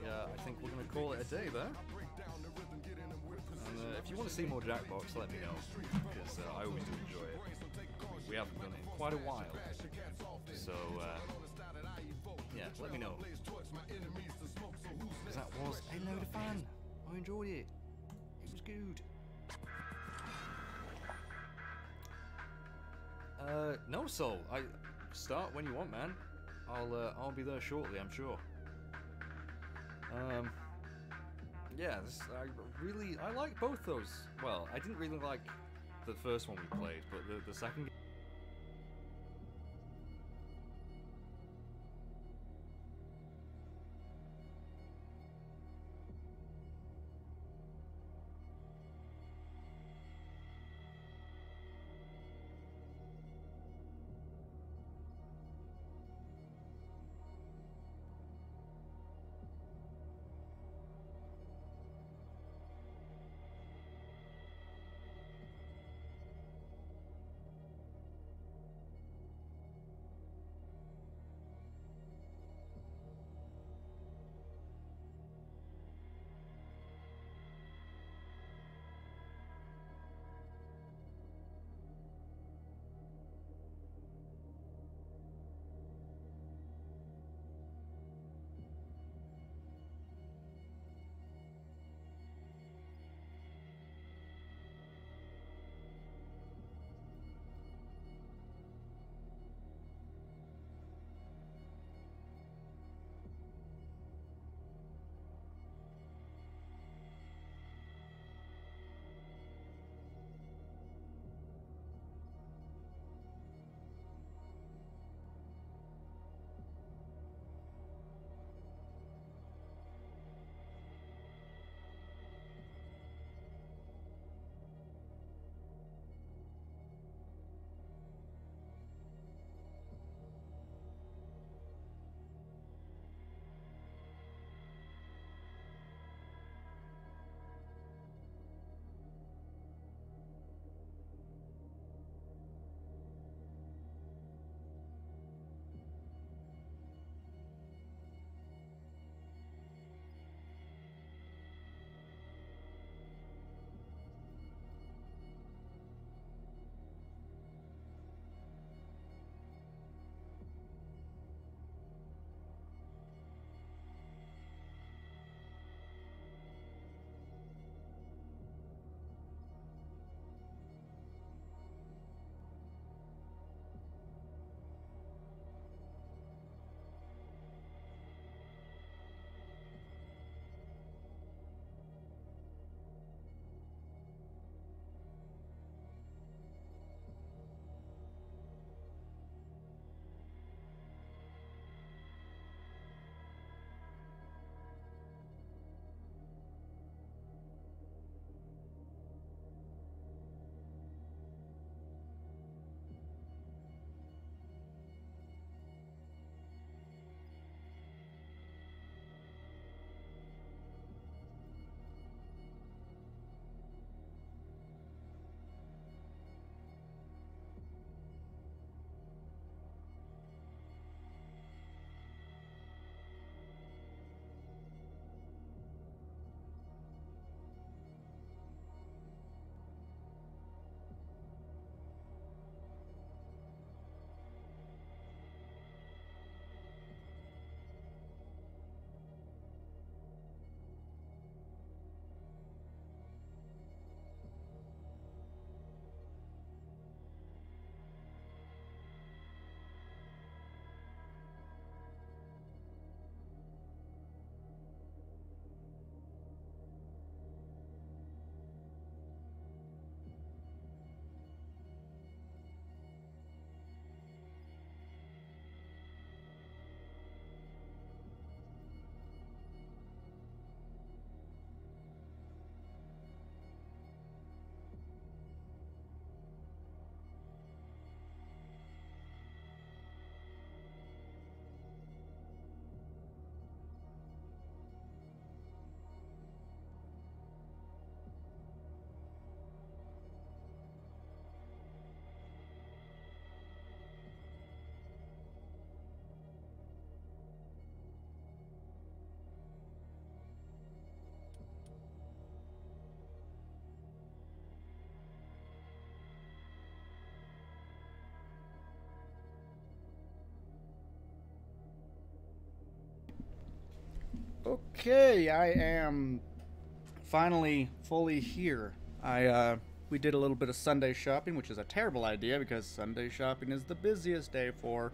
I think we're going to call it a day there. And if you want to see more Jackbox, let me know, because I always do enjoy it. We haven't done it in quite a while, so yeah, let me know. Because that was a load of fun. I enjoyed it. It was good. No, Soul. Start when you want, man. I'll be there shortly, I'm sure. Yeah, I like both those. Well, I didn't really like the first one we played, but the second. Okay, I am finally fully here. We did a little bit of Sunday shopping, which is a terrible idea because Sunday shopping is the busiest day for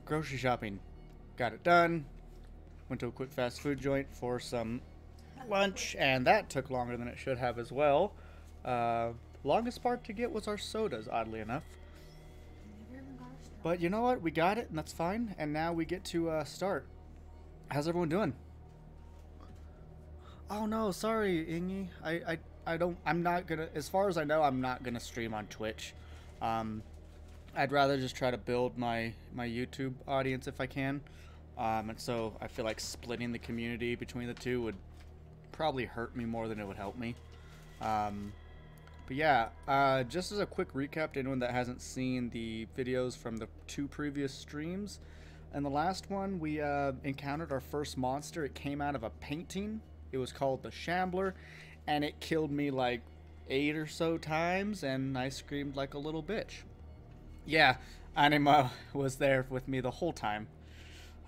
grocery shopping. Got it done. Went to a quick fast food joint for some lunch, and that took longer than it should have as well. Longest part to get was our sodas, oddly enough. But you know what? We got it, and that's fine. And now we get to start. How's everyone doing? Oh no, sorry, Ingy. I'm not gonna, as far as I know, I'm not gonna stream on Twitch. I'd rather just try to build my YouTube audience if I can. And so I feel like splitting the community between the two would probably hurt me more than it would help me. But yeah, just as a quick recap to anyone that hasn't seen the videos from the 2 previous streams, in the last one we encountered our first monster. It came out of a painting. It was called the Shambler, and it killed me like 8 or so times, and I screamed like a little bitch. Yeah, Anima was there with me the whole time.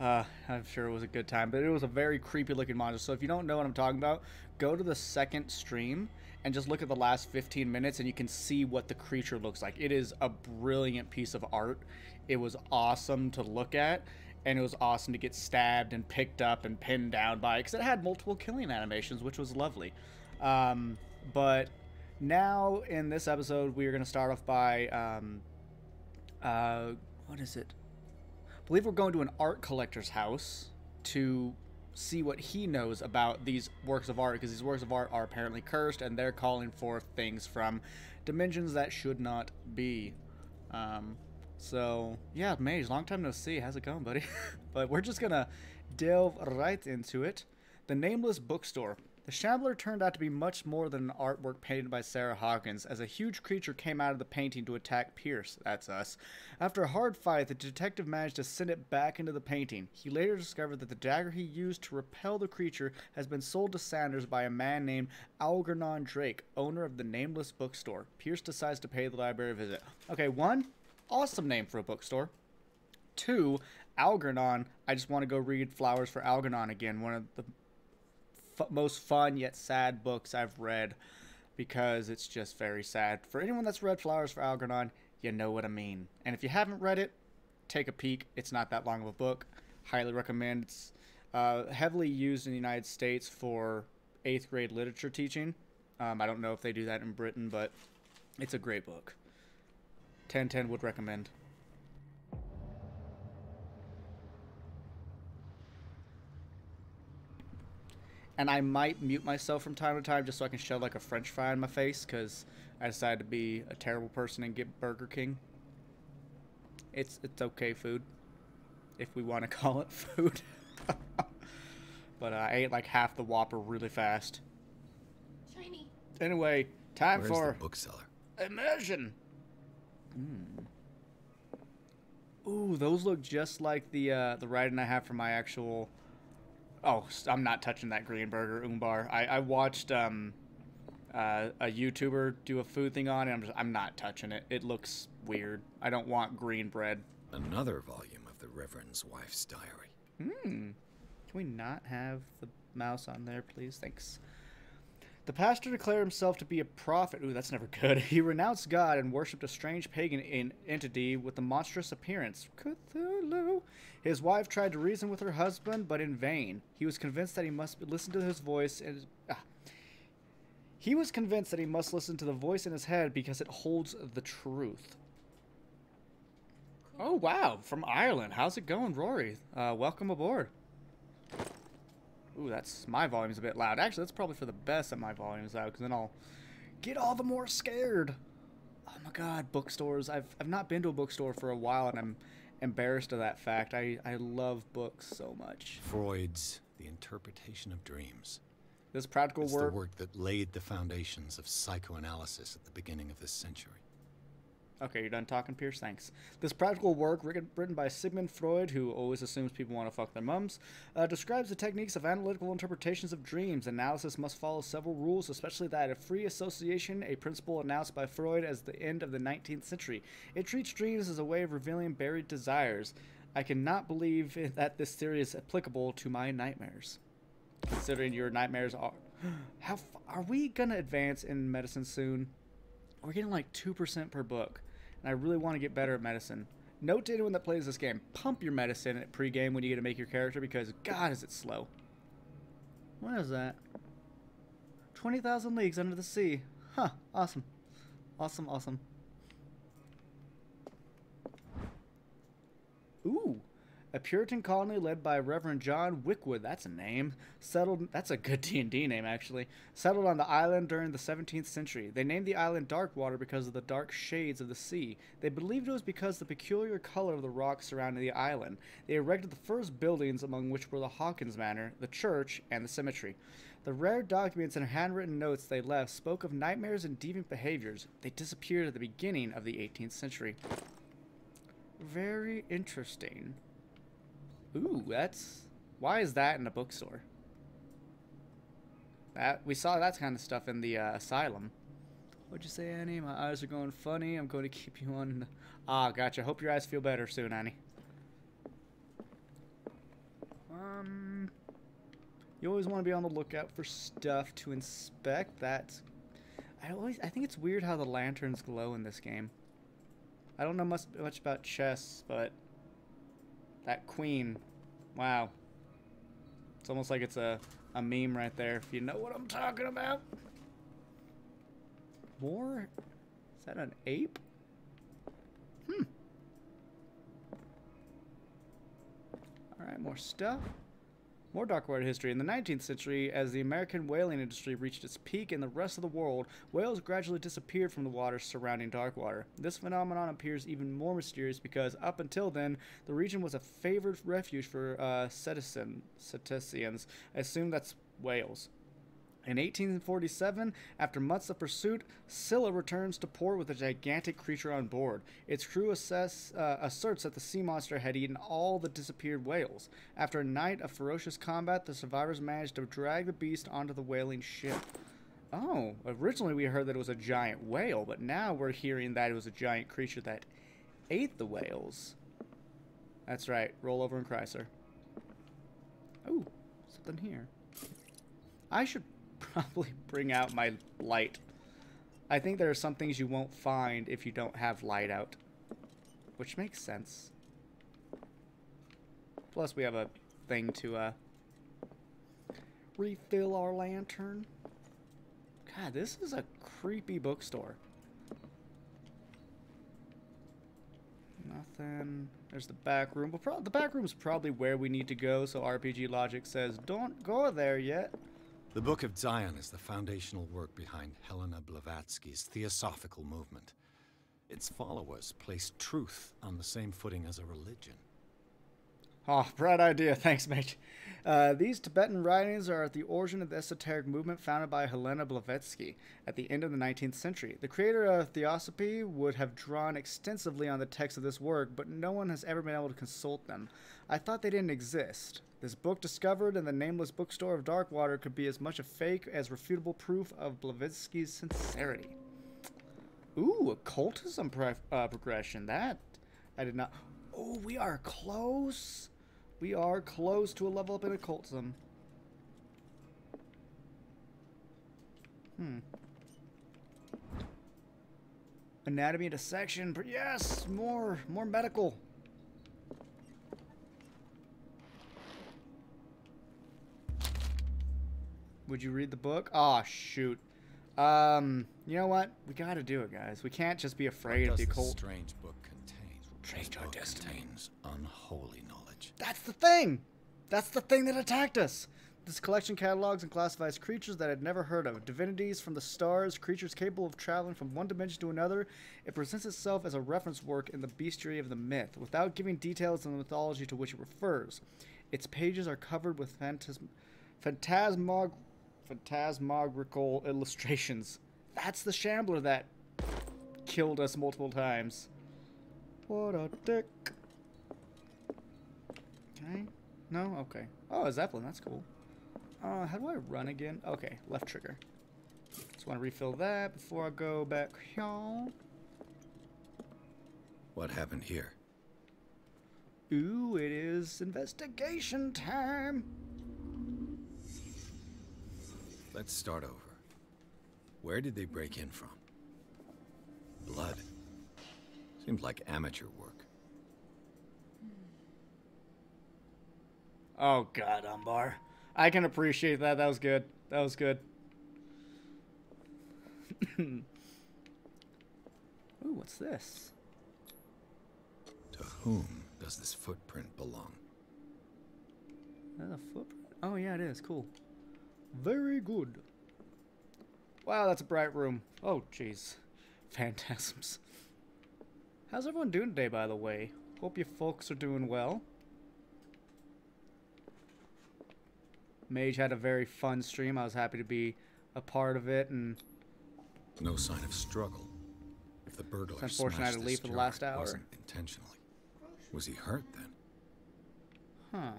I'm sure it was a good time, but it was a very creepy looking monster. So if you don't know what I'm talking about, go to the second stream and just look at the last 15 minutes and you can see what the creature looks like. It is a brilliant piece of art. It was awesome to look at, and it was awesome to get stabbed and picked up and pinned down by, because it had multiple killing animations, which was lovely. But now in this episode, we are going to start off by, what is it? I believe we're going to an art collector's house to see what he knows about these works of art, because these works of art are apparently cursed, and they're calling forth things from dimensions that should not be. So, yeah, Mage, long time no see. How's it going, buddy? But we're just gonna delve right into it. The Nameless Bookstore. The Shambler turned out to be much more than an artwork painted by Sarah Hawkins, as a huge creature came out of the painting to attack Pierce, that's us. After a hard fight, the detective managed to send it back into the painting. He later discovered that the dagger he used to repel the creature has been sold to Sanders by a man named Algernon Drake, owner of the Nameless Bookstore. Pierce decides to pay the library a visit. Okay, 1, awesome name for a bookstore. 2, Algernon, I just want to go read Flowers for Algernon again, one of the most fun yet sad books I've read, because it's just very sad. For anyone that's read Flowers for Algernon, you know what I mean. And if you haven't read it, take a peek. It's not that long of a book. Highly recommend. It's heavily used in the United States for 8th grade literature teaching. I don't know if they do that in Britain, but it's a great book. 10/10 would recommend. And I might mute myself from time to time just so I can shove like a french fry in my face, because I decided to be a terrible person and get Burger King. It's okay food, if we want to call it food. But I ate like half the Whopper really fast. Shiny. Anyway, time Where's for the bookseller? immersion. Ooh, those look just like the writing I have for my actual... Oh, I'm not touching that green burger, Umbar. I watched a YouTuber do a food thing on it. I'm not touching it. It looks weird. I don't want green bread. Another volume of the Reverend's wife's diary. Can we not have the mouse on there, please? Thanks. The pastor declared himself to be a prophet. Ooh, that's never good. He renounced God and worshipped a strange pagan entity with a monstrous appearance. Cthulhu. His wife tried to reason with her husband, but in vain. He was convinced that he must listen to his voice and... He was convinced that he must listen to the voice in his head because it holds the truth. Oh, wow. From Ireland. How's it going, Rory? Welcome aboard. Ooh, that's... My volume's a bit loud. Actually, that's probably for the best that my volume's loud, because then I'll get all the more scared. Oh my god, bookstores. I've not been to a bookstore for a while, and I'm embarrassed of that fact. I love books so much. Freud's The Interpretation of Dreams. This practical It's work... the work that laid the foundations of psychoanalysis at the beginning of this century. Okay, you're done talking, Pierce? Thanks. This practical work, written by Sigmund Freud, who always assumes people want to fuck their mums, describes the techniques of analytical interpretations of dreams. Analysis must follow several rules, especially that of free association, a principle announced by Freud as the end of the 19th century. It treats dreams as a way of revealing buried desires. I cannot believe that this theory is applicable to my nightmares. considering your nightmares are... Are we gonna advance in medicine soon? We're getting like 2% per book, and I really want to get better at medicine. Note to anyone that plays this game, pump your medicine at pregame when you get to make your character, because God is it slow. What is that? 20,000 leagues under the sea. Huh, awesome. Awesome, awesome. Ooh, a Puritan colony led by Reverend John Wickwood, that's a name, that's a good D&D name actually, settled on the island during the 17th century. They named the island Darkwater because of the dark shades of the sea. They believed it was because of the peculiar color of the rocks surrounding the island. They erected the first buildings, among which were the Hawkins Manor, the church, and the cemetery. The rare documents and handwritten notes they left spoke of nightmares and deviant behaviors. They disappeared at the beginning of the 18th century. Very interesting. Ooh, that's... Why is that in a bookstore? We saw that kind of stuff in the asylum. What'd you say, Annie? My eyes are going funny. I'm going to keep you on... Ah, gotcha. Hope your eyes feel better soon, Annie. You always want to be on the lookout for stuff to inspect. That's... I think it's weird how the lanterns glow in this game. I don't know much about chess, but that queen, wow. It's almost like it's a meme right there, if you know what I'm talking about. More? Is that an ape? Alright, more stuff. More Darkwater history. In the 19th century, as the American whaling industry reached its peak in the rest of the world, whales gradually disappeared from the waters surrounding Darkwater. This phenomenon appears even more mysterious because, up until then, the region was a favored refuge for cetaceans. I assume that's whales. In 1847, after months of pursuit, Scylla returns to port with a gigantic creature on board. Its crew asserts that the sea monster had eaten all the disappeared whales. After a night of ferocious combat, the survivors managed to drag the beast onto the whaling ship. Oh, originally we heard that it was a giant whale, but now we're hearing that it was a giant creature that ate the whales. That's right. Roll over and cry, sir. Oh, something here. I should probably bring out my light. I think there are some things you won't find if you don't have light out, which makes sense. Plus we have a thing to refill our lantern. God, this is a creepy bookstore. Nothing. There's the back room. The back room's probably where we need to go, so RPG logic says don't go there yet. The Book of Zion is the foundational work behind Helena Blavatsky's Theosophical movement. Its followers place truth on the same footing as a religion. Oh, bright idea. Thanks, mate. These Tibetan writings are at the origin of the esoteric movement founded by Helena Blavatsky at the end of the 19th century. The creator of Theosophy would have drawn extensively on the text of this work, but no one has ever been able to consult them. I thought they didn't exist. This book discovered in the nameless bookstore of Darkwater could be as much a fake as refutable proof of Blavatsky's sincerity. Ooh, occultism progression. That I did not... Oh, we are close. We are close to a level up in occultism. Anatomy dissection. Yes, more medical. Would you read the book? Oh, shoot. You know what? We gotta do it, guys. We can't just be afraid of the occult. Strange book contains? Change our destiny. Contains unholy knowledge. That's the thing! That's the thing that attacked us! This collection catalogs and classifies creatures that I'd never heard of. Divinities from the stars, creatures capable of traveling from one dimension to another. It presents itself as a reference work in the bestiary of the myth, without giving details on the mythology to which it refers. Its pages are covered with phantasmagorical illustrations. That's the shambler that killed us multiple times. What a dick. Okay. No? Okay. Oh, a Zeppelin. That's cool. How do I run again? Okay, left trigger. Just want to refill that before I go back here. What happened here? Ooh, it is investigation time. Let's start over. Where did they break in from? Blood. Seemed like amateur work. Oh God, Umbar. I can appreciate that. That was good. That was good. Ooh, what's this? To whom does this footprint belong? Is that a footprint? Oh yeah, it is. Cool. Very good. Wow, that's a bright room. Oh, jeez. Phantasms. How's everyone doing today, by the way? Hope you folks are doing well. Mage had a very fun stream. I was happy to be a part of it, and No sign of struggle. If the burglar it's unfortunate I had smashed to this leave for the jar, last it hour. wasn't intentionally. Was he hurt then? Huh.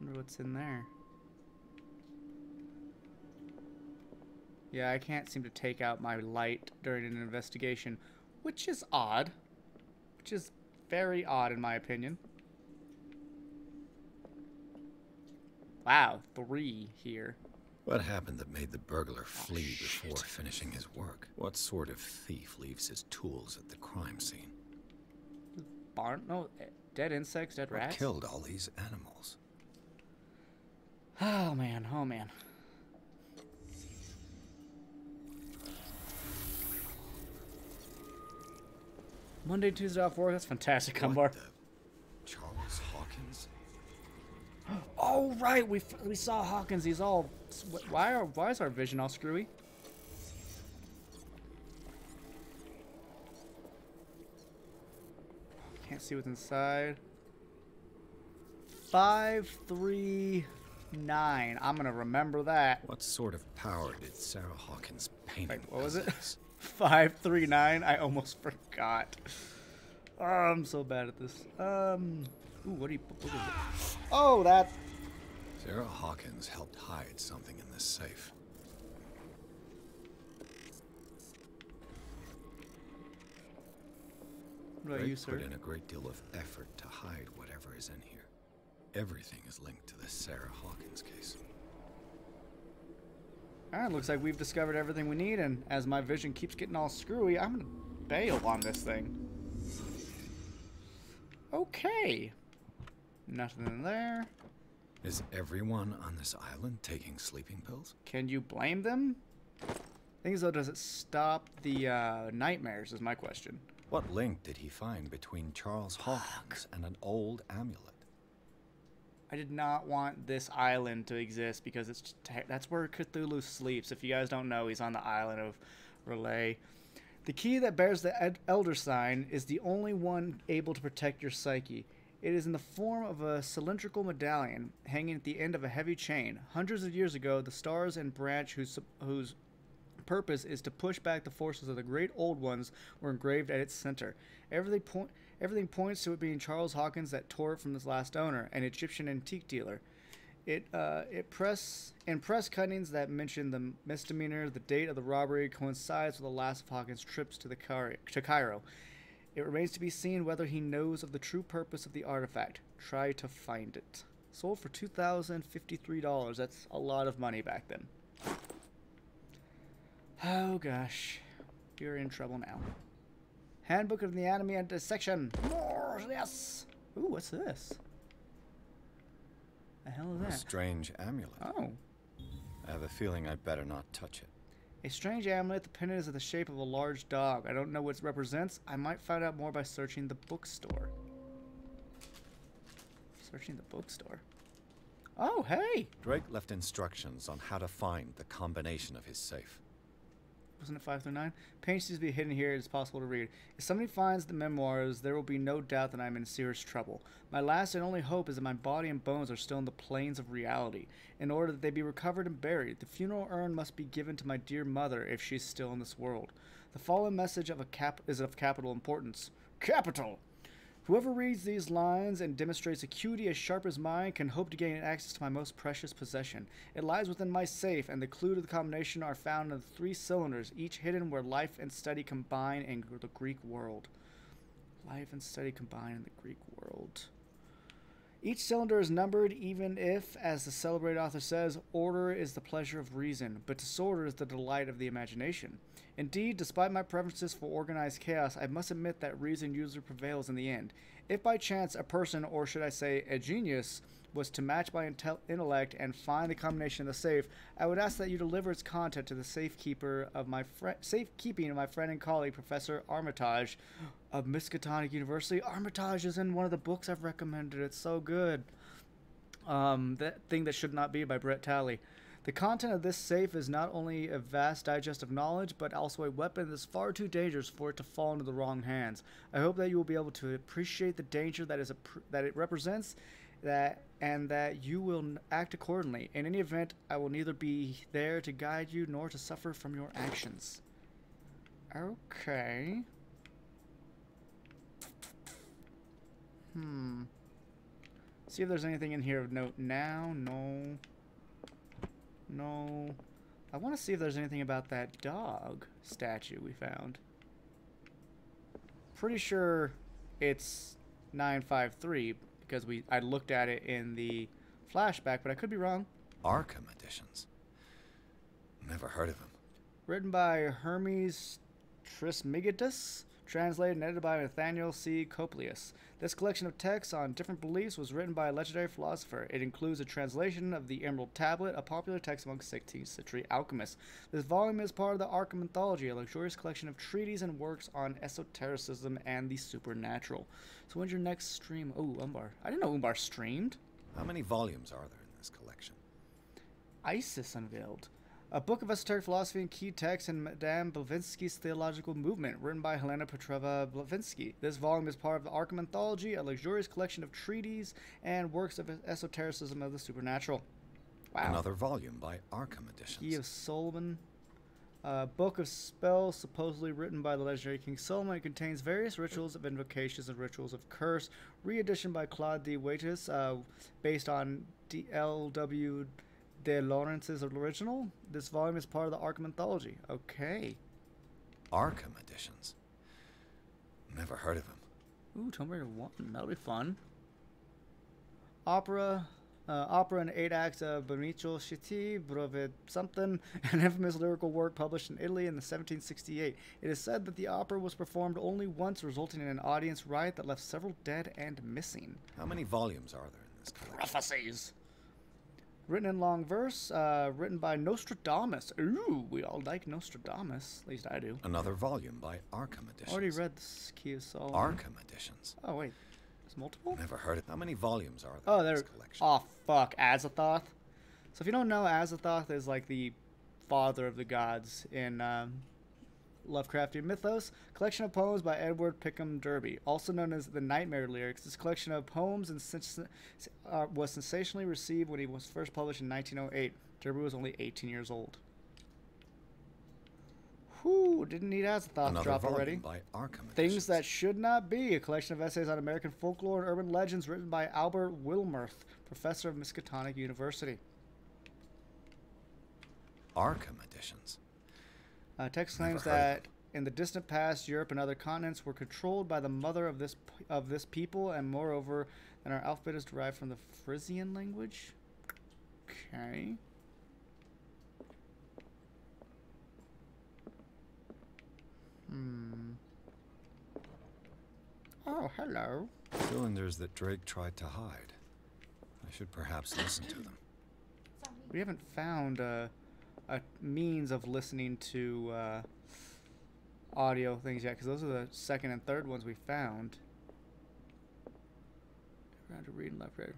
Wonder what's in there. Yeah, I can't seem to take out my light during an investigation, which is odd. Which is very odd in my opinion. Wow, 3 here. What happened that made the burglar flee shit. before finishing his work? What sort of thief leaves his tools at the crime scene? Barn? No, dead insects, dead What rats. killed all these animals? Oh man, oh man. Monday, Tuesday off work. That's fantastic, Umbar. What the? Charles Hawkins? Oh right, we saw Hawkins. He's all. Why is our vision all screwy? Can't see what's inside. 539. I'm gonna remember that. What sort of power did Sarah Hawkins paint? Wait, what was it? possess? 539. I almost forgot. Oh, I'm so bad at this. Ooh, what is it? Oh, that. Sarah Hawkins helped hide something in this safe. What about Drake you, sir? put in a great deal of effort to hide whatever is in here. Everything is linked to the Sarah Hawkins case. Alright, looks like we've discovered everything we need, and as my vision keeps getting all screwy, I'm gonna bail on this thing. Okay. Nothing in there. Is everyone on this island taking sleeping pills? Can you blame them? Thing is, though, does it stop the nightmares, is my question. What link did he find between Charles Hawkins and an old amulet? I did not want this island to exist because that's where Cthulhu sleeps. If you guys don't know, he's on the island of Relay. The key that bears the Elder Sign is the only one able to protect your psyche. It is in the form of a cylindrical medallion hanging at the end of a heavy chain. Hundreds of years ago, the stars and branch whose purpose is to push back the forces of the great old ones were engraved at its center. Everything points to it being Charles Hawkins that tore it from his last owner, an Egyptian antique dealer. In press cuttings that mention the misdemeanor, the date of the robbery coincides with the last of Hawkins' trips to Cairo. It remains to be seen whether he knows of the true purpose of the artifact. Try to find it. Sold for $2,053. That's a lot of money back then. Oh gosh, you're in trouble now. Handbook of the Anatomy and Dissection. More, yes. Ooh, what's this? The hell is A that? strange amulet. Oh, I have a feeling I'd better not touch it. a strange amulet. The pendant is in the shape of a large dog. I don't know what it represents. I might find out more by searching the bookstore. Searching the bookstore. Oh, hey. Drake left instructions on how to find the combination of his safe. Wasn't it 539? Page seems to be hidden here. It is possible to read. If somebody finds the memoirs, there will be no doubt that I'm in serious trouble. My last and only hope is that my body and bones are still in the planes of reality. In order that they be recovered and buried, the funeral urn must be given to my dear mother if she's still in this world. The following message is of capital importance. Capital! Whoever reads these lines and demonstrates acuity as sharp as mine can hope to gain access to my most precious possession. It lies within my safe, and the clue to the combination are found in the 3 cylinders, each hidden where life and study combine in the Greek world. Life and study combine in the Greek world. Each cylinder is numbered, even if, as the celebrated author says, order is the pleasure of reason, but disorder is the delight of the imagination. Indeed, despite my preferences for organized chaos, I must admit that reason usually prevails in the end. If by chance a person, or should I say a genius, was to match my intellect and find the combination of the safe, I would ask that you deliver its content to the safekeeping of my friend and colleague, Professor Armitage of Miskatonic University. Armitage is in one of the books I've recommended. It's so good. That Thing That Should Not Be by Brett Talley. The content of this safe is not only a vast digest of knowledge, but also a weapon that is far too dangerous for it to fall into the wrong hands. I hope that you will be able to appreciate the danger that it represents, and that you will act accordingly. In any event, I will neither be there to guide you nor to suffer from your actions. Okay. See if there's anything in here of note now. No. No. I want to see if there's anything about that dog statue we found. Pretty sure it's 953 because I looked at it in the flashback, but I could be wrong. Arkham editions. Never heard of him. Written by Hermes Trismegistus, translated and edited by Nathaniel C. Coplius. This collection of texts on different beliefs was written by a legendary philosopher. It includes a translation of the Emerald Tablet, a popular text among 16th century alchemists. This volume is part of the Arkham Anthology, a luxurious collection of treatises and works on esotericism and the supernatural. So when's your next stream? Oh, Umbar. I didn't know Umbar streamed. How many volumes are there in this collection? Isis unveiled. A book of esoteric philosophy and key texts in Madame Blavatsky's theological movement, written by Helena Petrova Blavatsky. This volume is part of the Arkham Anthology, a luxurious collection of treatises and works of esotericism of the supernatural. Wow. Another volume by Arkham Editions. Key of Solomon. Book of Spells, supposedly written by the legendary King Solomon. It contains various rituals of invocations and rituals of curse. Re-edition by Claude D. Waitis, based on D.L.W. De Lawrence's original. This volume is part of the Arkham Anthology. Okay. Arkham Editions. Never heard of him. Ooh, Tomb Raider 1. That'll be fun. Opera in 8 acts of Benicio Citti, Brovet something, an infamous lyrical work published in Italy in 1768. It is said that the opera was performed only once, resulting in an audience riot that left several dead and missing. How many volumes are there in this collection? Prophecies. Written in long verse, written by Nostradamus. Ooh, we all like Nostradamus. At least I do. Another volume by Arkham Editions. Already read this Key of Solomon. Arkham Editions. Oh, wait. There's multiple? Never heard of. How many volumes are there in this collection? Oh, fuck. Azathoth. So if you don't know, Azathoth is like the father of the gods in Lovecraftian mythos. Collection of poems by Edward Pickham Derby, also known as the Nightmare Lyrics. This collection of poems was sensationally received when he was first published in 1908. Derby was only 18 years old. Whew, didn't need Azathoth drop already. By Arkham Things That Should Not Be, a collection of essays on American folklore and urban legends written by Albert Wilmarth, professor of Miskatonic University. Arkham Editions. Text claims that in the distant past, Europe and other continents were controlled by the mother of this people, and moreover, that our alphabet is derived from the Frisian language. Okay. Oh, hello. Cylinders that Drake tried to hide. I should perhaps listen to them. We haven't found a means of listening to audio things yet, because those are the second and third ones we found. Around to read and left read.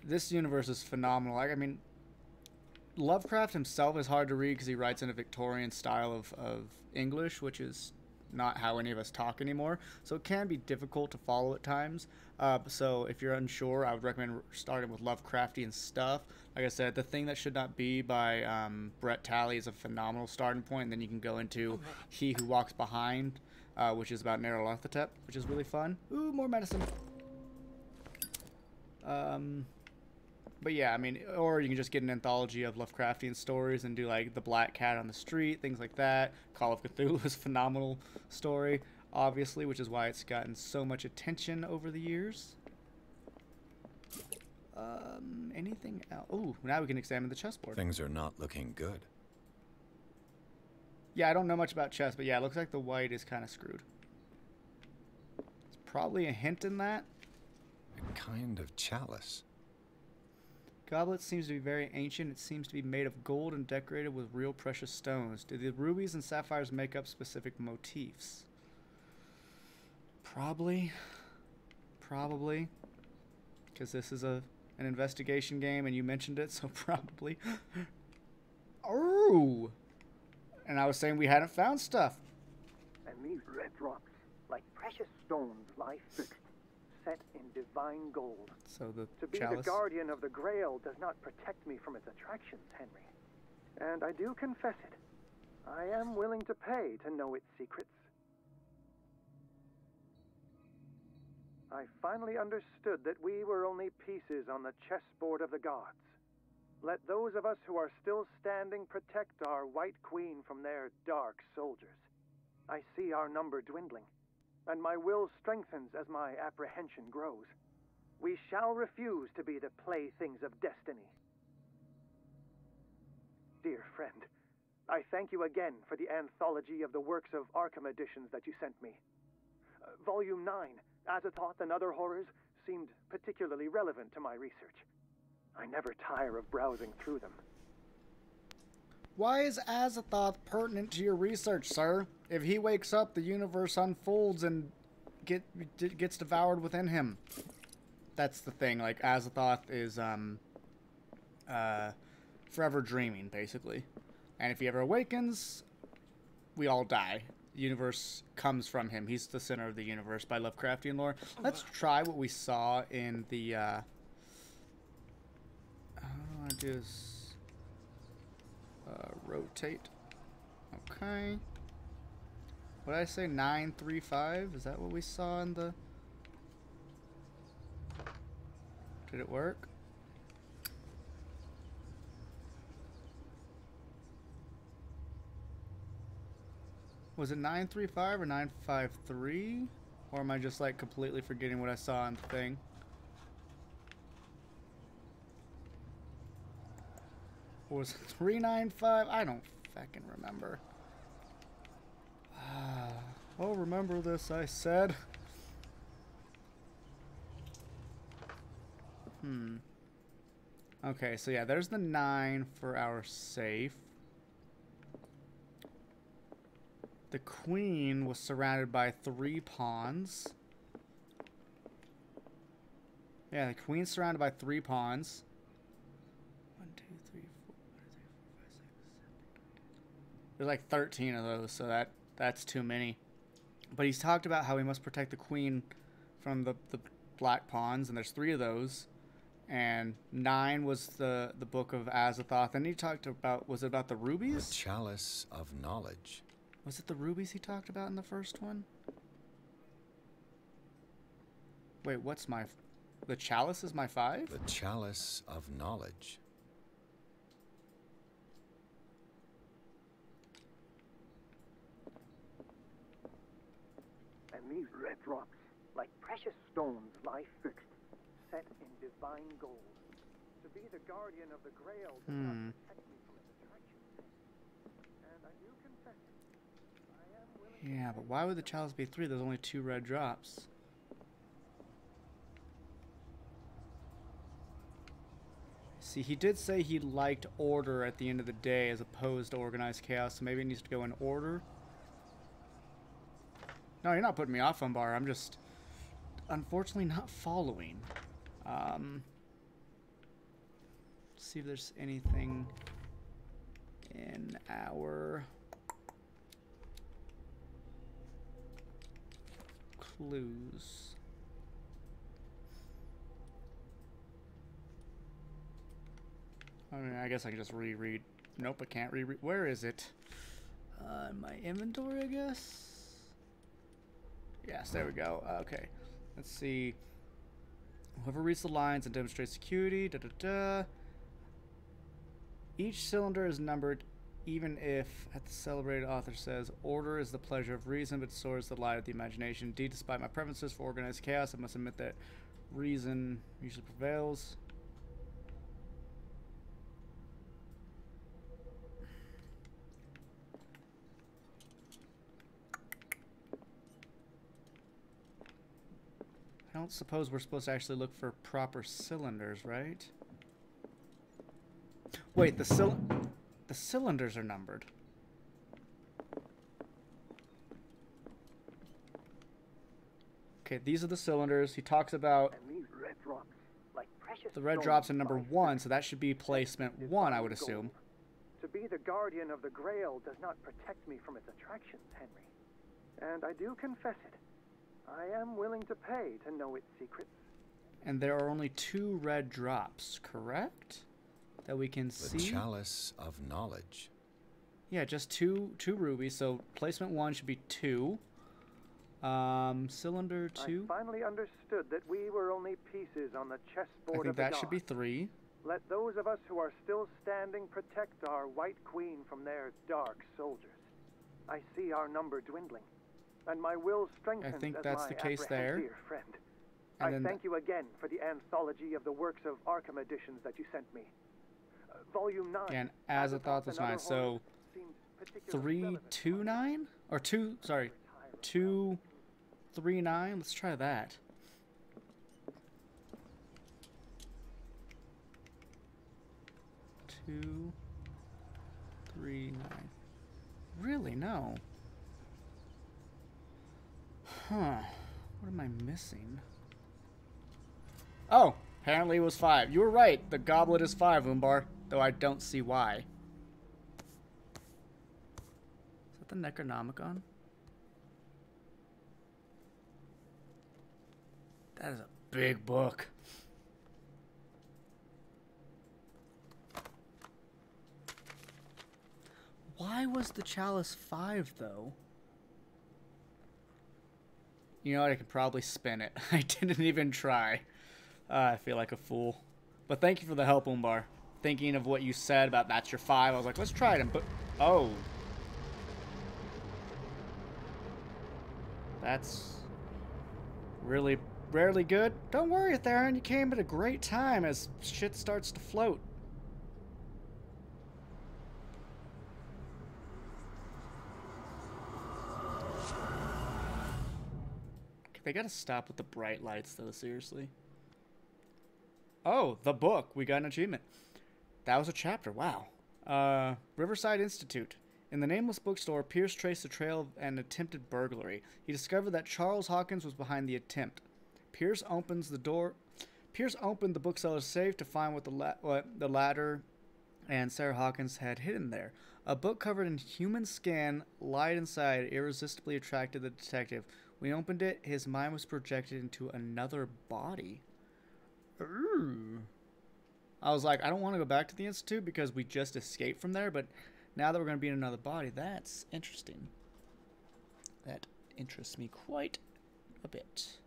This universe is phenomenal. I mean, Lovecraft himself is hard to read because he writes in a Victorian style of English, which is not how any of us talk anymore. So it can be difficult to follow at times. So if you're unsure, I would recommend starting with Lovecraftian stuff. Like I said, The Thing That Should Not Be by Brett Talley is a phenomenal starting point. And then you can go into He Who Walks Behind, which is about Nyarlathotep, which is really fun. Ooh, more medicine. But yeah, I mean, or you can just get an anthology of Lovecraftian stories and do like The Black Cat on the Street, things like that. Call of Cthulhu is a phenomenal story, obviously, which is why it's gotten so much attention over the years. Anything else? Oh, now we can examine the chessboard. Things are not looking good. Yeah, I don't know much about chess, but yeah, it looks like the white is kind of screwed. It's probably a hint in that. A kind of chalice. Goblet seems to be very ancient. It seems to be made of gold and decorated with real precious stones. Do the rubies and sapphires make up specific motifs? Probably. Probably. Because this is an investigation game and you mentioned it, so probably. Oh! And I was saying we hadn't found stuff. And these red drops, like precious stones, lie fixed, set in divine gold. So the To be chalice. the guardian of the Grail does not protect me from its attractions, Henry. And I do confess it. I am willing to pay to know its secrets. I finally understood that we were only pieces on the chessboard of the gods. Let those of us who are still standing protect our White Queen from their dark soldiers. I see our number dwindling, and my will strengthens as my apprehension grows. We shall refuse to be the playthings of destiny. Dear friend, I thank you again for the anthology of the works of Arkham editions that you sent me. Volume 9, Azathoth and Other Horrors, seemed particularly relevant to my research. I never tire of browsing through them. Why is Azathoth pertinent to your research, sir? If he wakes up, the universe unfolds and gets devoured within him. That's the thing. Like, Azathoth is forever dreaming, basically. And if he ever awakens, we all die. The universe comes from him. He's the center of the universe by Lovecraftian lore. Let's try what we saw in the... all I do is rotate. Okay. What did I say? 935? Is that what we saw in the... Did it work? Was it 935 or 953? Or am I just like completely forgetting what I saw in the thing? Or was it 395? I don't fucking remember. Oh, remember this, I said. Okay, so yeah, there's the 9 for our safe. The queen was surrounded by 3 pawns. Yeah, the queen's surrounded by 3 pawns. 1, 2, 3, 4, 5, 6, 7. There's like 13 of those, so that's too many. But he's talked about how we must protect the queen from the black pawns, and there's 3 of those. And 9 was the book of Azathoth. And he talked about, was it about the rubies? The chalice of knowledge. Was it the rubies he talked about in the first one? Wait, what's my... The chalice is my 5? The chalice of knowledge. And these red drops, like precious stones, lie fixed, set in divine gold. To be the guardian of the Grail does not protect me from its attractions. And I do confess it. I am willing. Yeah, but why would the chalice be 3? There's only 2 red drops. See, he did say he liked order at the end of the day as opposed to organized chaos, so maybe it needs to go in order. No, you're not putting me off, Umbar. I'm just, unfortunately, not following. See if there's anything in our clues. I mean, I guess I can just reread. Nope, I can't reread. Where is it? In my inventory, I guess? Yes, there we go. Okay. Let's see. Whoever reads the lines and demonstrates security. Each cylinder is numbered, even if, at the celebrated author says, order is the pleasure of reason, but sword is the light of the imagination. Indeed, despite my preferences for organized chaos, I must admit that reason usually prevails. I don't suppose we're supposed to actually look for proper cylinders, right? Wait, the cylinders are numbered. Okay, these are the cylinders. He talks about And these red drops, like precious the red stones drops in number by 1, so that should be placement 1, I would assume. To be the guardian of the Grail does not protect me from its attractions, Henry. And I do confess it. I am willing to pay to know its secrets. And there are only 2 red drops, correct? That we can see. The chalice of knowledge. Yeah, just two rubies. So placement 1 should be 2. Cylinder 2. I finally understood that we were only pieces on the I chessboard think of the that should be gods. 3. Let those of us who are still standing protect our White Queen from their dark soldiers. I see our number dwindling, and my will strengthens. I think as that's my the case there. apprehensive friend. And I then thank you again for the anthology of the works of Arkham editions that you sent me. Volume 9. Again, as I thought, that's and fine. other So horrors seemed particularly relevant. 329 or 2. Sorry, 239. Let's try that. Two, 3, 9. Really? No. Huh. What am I missing? Oh, apparently it was 5. You were right. The goblet is 5, Umbar. Though I don't see why. Is that the Necronomicon? That is a big book. Why was the chalice 5, though? You know what? I could probably spin it. I didn't even try. I feel like a fool. But thank you for the help, Umbar. Thinking of what you said about that's your 5, I was like, let's try it and put... Oh. That's really rarely good. Don't worry, Theron. You came at a great time as shit starts to float. They gotta stop with the bright lights, though, seriously. Oh, the book. We got an achievement. That was a chapter. Wow. Riverside Institute. In the nameless bookstore, Pierce traced a trail of an attempted burglary. He discovered that Charles Hawkins was behind the attempt. Pierce opened the bookseller's safe to find what the ladder and Sarah Hawkins had hidden there. A book covered in human skin lied inside, irresistibly attracted the detective. When he opened it, his mind was projected into another body. Ooh. I was like, I don't want to go back to the Institute because we just escaped from there, but now that we're going to be in another body, that's interesting. That interests me quite a bit.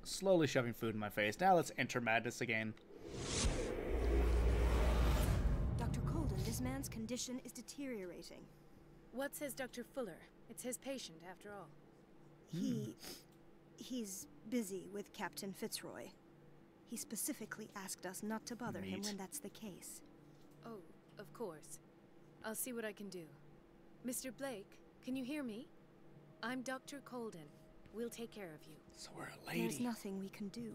Slowly shoving food in my face. Now let's enter madness again. Dr. Colden, this man's condition is deteriorating. What says Dr. Fuller? It's his patient, after all. He's busy with Captain Fitzroy. He specifically asked us not to bother him when that's the case. Oh, of course. I'll see what I can do. Mr. Blake, can you hear me? I'm Dr. Colden. We'll take care of you. So we're a lady. There's nothing we can do.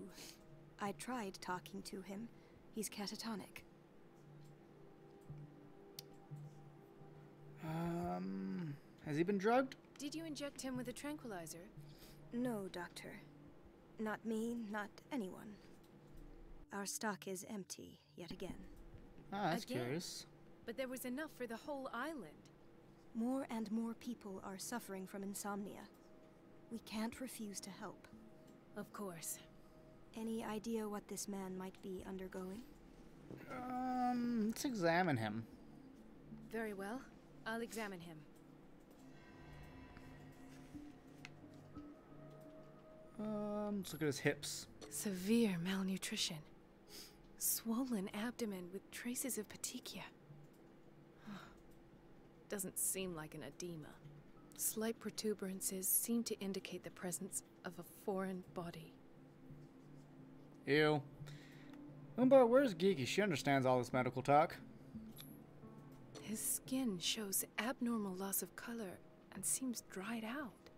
I tried talking to him. He's catatonic. Has he been drugged? Did you inject him with a tranquilizer? No, Doctor. Not me, not anyone. Our stock is empty, yet again. Ah, that's Again? curious. But there was enough for the whole island. More and more people are suffering from insomnia. We can't refuse to help. Of course. Any idea what this man might be undergoing? Let's examine him. Very well. I'll examine him. Let's look at his hips. Severe malnutrition. Swollen abdomen with traces of petechia. Doesn't seem like an edema. Slight protuberances seem to indicate the presence of a foreign body. Ew. But where's Geeky? She understands all this medical talk. His skin shows abnormal loss of color and seems dried out.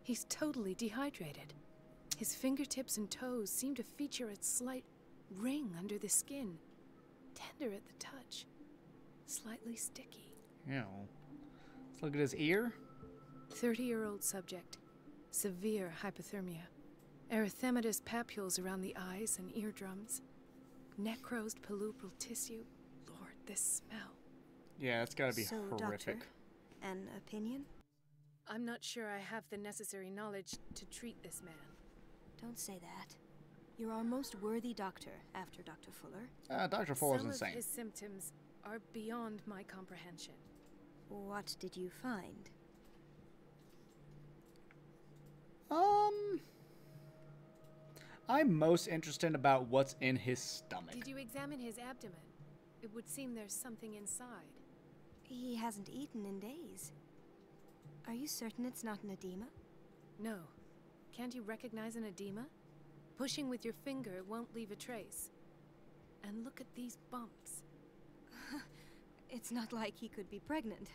He's totally dehydrated. His fingertips and toes seem to feature a slight ring under the skin. Tender at the touch. Slightly sticky. Ew. Let's look at his ear. 30-year-old subject. Severe hypothermia. Erythematous papules around the eyes and eardrums. Necrosed palpebral tissue. Lord, this smell. Yeah, that's gotta be So, horrific. Doctor, an opinion? I'm not sure I have the necessary knowledge to treat this man. Don't say that. You're our most worthy doctor after Dr. Fuller. Dr. Fuller's Some insane. of his symptoms are beyond my comprehension. What did you find? I'm most interested about what's in his stomach. Did you examine his abdomen? It would seem there's something inside. He hasn't eaten in days. Are you certain it's not an edema? No. Can't you recognize an edema? Pushing with your finger won't leave a trace. And look at these bumps. It's not like he could be pregnant.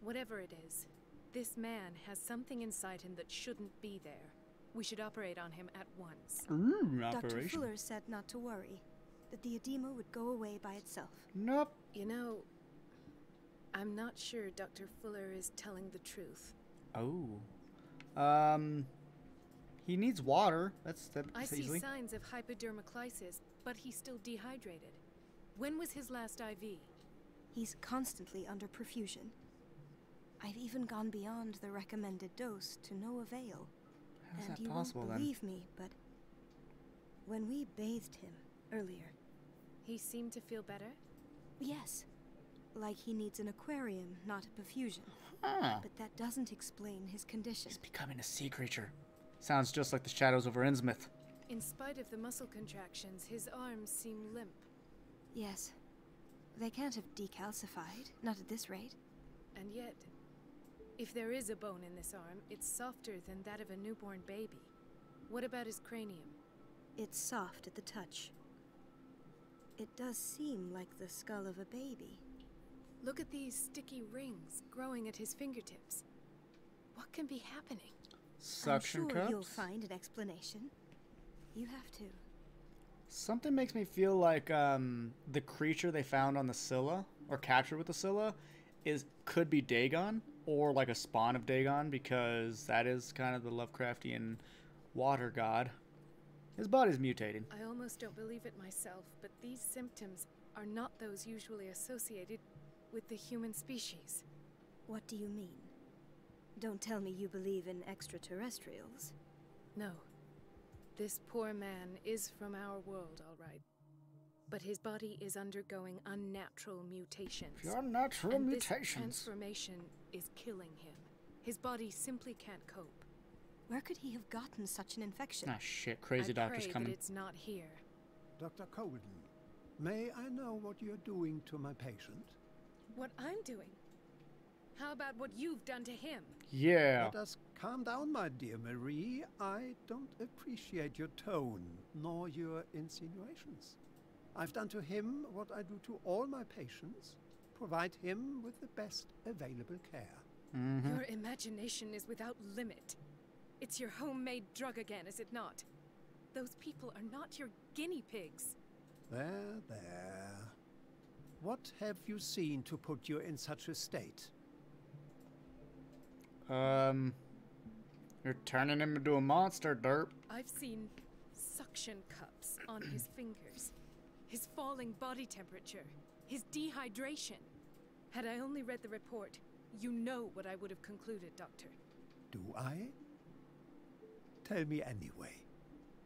Whatever it is, this man has something inside him that shouldn't be there. We should operate on him at once. Dr. Operation. Fuller said not to worry, that the edema would go away by itself. Nope. You know, I'm not sure Dr. Fuller is telling the truth. Oh. He needs water. That's I see easily. signs of hypodermoclysis, but he's still dehydrated. When was his last IV? He's constantly under perfusion. I've even gone beyond the recommended dose to no avail. How's And that you possible won't then? believe me, but when we bathed him earlier, He seemed to feel better? yes, like he needs an aquarium, not a perfusion. Huh. But that doesn't explain his condition. He's becoming a sea creature. Sounds just like the shadows over Innsmouth. In spite of the muscle contractions, his arms seem limp. Yes, they can't have decalcified, not at this rate. And yet, if there is a bone in this arm, it's softer than that of a newborn baby. What about his cranium? It's soft at the touch. It does seem like the skull of a baby. Look at these sticky rings growing at his fingertips. What can be happening? Suction I'm sure cups? you'll find an explanation. You have to. Something makes me feel like the creature they found on the Scylla, or captured with the Scylla, could be Dagon, or like a spawn of Dagon, because that is kind of the Lovecraftian water god. His body's mutating. I almost don't believe it myself, but these symptoms are not those usually associated with the human species. What do you mean? Don't tell me you believe in extraterrestrials. No. This poor man is from our world, all right. But his body is undergoing unnatural mutations. Unnatural and mutations. This transformation is killing him. His body simply can't cope. Where could he have gotten such an infection? Ah, shit. Crazy I doctor's pray coming. that it's not here. Dr. Colden, may I know what you're doing to my patient? What I'm doing? How about what you've done to him? Yeah. Let us calm down, my dear Marie. I don't appreciate your tone, nor your insinuations. I've done to him what I do to all my patients, provide him with the best available care. Mm-hmm. Your imagination is without limit. It's your homemade drug again, is it not? Those people are not your guinea pigs. There, there. What have you seen to put you in such a state? You're turning him into a monster, derp. I've seen suction cups on his fingers, his falling body temperature, his dehydration. Had I only read the report, you know what I would have concluded, Doctor. Do I? Tell me anyway.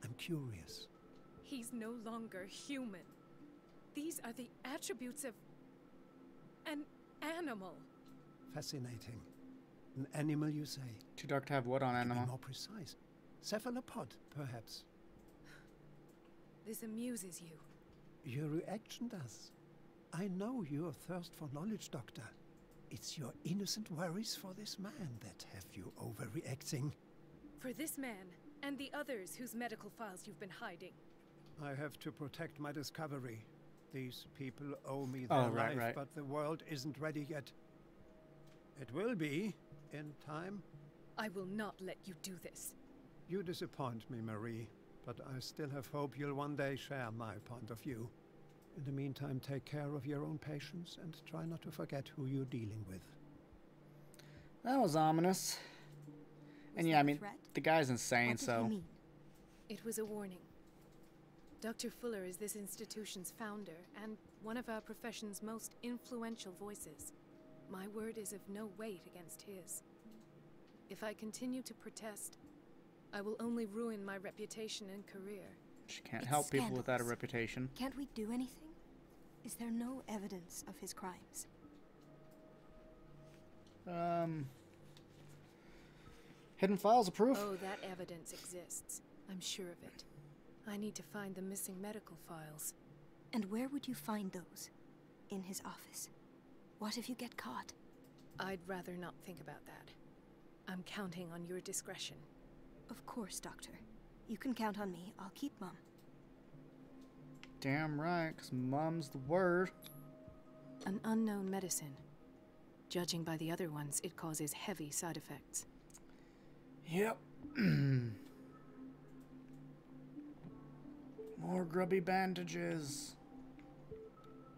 I'm curious. He's no longer human. These are the attributes of an animal. Fascinating. An animal, you say? Too dark to have what on To be animal? more precise. Cephalopod, perhaps. This amuses you. Your reaction does. I know your thirst for knowledge, Doctor. it's your innocent worries for this man that have you overreacting. For this man, and the others whose medical files you've been hiding. I have to protect my discovery. These people owe me their life, but the world isn't ready yet. It will be, in time. I will not let you do this. You disappoint me, Marie, but I still have hope you'll one day share my point of view. In the meantime, take care of your own patients and try not to forget who you're dealing with. That was ominous. And yeah, I mean, the guy's insane, so... It was a warning. Dr. Fuller is this institution's founder, and one of our profession's most influential voices. My word is of no weight against his. If I continue to protest, I will only ruin my reputation and career. She can't help people without a reputation. Can't we do anything? Is there no evidence of his crimes? Hidden files of proof? Oh, that evidence exists. I'm sure of it. I need to find the missing medical files. And where would you find those? In his office? What if you get caught? I'd rather not think about that. I'm counting on your discretion. Of course, Doctor. You can count on me. I'll keep Mum. Damn right, 'cause Mum's the word. An unknown medicine. Judging by the other ones, it causes heavy side effects. Yep. More grubby bandages.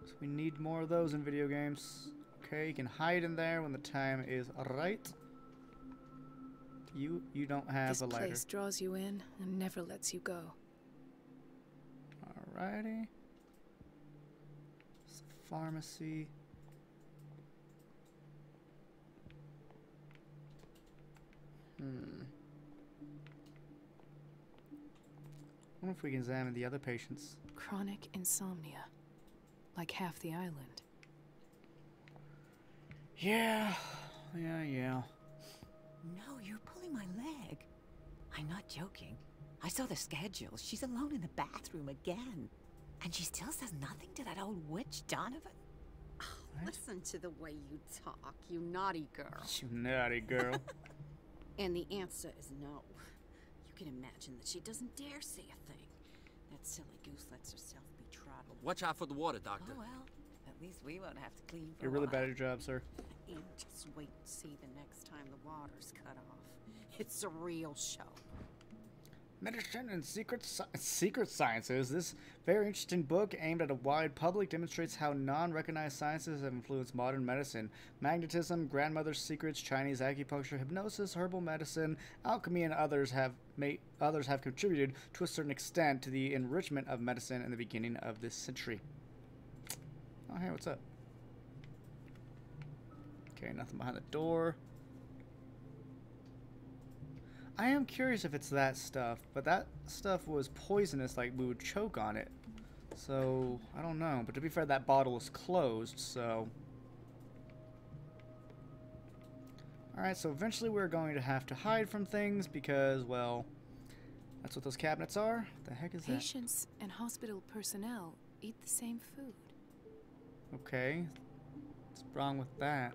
So we need more of those in video games. Okay, you can hide in there when the time is right. You don't have a lighter. This place draws you in and never lets you go. Alrighty. It's a pharmacy. I wonder if we can examine the other patients. Chronic insomnia. Like half the island. Yeah. No, you're pulling my leg. I'm not joking. I saw the schedule. She's alone in the bathroom again. And she still says nothing to that old witch, Donovan. Oh, listen to the way you talk, you naughty girl. You naughty girl. And the answer is no. You can imagine that she doesn't dare say a thing. That silly goose lets herself be throttled. Watch out for the water, Doctor. Oh, well. At least we won't have to clean for You're really bad at your job, sir. And just wait and see the next time the water's cut off. It's a real show. Medicine and Secret Sciences. This very interesting book aimed at a wide public demonstrates how non-recognized sciences have influenced modern medicine. Magnetism, grandmother's secrets, Chinese acupuncture, hypnosis, herbal medicine, alchemy, and others have contributed to a certain extent to the enrichment of medicine in the beginning of this century. Oh, hey, what's up? Okay, nothing behind the door. I am curious if it's that stuff, but that stuff was poisonous, like we would choke on it. So, I don't know. But to be fair, that bottle is closed, so... Alright, so eventually we're going to have to hide from things because, well, that's what those cabinets are. The heck is that? Patients and hospital personnel eat the same food. Okay. What's wrong with that?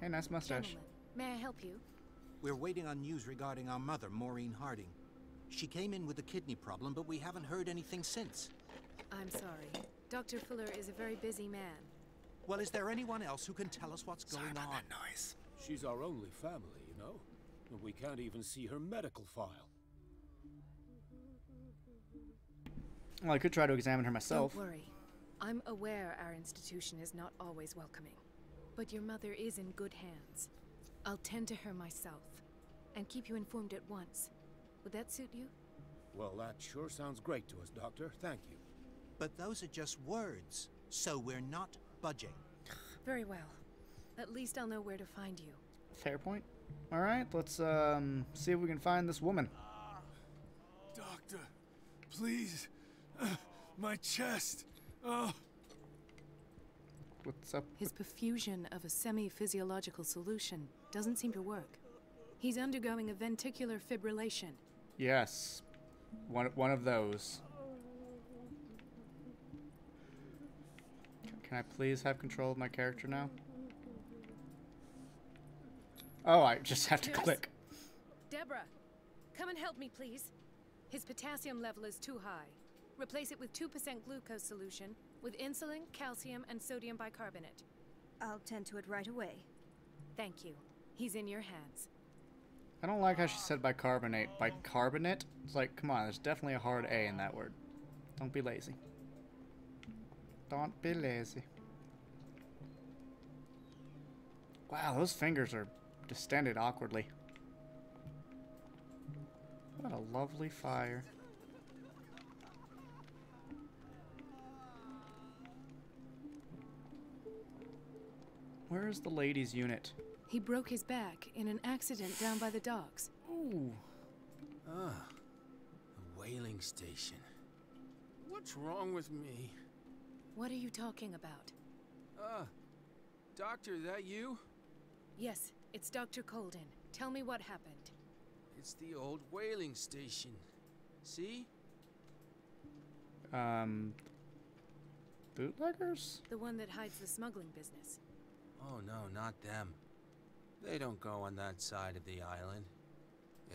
Hey, nice mustache. Gentlemen, may I help you? We're waiting on news regarding our mother, Maureen Harding. She came in with a kidney problem, but we haven't heard anything since. I'm sorry. Dr. Fuller is a very busy man. Well, is there anyone else who can tell us what's going on? That noise. She's our only family, you know? And we can't even see her medical file. Well, I could try to examine her myself. Don't worry. I'm aware our institution is not always welcoming. But your mother is in good hands. I'll tend to her myself. And keep you informed at once. Would that suit you? Well, that sure sounds great to us, Doctor. Thank you. But those are just words, so we're not budging. Very well. At least I'll know where to find you. Fair point. Alright, let's see if we can find this woman. Doctor, please. My chest. What's up? His perfusion of a semi-physiological solution doesn't seem to work. He's undergoing a ventricular fibrillation. Yes. One of those. Can Can I please have control of my character now? Oh, I just have to click. Deborah, come and help me, please. His potassium level is too high. Replace it with 2% glucose solution with insulin, calcium, and sodium bicarbonate. I'll tend to it right away. Thank you. He's in your hands. I don't like how she said bicarbonate. Bicarbonate? It's like, come on, there's definitely a hard A in that word. Don't be lazy. Don't be lazy. Wow, those fingers are distended awkwardly. What a lovely fire. Where is the ladies' unit? He broke his back in an accident down by the docks. Ooh. Ah, a whaling station. What's wrong with me? What are you talking about? Doctor, that you? Yes, it's Dr. Colden. Tell me what happened. It's the old whaling station. See? Bootleggers? The one that hides the smuggling business. Oh no, not them. They don't go on that side of the island.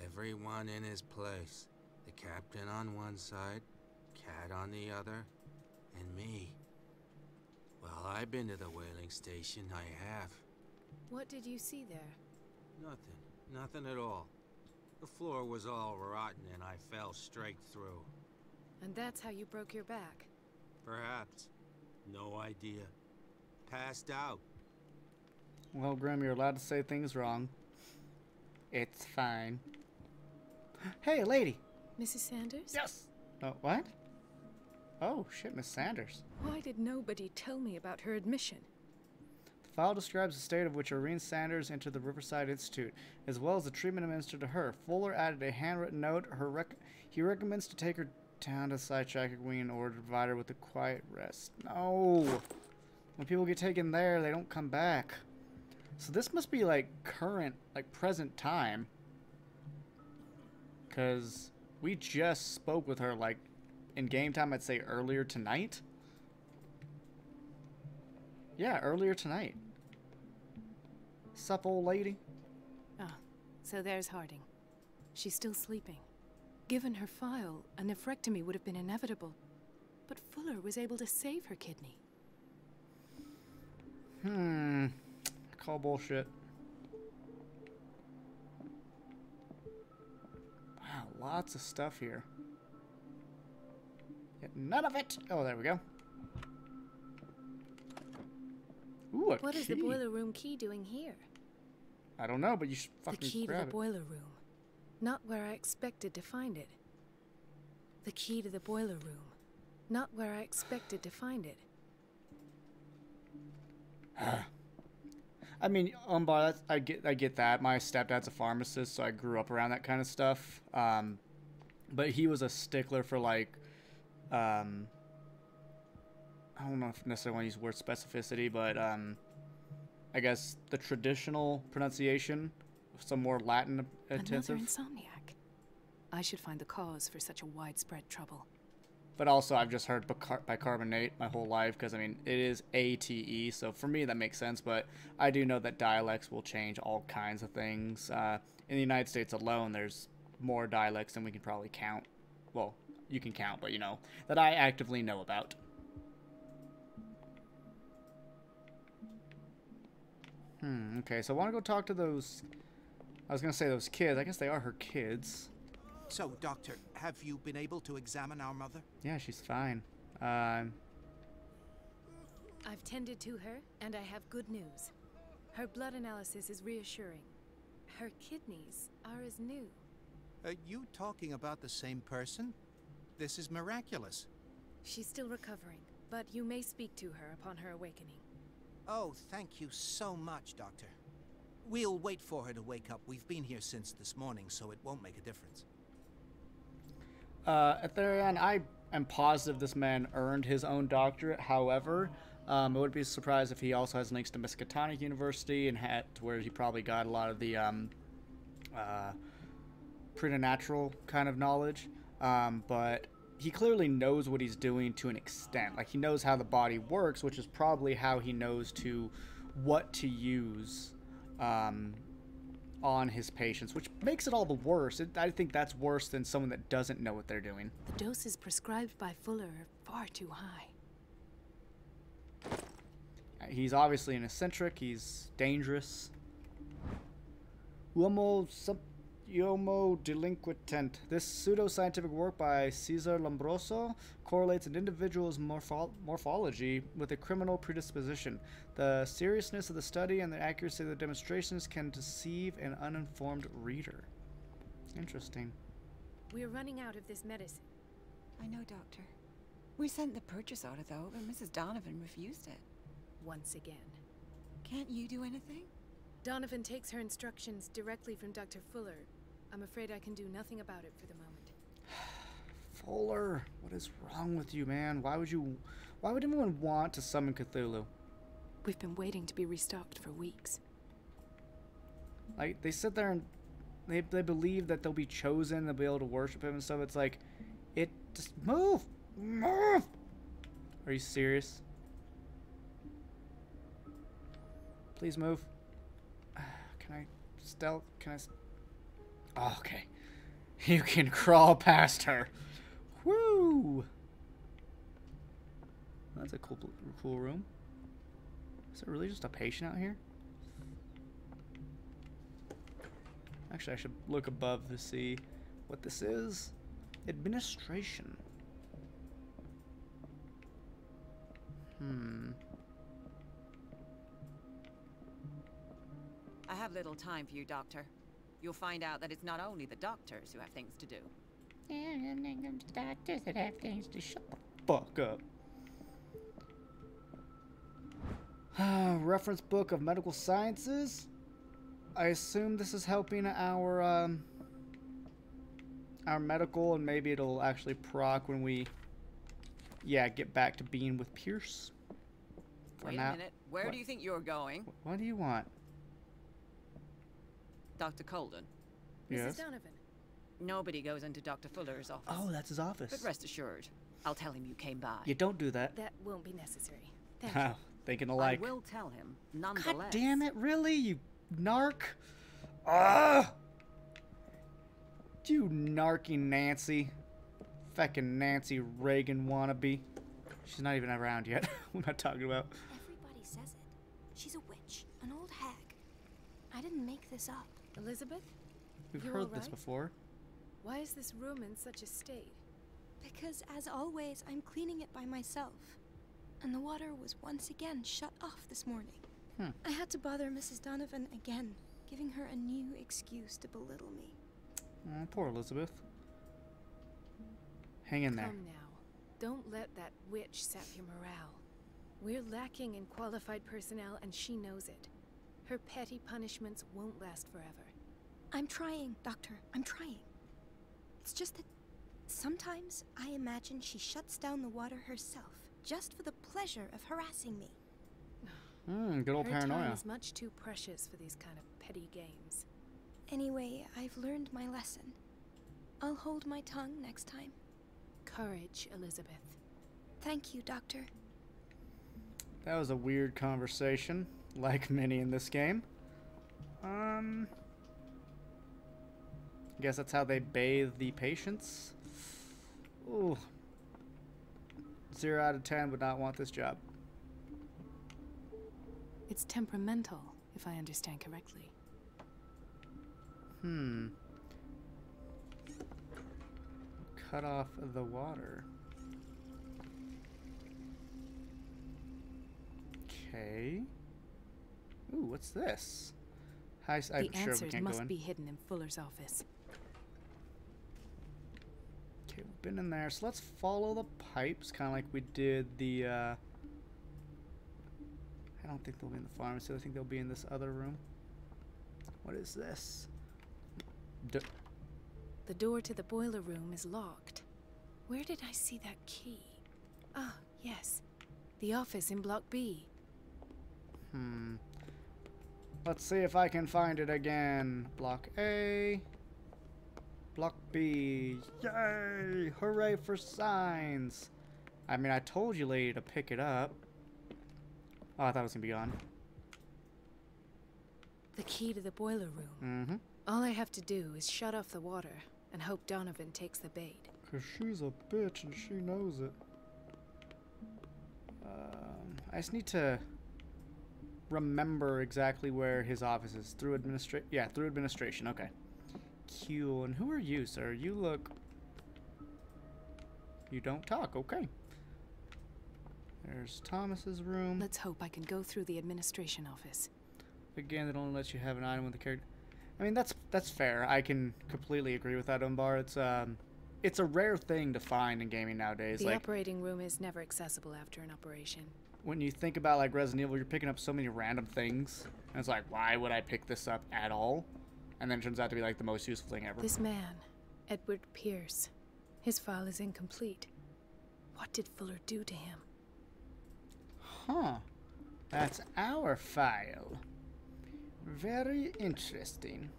Everyone in his place. The captain on one side, Cat on the other, and me. Well, I've been to the whaling station, I have. What did you see there? Nothing at all. The floor was all rotten and I fell straight through. And that's how you broke your back? Perhaps. No idea. Passed out. Well, Grim, you're allowed to say things wrong. It's fine. Hey, lady! Mrs. Sanders? Yes! Oh, what? Oh, shit, Miss Sanders. Why did nobody tell me about her admission? The file describes the state of which Irene Sanders entered the Riverside Institute, as well as the treatment administered to her. Fuller added a handwritten note. He recommends to take her down to the sidetrack wing in order to provide her with a quiet rest. No! When people get taken there, they don't come back. So this must be like current, like present time. Because we just spoke with her like in game time, I'd say earlier tonight. Yeah, earlier tonight. Sup, old lady? Ah, so there's Harding. She's still sleeping. Given her file, a nephrectomy would have been inevitable. But Fuller was able to save her kidney. Call bullshit. Wow, lots of stuff here. Yet none of it. Oh, there we go. Ooh, a What is key. the boiler room key doing here? I don't know, but you should fucking The key to grab the it. boiler room. Not where I expected to find it. The key to the boiler room. Not where I expected to find it. I mean, I get that. My stepdad's a pharmacist, so I grew up around that kind of stuff. But he was a stickler for like, I don't know if necessarily want to use the word specificity, but I guess the traditional pronunciation, some more Latin intensive. Another insomniac. I should find the cause for such a widespread trouble. But also, I've just heard bicarbonate my whole life because, I mean, it is ATE, so for me that makes sense, but I do know that dialects will change all kinds of things. In the United States alone, there's more dialects than we can probably count. Well, you can count, but, you know, that I actively know about. Okay, so I want to go talk to those, I was going to say those kids. I guess they are her kids. So, Doctor, have you been able to examine our mother? Yeah, she's fine. I've tended to her, and I have good news. Her blood analysis is reassuring. Her kidneys are as new. Are you talking about the same person? This is miraculous. She's still recovering, but you may speak to her upon her awakening. Oh, thank you so much, Doctor. We'll wait for her to wake up. We've been here since this morning, so it won't make a difference. At the very end, I am positive this man earned his own doctorate. However, I would be surprised if he also has links to Miskatonic University and had to where he probably got a lot of the preternatural kind of knowledge. But he clearly knows what he's doing to an extent. Like, he knows how the body works, which is probably how he knows what to use on his patients, which makes it all the worse. I think that's worse than someone that doesn't know what they're doing. The doses prescribed by Fuller are far too high. He's obviously an eccentric. He's dangerous. Homo delinquent. This pseudo-scientific work by Cesar Lombroso correlates an individual's morphology with a criminal predisposition. The seriousness of the study and the accuracy of the demonstrations can deceive an uninformed reader. Interesting. We're running out of this medicine. I know, Doctor. We sent the purchase order, though, but Mrs. Donovan refused it. Once again. Can't you do anything? Donovan takes her instructions directly from Dr. Fuller. I'm afraid I can do nothing about it for the moment. Fuller, what is wrong with you, man? Why would anyone want to summon Cthulhu? We've been waiting to be restocked for weeks. Like, they sit there and they believe that they'll be chosen, they'll be able to worship him and stuff. It's like, just move! Move! Are you serious? Please move. Can I stealth? Oh, okay. You can crawl past her. Woo! That's a cool room. Is it really just a patient out here? Actually, I should look above to see what this is. Administration. I have little time for you, Doctor. You'll find out that it's not only the doctors who have things to do. Doctors that have things to shut the fuck up. Reference book of medical sciences. I assume this is helping our medical, and maybe it'll actually proc when we, get back to being with Pierce. Wait a minute. Where do you think you're going? What do you want? Dr. Colden. Yes. Mrs. Donovan. Nobody goes into Dr. Fuller's office. Oh, that's his office. But rest assured, I'll tell him you came by. You don't do that. That won't be necessary. Thank you. Thinking alike. I will tell him, nonetheless. God damn it, really? You narc? Ah! You narky Nancy. Feckin' Nancy Reagan wannabe. She's not even around yet. What am I talking about? Everybody says it. She's a witch, an old hag. I didn't make this up. Elizabeth? We've You're heard all this right? before. Why is this room in such a state? Because, as always, I'm cleaning it by myself. And the water was once again shut off this morning. I had to bother Mrs. Donovan again, giving her a new excuse to belittle me. Oh, poor Elizabeth. Hang in there. Come now. Don't let that witch sap your morale. We're lacking in qualified personnel, and she knows it. Her petty punishments won't last forever. I'm trying, Doctor. I'm trying. It's just that sometimes I imagine she shuts down the water herself, just for the pleasure of harassing me. Good old Her paranoia. time is much too precious for these kind of petty games. Anyway, I've learned my lesson. I'll hold my tongue next time. Courage, Elizabeth. Thank you, Doctor. That was a weird conversation, like many in this game. I guess that's how they bathe the patients. Ooh. 0 out of 10 would not want this job. It's temperamental, if I understand correctly. Cut off the water. Okay. Ooh, what's this? I'm The sure we answers can't go must in. be hidden in Fuller's office. Okay, we've been in there, so let's follow the pipes, kind of like we did the, I don't think they'll be in the pharmacy. I think they'll be in this other room. What is this? The door to the boiler room is locked. Where did I see that key? Ah, yes. The office in Block B. Let's see if I can find it again. Block A. Block B. Yay! Hooray for signs! I mean, I told you, lady, to pick it up. Oh, I thought it was gonna be gone. The key to the boiler room. Mm-hmm. All I have to do is shut off the water and hope Donovan takes the bait. 'Cause she's a bitch and she knows it. I just need to remember exactly where his office is. Through administration. Okay. Q. And who are you, sir? You look... You don't talk. Okay. There's Thomas's room. Let's hope I can go through the administration office. Again, it only lets you have an item with the character. I mean, that's fair. I can completely agree with that, Umbar. It's a rare thing to find in gaming nowadays. The like, operating room is never accessible after an operation. When you think about like Resident Evil, you're picking up so many random things, and it's like, why would I pick this up at all? And then it turns out to be like the most useful thing ever. This man, Edward Pierce, his file is incomplete. What did Fuller do to him? Huh. That's our file. Very interesting.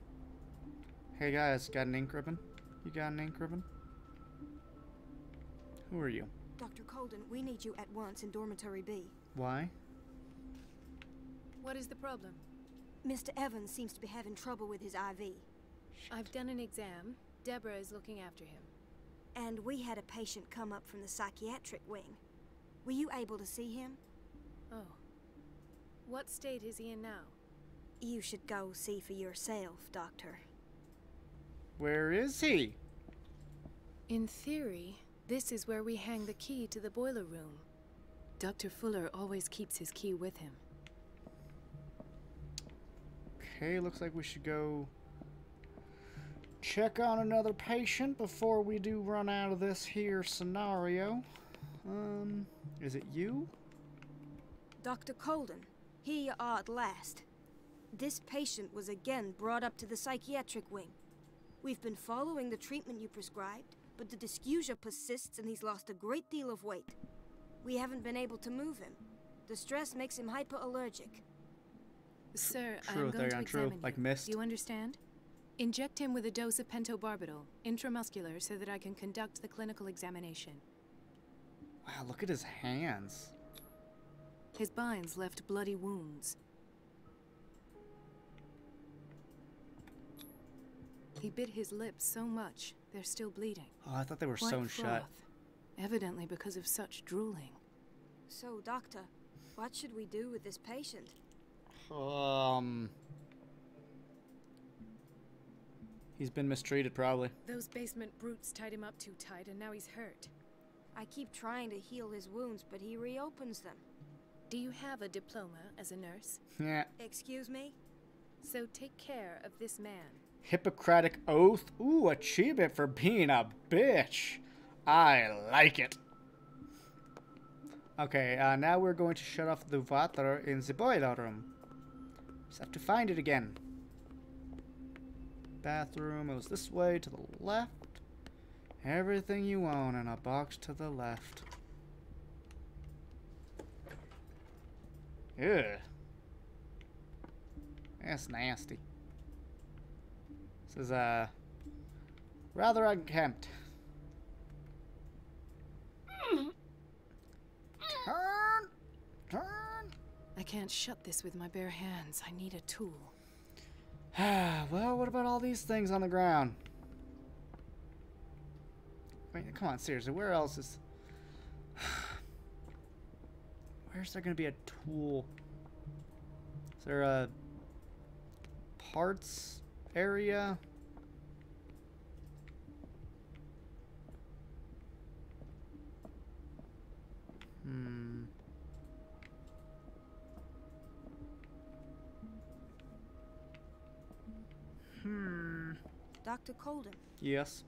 Hey guys, got an ink ribbon? You got an ink ribbon? Who are you? Dr. Colden, we need you at once in Dormitory B. Why? What is the problem? Mr. Evans seems to be having trouble with his IV. I've done an exam. Deborah is looking after him. And we had a patient come up from the psychiatric wing. Were you able to see him? Oh. What state is he in now? You should go see for yourself, Doctor. Where is he? In theory, this is where we hang the key to the boiler room. Dr. Fuller always keeps his key with him. Okay, looks like we should go check on another patient before we do run out of this here scenario. Is it you? Dr. Colden, here you are at last. This patient was again brought up to the psychiatric wing. We've been following the treatment you prescribed, but the dysgeusia persists and he's lost a great deal of weight. We haven't been able to move him. The stress makes him hyperallergic. Sir, True, I'm going to true. examine Like you. mist. Do you understand? Inject him with a dose of pentobarbital, intramuscular, so that I can conduct the clinical examination. Wow, look at his hands. His binds left bloody wounds. He bit his lips so much, they're still bleeding. Oh, I thought they were White sewn shut. froth, evidently because of such drooling. So, Doctor, what should we do with this patient? He's been mistreated, probably. Those basement brutes tied him up too tight, and now he's hurt. I keep trying to heal his wounds, but he reopens them. Do you have a diploma as a nurse? Yeah. Excuse me? So take care of this man. Hippocratic Oath. Ooh, achievement for being a bitch. I like it. Okay, now we're going to shut off the water in the boiler room. Just have to find it again. Bathroom goes this way to the left. Everything you own in a box to the left. Ew. That's nasty. This is, rather unkempt. Turn! I can't shut this with my bare hands. I need a tool. Well, what about all these things on the ground? Wait, come on, seriously, where else is... Where's there gonna be a tool? Is there a parts area? Dr. Colden. Yes.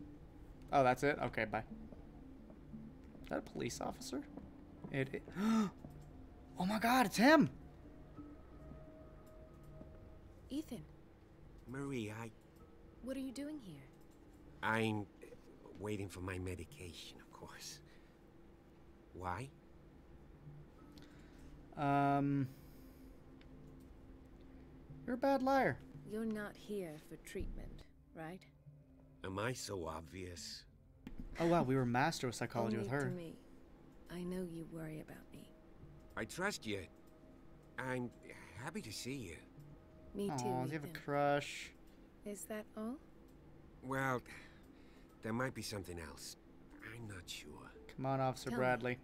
Oh, that's it? Okay, bye. Is that a police officer? It Oh my god, it's him! Ethan, Marie, what are you doing here? I'm waiting for my medication, of course. Why? You're a bad liar. You're not here for treatment, right? Am I so obvious? Oh wow, we were master of psychology Only with her. to me. I know you worry about me. I trust you. I'm happy to see you. Me too, Aw, do you have Ethan. a crush? Is that all? Well, there might be something else. I'm not sure. Come on, Officer Tell me. Bradley.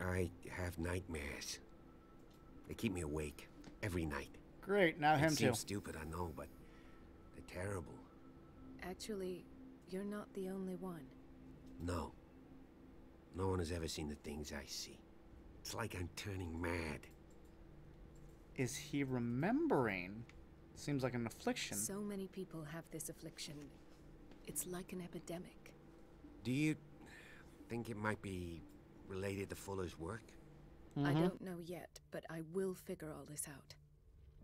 I have nightmares. They keep me awake every night. Great, now It him too. seems stupid, I know, but they're terrible. Actually, you're not the only one. No. No one has ever seen the things I see. It's like I'm turning mad. Is he remembering? Seems like an affliction. So many people have this affliction. It's like an epidemic. Do you think it might be related to Fuller's work? I don't know yet, but I will figure all this out.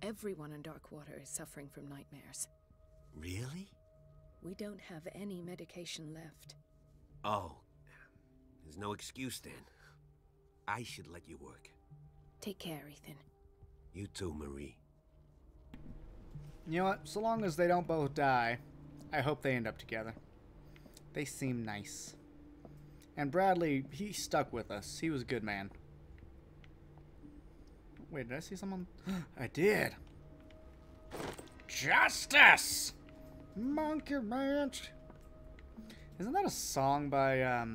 Everyone in Darkwater is suffering from nightmares. Really? We don't have any medication left. Oh. There's no excuse then. I should let you work. Take care, Ethan. You too, Marie. You know what? So long as they don't both die, I hope they end up together. They seem nice. And Bradley, he stuck with us. He was a good man. Wait, did I see someone? I did. Justice! Monkey Ranch. Isn't that a song by,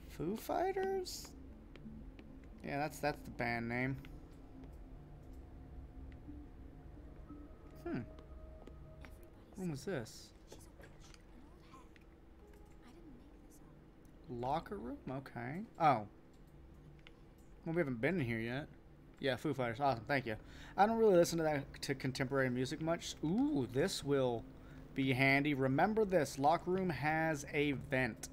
Foo Fighters? Yeah, that's the band name. When was this? Locker room? Okay. Oh. Well, we haven't been in here yet. Yeah, Foo Fighters. Awesome, thank you. I don't really listen to contemporary music much. Ooh, this will be handy. Remember this. Locker room has a vent.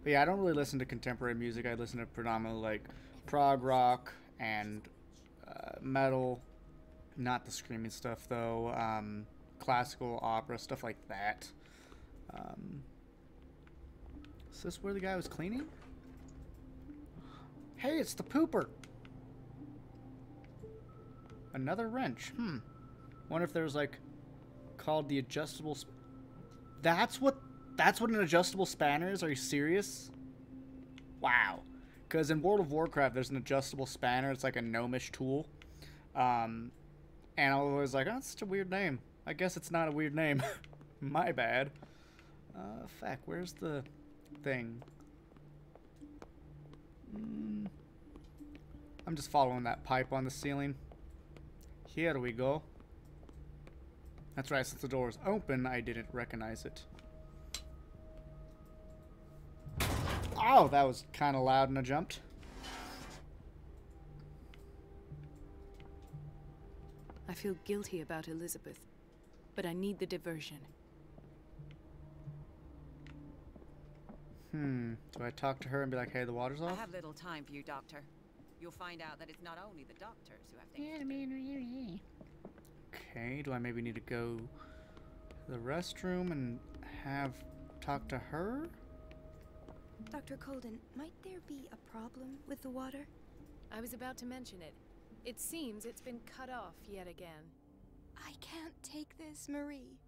But yeah, I don't really listen to contemporary music. I listen to predominantly like prog rock and metal. Not the screaming stuff though. Classical opera, stuff like that. Is this where the guy was cleaning? Hey, it's the pooper. Another wrench. Wonder if there's like called the adjustable. That's what an adjustable spanner is. Are you serious? Wow. Because in World of Warcraft, there's an adjustable spanner. It's like a gnomish tool. And I was always like, oh, that's such a weird name. I guess it's not a weird name. My bad. Feck, where's the thing? I'm just following that pipe on the ceiling. Here we go. That's right, since the door was open, I didn't recognize it. Oh, that was kind of loud and I jumped. I feel guilty about Elizabeth, but I need the diversion. Do I talk to her and be like, hey, the water's off? I have little time for you, Doctor. You'll find out that it's not only the doctors who have things to do. Okay, do I maybe need to go to the restroom and talk to her? Dr. Colden, might there be a problem with the water? I was about to mention it. It seems it's been cut off yet again. I can't take this, Marie.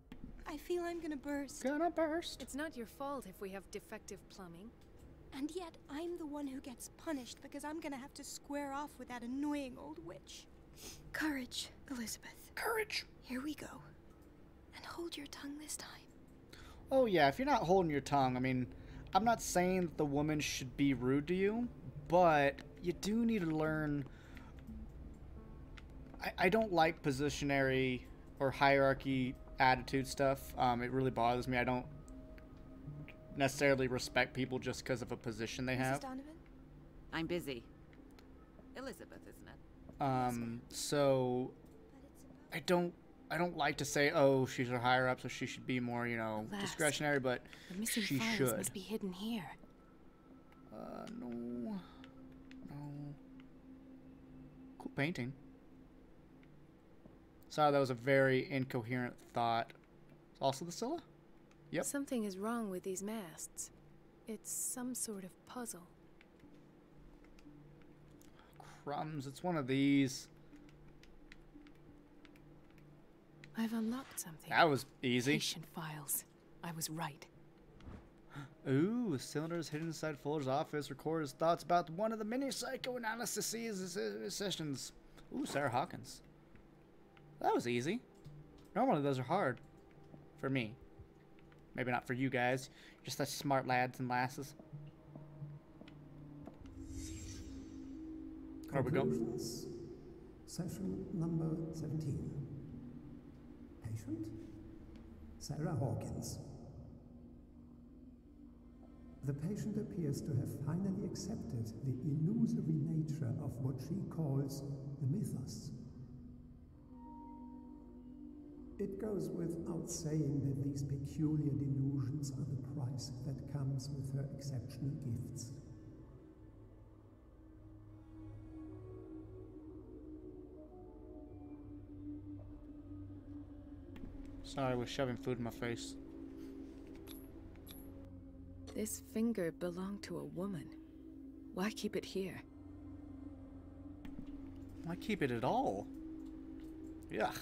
I feel I'm gonna burst. Gonna burst. It's not your fault if we have defective plumbing. And yet, I'm the one who gets punished because I'm gonna have to square off with that annoying old witch. Courage, Elizabeth. Courage. Here we go. And hold your tongue this time. Oh yeah, if you're not holding your tongue, I mean, I'm not saying that the woman should be rude to you, but you do need to learn. I don't like positionary or hierarchy attitude stuff. It really bothers me. I don't necessarily respect people just because of a position they have. Mrs. Donovan? I'm busy. Elizabeth, isn't it? So I don't like to say, oh, she's a higher up, so she should be more, Alas, discretionary, but the missing she files should. must be hidden here. No. Cool painting. Sorry, that was a very incoherent thought. Also the Scylla? Yep. Something is wrong with these masts. It's some sort of puzzle. Crumbs, it's one of these. I've unlocked something. That was easy. Patient files. I was right. Ooh, a cylinder is hidden inside Fuller's office. Record his thoughts about one of the many psychoanalysis sessions. Ooh, Sarah Hawkins. That was easy. Normally those are hard. For me. Maybe not for you guys. Just such smart lads and lasses. Where we go? Conclusions. Session number 17. Patient? Sarah Hawkins. The patient appears to have finally accepted the illusory nature of what she calls the mythos. It goes without saying that these peculiar delusions are the price that comes with her exceptional gifts. Sorry, I was shoving food in my face. This finger belonged to a woman. Why keep it here? Why keep it at all? Yuck.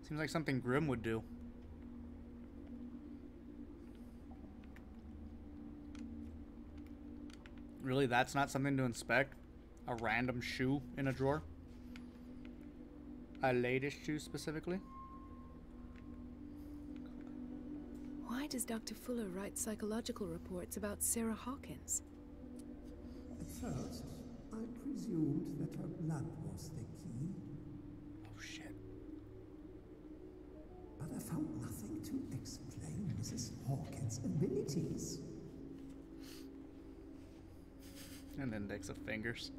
Seems like something Grimm would do. Really, that's not something to inspect? A random shoe in a drawer? A lady's shoe specifically? Why does Dr. Fuller write psychological reports about Sarah Hawkins? At first, I presumed that her blood was the key. Oh shit. But I found nothing to explain Mrs. Hawkins' abilities. An index of fingers.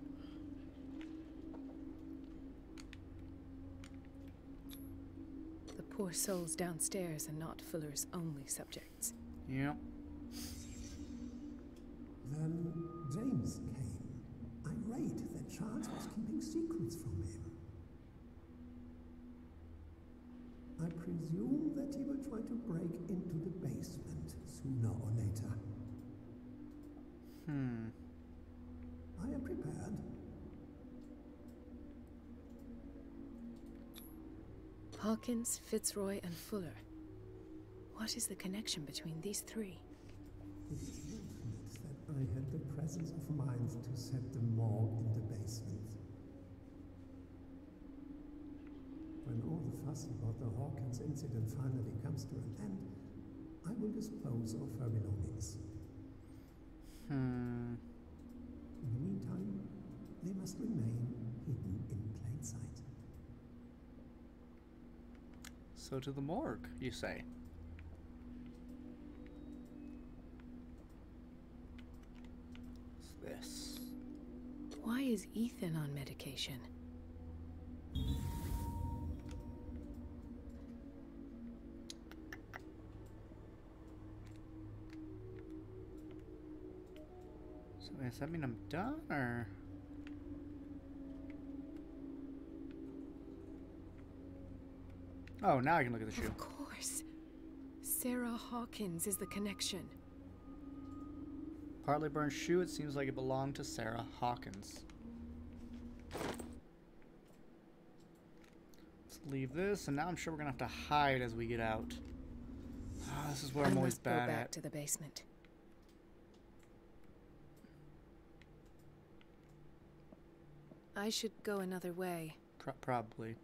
The poor souls downstairs are not Fuller's only subjects. Yep. Then James came, irate that Charles was keeping secrets from him. I presume that he will try to break into the basement sooner or later. I am prepared. Hawkins, Fitzroy, and Fuller. What is the connection between these three? It is fortunate that I had the presence of mind to set the morgue in the basement. When all the fuss about the Hawkins incident finally comes to an end, I will dispose of her belongings. In the meantime, they must remain hidden in plain sight. So to the morgue, you say? What's this? Why is Ethan on medication? So does that mean I'm done, or? Oh, now I can look at the shoe. Of course. Sarah Hawkins is the connection. Partly burned shoe, it seems like it belonged to Sarah Hawkins. Let's leave this, and now I'm sure we're gonna have to hide as we get out. Ah, this is where I'm always bad go back at. to the basement. I should go another way. Probably.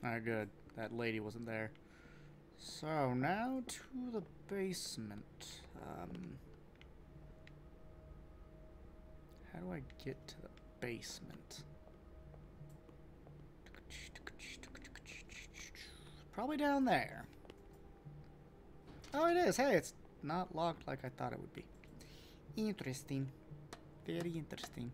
Alright, good. That lady wasn't there. So, now to the basement. How do I get to the basement? Probably down there. Oh, it is. Hey, it's not locked like I thought it would be. Interesting. Very interesting.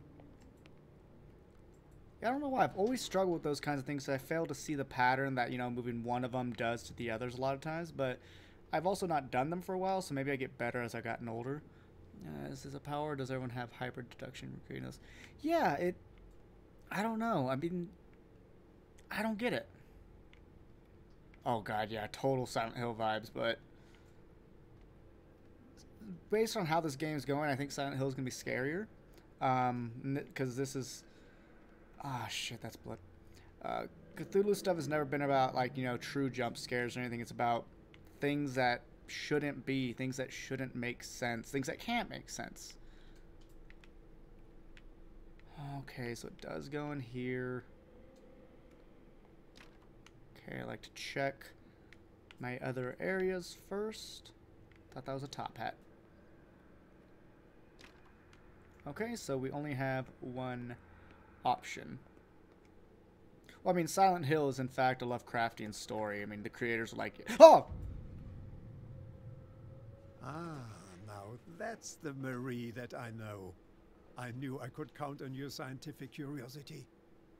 I don't know why. I've always struggled with those kinds of things. So I fail to see the pattern that, you know, moving one of them does to the others a lot of times. But I've also not done them for a while, so maybe I get better as I've gotten older. Is this a power? Or does everyone have hybrid deduction recreating? Yeah, it... I don't know. I mean... I don't get it. Oh god, yeah. Total Silent Hill vibes, but... Based on how this game's going, I think Silent Hill is going to be scarier. Because this is... Ah, shit, that's blood. Cthulhu stuff has never been about, like, you know, true jump scares or anything. It's about things that shouldn't be, things that shouldn't make sense, things that can't make sense. Okay, so it does go in here. Okay, I like to check my other areas first. Thought that was a top hat. Okay, so we only have one option. Well, I mean, Silent Hill is in fact a Lovecraftian story. I mean, the creators are like, oh! Ah, now that's the Marie that I know. I knew I could count on your scientific curiosity.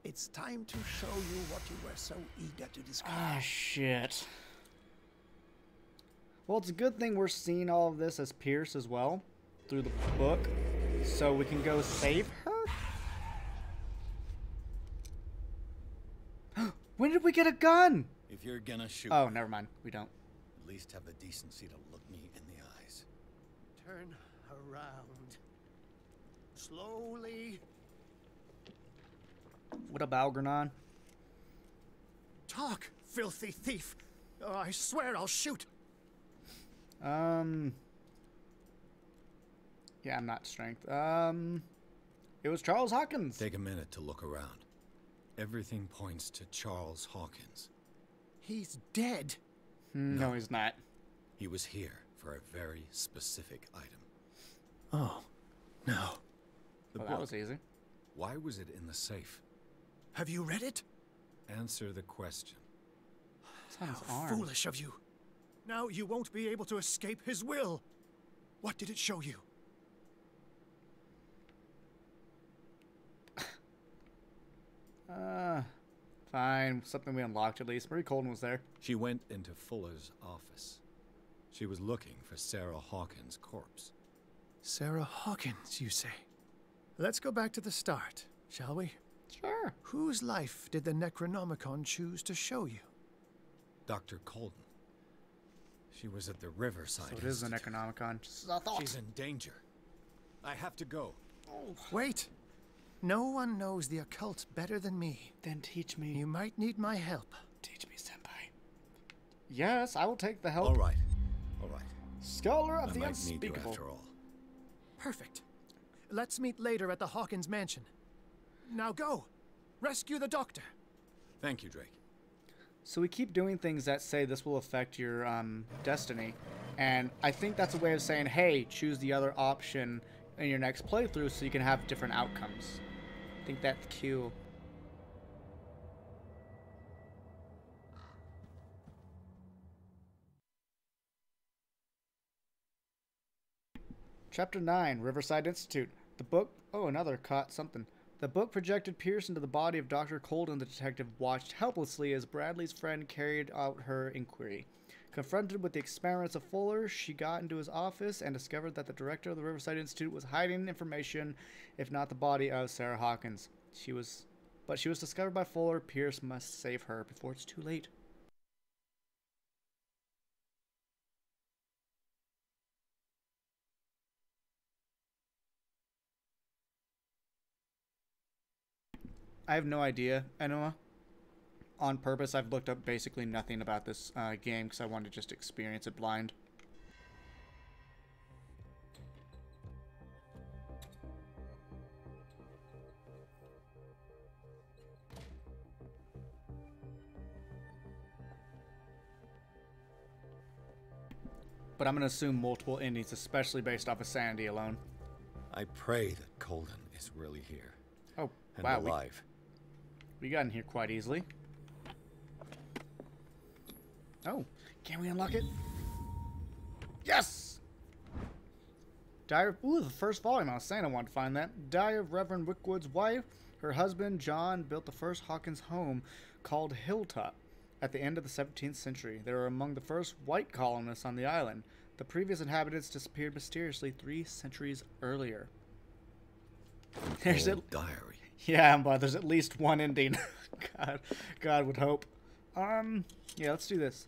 It's time to show you what you were so eager to discover. Ah, shit. Well, it's a good thing we're seeing all of this as Pierce as well, through the book, so we can go save her? When did we get a gun? If you're gonna shoot, oh, never mind. We don't. At least have the decency to look me in the eyes. Turn around. Slowly. What up, Algernon? Talk, filthy thief. Oh, I swear I'll shoot. Yeah, I'm not strength. It was Charles Hawkins. Take a minute to look around. Everything points to Charles Hawkins. He's dead. No, he's not. He was here for a very specific item. Oh, no. Well, that was easy. Why was it in the safe? Have you read it? Answer the question. How foolish of you. Now you won't be able to escape his will. What did it show you? Fine. Something we unlocked at least. Marie Colden was there. She went into Fuller's office. She was looking for Sarah Hawkins' corpse. Sarah Hawkins, you say? Let's go back to the start, shall we? Sure. Whose life did the Necronomicon choose to show you? Dr. Colden. She was at the Riverside So it is the Necronomicon. She's in danger. I have to go. Oh. Wait. No one knows the occult better than me. Then teach me. You might need my help. Teach me, senpai. Yes, I will take the help. All right. All right. Scholar of I the might unspeakable. need you after all. Perfect. Let's meet later at the Hawkins mansion. Now go. Rescue the doctor. Thank you, Drake. So we keep doing things that say this will affect your destiny. And I think that's a way of saying, hey, choose the other option in your next playthrough so you can have different outcomes. I think that's cool. Chapter 9, Riverside Institute. The book... Oh, another caught something. The book projected Pierce into the body of Dr. Colden. The detective watched helplessly as Bradley's friend carried out her inquiry. Confronted with the experiments of Fuller, she got into his office and discovered that the director of the Riverside Institute was hiding information, if not the body of Sarah Hawkins. But she was discovered by Fuller. Pierce must save her before it's too late. I have no idea, Enoa. On purpose, I've looked up basically nothing about this game because I wanted to just experience it blind. But I'm going to assume multiple endings, especially based off of sanity alone. I pray that Colden is really here. Oh, and wow. alive. We got in here quite easily. Oh, can we unlock it? Yes! Ooh, the first volume. I was saying I wanted to find that. Diary of Reverend Wickwood's wife. Her husband, John, built the first Hawkins home called Hilltop at the end of the 17th century. They were among the first white colonists on the island. The previous inhabitants disappeared mysteriously 3 centuries earlier. There's a diary. Yeah, but there's at least one ending. God would hope. Yeah, let's do this.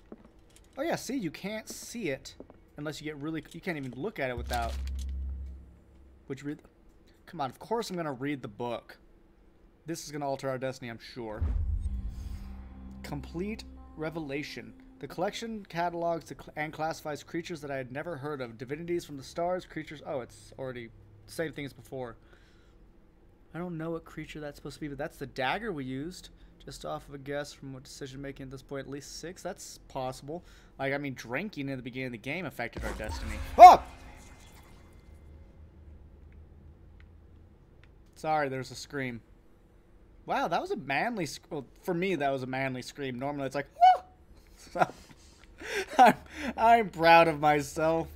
Oh yeah, see, you can't see it unless you get really. You can't even look at it without. Would you read? Come on, of course I'm going to read the book. This is going to alter our destiny, I'm sure. Complete Revelation. The collection catalogs and classifies creatures that I had never heard of. Divinities from the stars, creatures... Oh, it's already the same thing as before. I don't know what creature that's supposed to be, but that's the dagger we used. Just off of a guess from what decision making at this point, at least 6. That's possible. Like, I mean, drinking in the beginning of the game affected our destiny. Oh! Sorry, there's a scream. Wow, that was a manly... Well, for me, that was a manly scream. Normally, it's like... I'm proud of myself.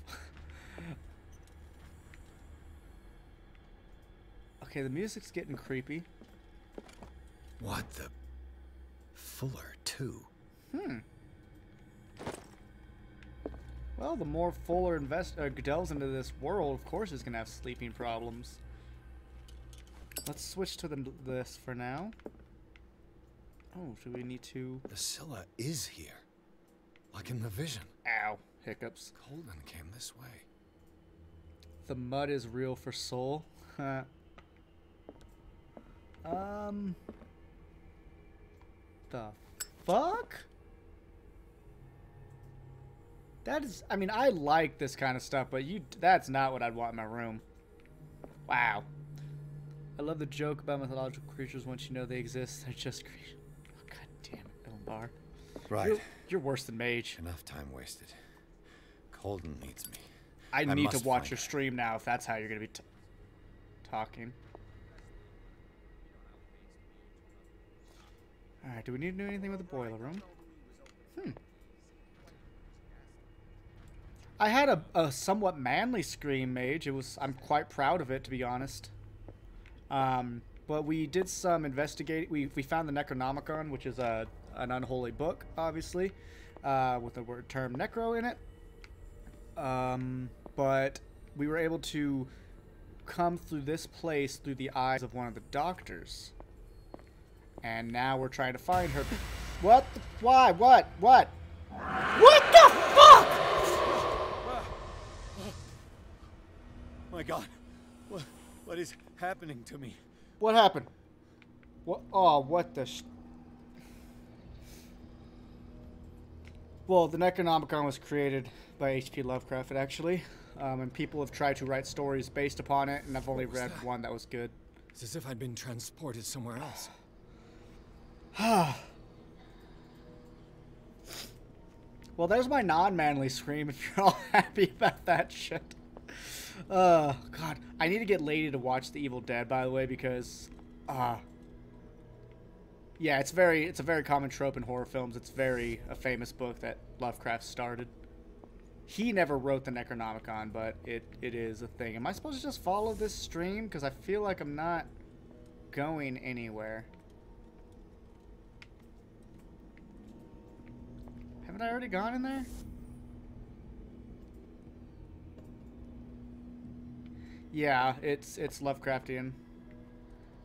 Okay, the music's getting creepy. What the... Fuller, too. Well, the more Fuller delves into this world, of course he's going to have sleeping problems. Let's switch to this for now. Oh, do we need to... The Scylla is here. Like in the vision. Ow. Hiccups. Colden came this way. The mud is real for Soul. The fuck? That is... I mean, I like this kind of stuff, but that's not what I'd want in my room. Wow. I love the joke about mythological creatures. Once you know they exist, they're just creatures. Oh, God damn it, Ilmbar. Right. You're worse than Mage. Enough time wasted. Colden needs me. I need to watch your stream now if that's how you're going to be talking. Alright, do we need to do anything with the boiler room? I had a somewhat manly scream, Mage. I'm quite proud of it, to be honest. But we did some investigating. We found the Necronomicon, which is an unholy book, obviously, with the word term necro in it. But we were able to come through this place through the eyes of one of the doctors. And now we're trying to find her. What? Why? What? What? What the fuck? My God. What is happening to me? What happened? What? Oh, what the Well, the Necronomicon was created by H.P. Lovecraft, actually. And people have tried to write stories based upon it, and I've only read one that was good. It's as if I'd been transported somewhere else. Well, there's my non-manly scream if you're all happy about that shit. God. I need to get Lady to watch The Evil Dead, by the way, because, yeah, it's a very common trope in horror films. It's a famous book that Lovecraft started. He never wrote the Necronomicon, but it is a thing. Am I supposed to just follow this stream? Because I feel like I'm not going anywhere. Haven't I already gone in there? Yeah, it's Lovecraftian.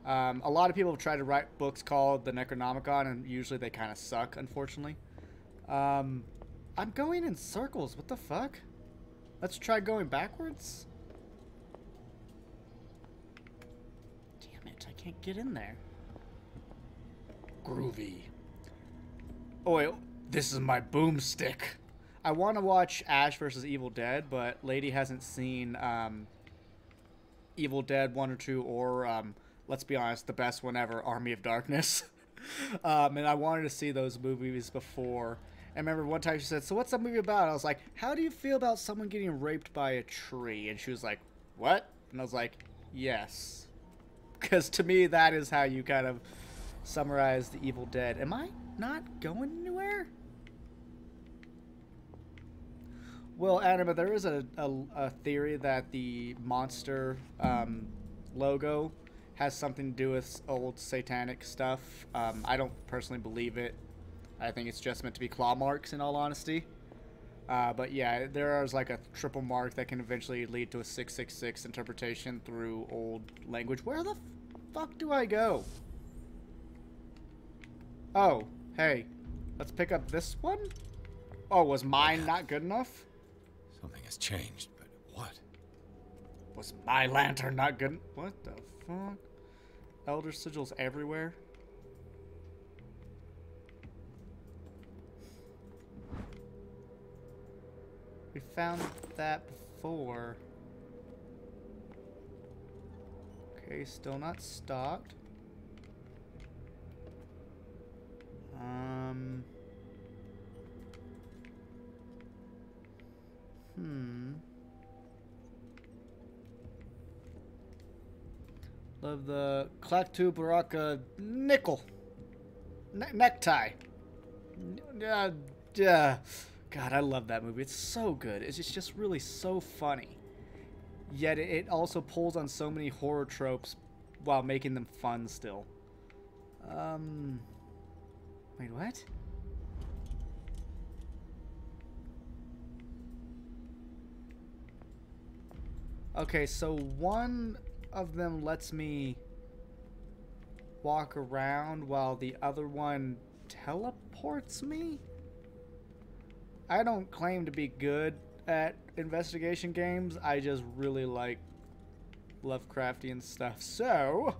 A lot of people have tried to write books called the Necronomicon, and usually they kind of suck, unfortunately. I'm going in circles. What the fuck? Let's try going backwards. Damn it, I can't get in there. Groovy. Oh, wait, this is my boomstick. I want to watch Ash vs. Evil Dead, but Lady hasn't seen Evil Dead 1 or 2, or, let's be honest, the best one ever, Army of Darkness. And I wanted to see those movies before. And I remember one time she said, so what's that movie about? I was like, how do you feel about someone getting raped by a tree? And she was like, what? And I was like, yes. Because to me, that is how you kind of summarize the Evil Dead. Am I not going anywhere? Well, Anima, there is a theory that the monster logo has something to do with old satanic stuff. I don't personally believe it. I think it's just meant to be claw marks, in all honesty. But yeah, there is like a triple mark that can eventually lead to a 666 interpretation through old language. Where the fuck do I go? Oh, hey. Let's pick up this one? Oh, was mine not good enough? Something has changed, but what? Was my lantern not good? What the fuck? Elder sigils everywhere. We found that before. Okay, still not stocked. Love the Clactu Baraka nickel necktie. God, I love that movie. It's so good. It's just really so funny. Yet it also pulls on so many horror tropes while making them fun still. Wait, what? Okay, so one of them lets me walk around while the other one teleports me? I don't claim to be good at investigation games. I just really like Lovecraftian stuff. So,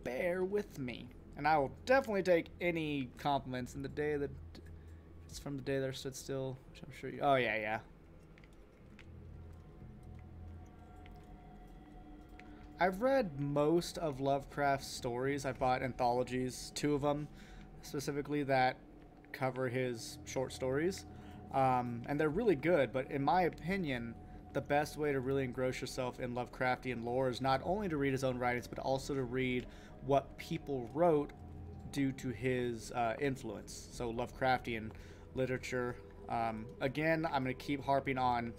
bear with me. And I will definitely take any compliments in the day that... It's from the day that I stood still, which I'm sure you... Oh, yeah. I've read most of Lovecraft's stories. I've bought anthologies, 2 of them specifically, that cover his short stories. And they're really good, but in my opinion, the best way to really engross yourself in Lovecraftian lore is not only to read his own writings, but also to read what people wrote due to his influence. So Lovecraftian literature. Again, I'm going to keep harping on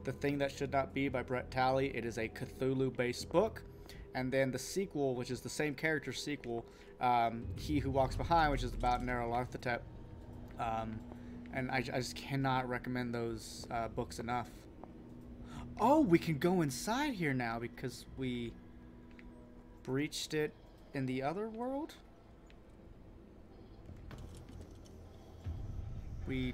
The Thing That Should Not Be by Brett Talley. It is a Cthulhu-based book. And then the sequel, which is the same character sequel, He Who Walks Behind, which is about Nyarlathotep. And I just cannot recommend those books enough. Oh, we can go inside here now because we breached it in the other world? We...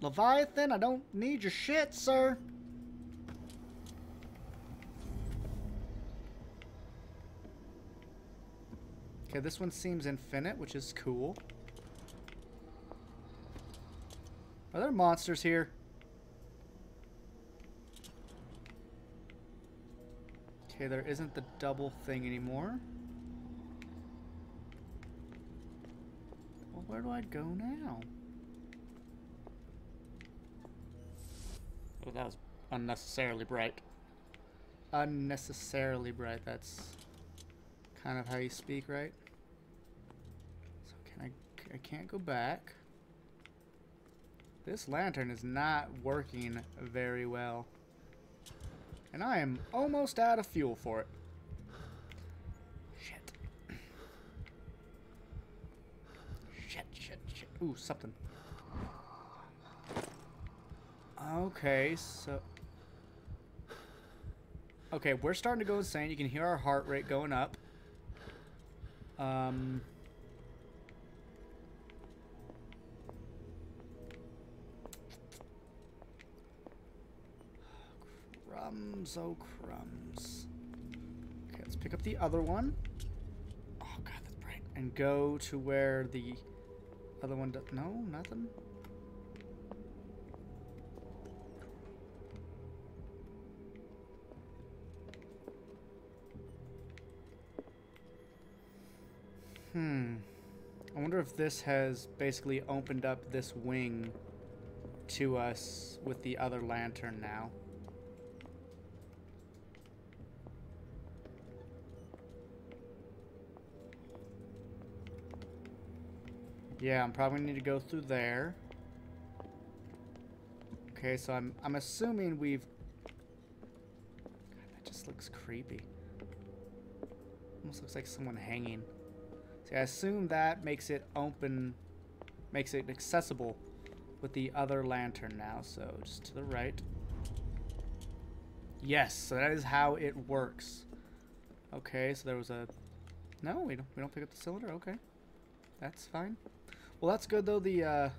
Leviathan, I don't need your shit, sir. Okay, this one seems infinite, which is cool. Are there monsters here? Okay, there isn't the double thing anymore. Well, where do I go now? Oh, that was unnecessarily bright. Unnecessarily bright, that's kind of how you speak, right? So I can't go back. This lantern is not working very well. And I am almost out of fuel for it. Shit. Shit. Ooh, something. Okay, so... Okay, we're starting to go insane. You can hear our heart rate going up. Crumbs, oh crumbs. Okay, let's pick up the other one. Oh god, that's bright. And go to where the other one does... No, nothing? I wonder if this has basically opened up this wing to us with the other lantern now. Yeah, I'm probably need to go through there. Okay, so I'm assuming we've... God, that just looks creepy. Almost looks like someone hanging. See, I assume that makes it open, makes it accessible with the other lantern now. So just to the right. Yes, so that is how it works. Okay, so there was a... No, we don't pick up the cylinder. Okay, that's fine. Well, that's good though. The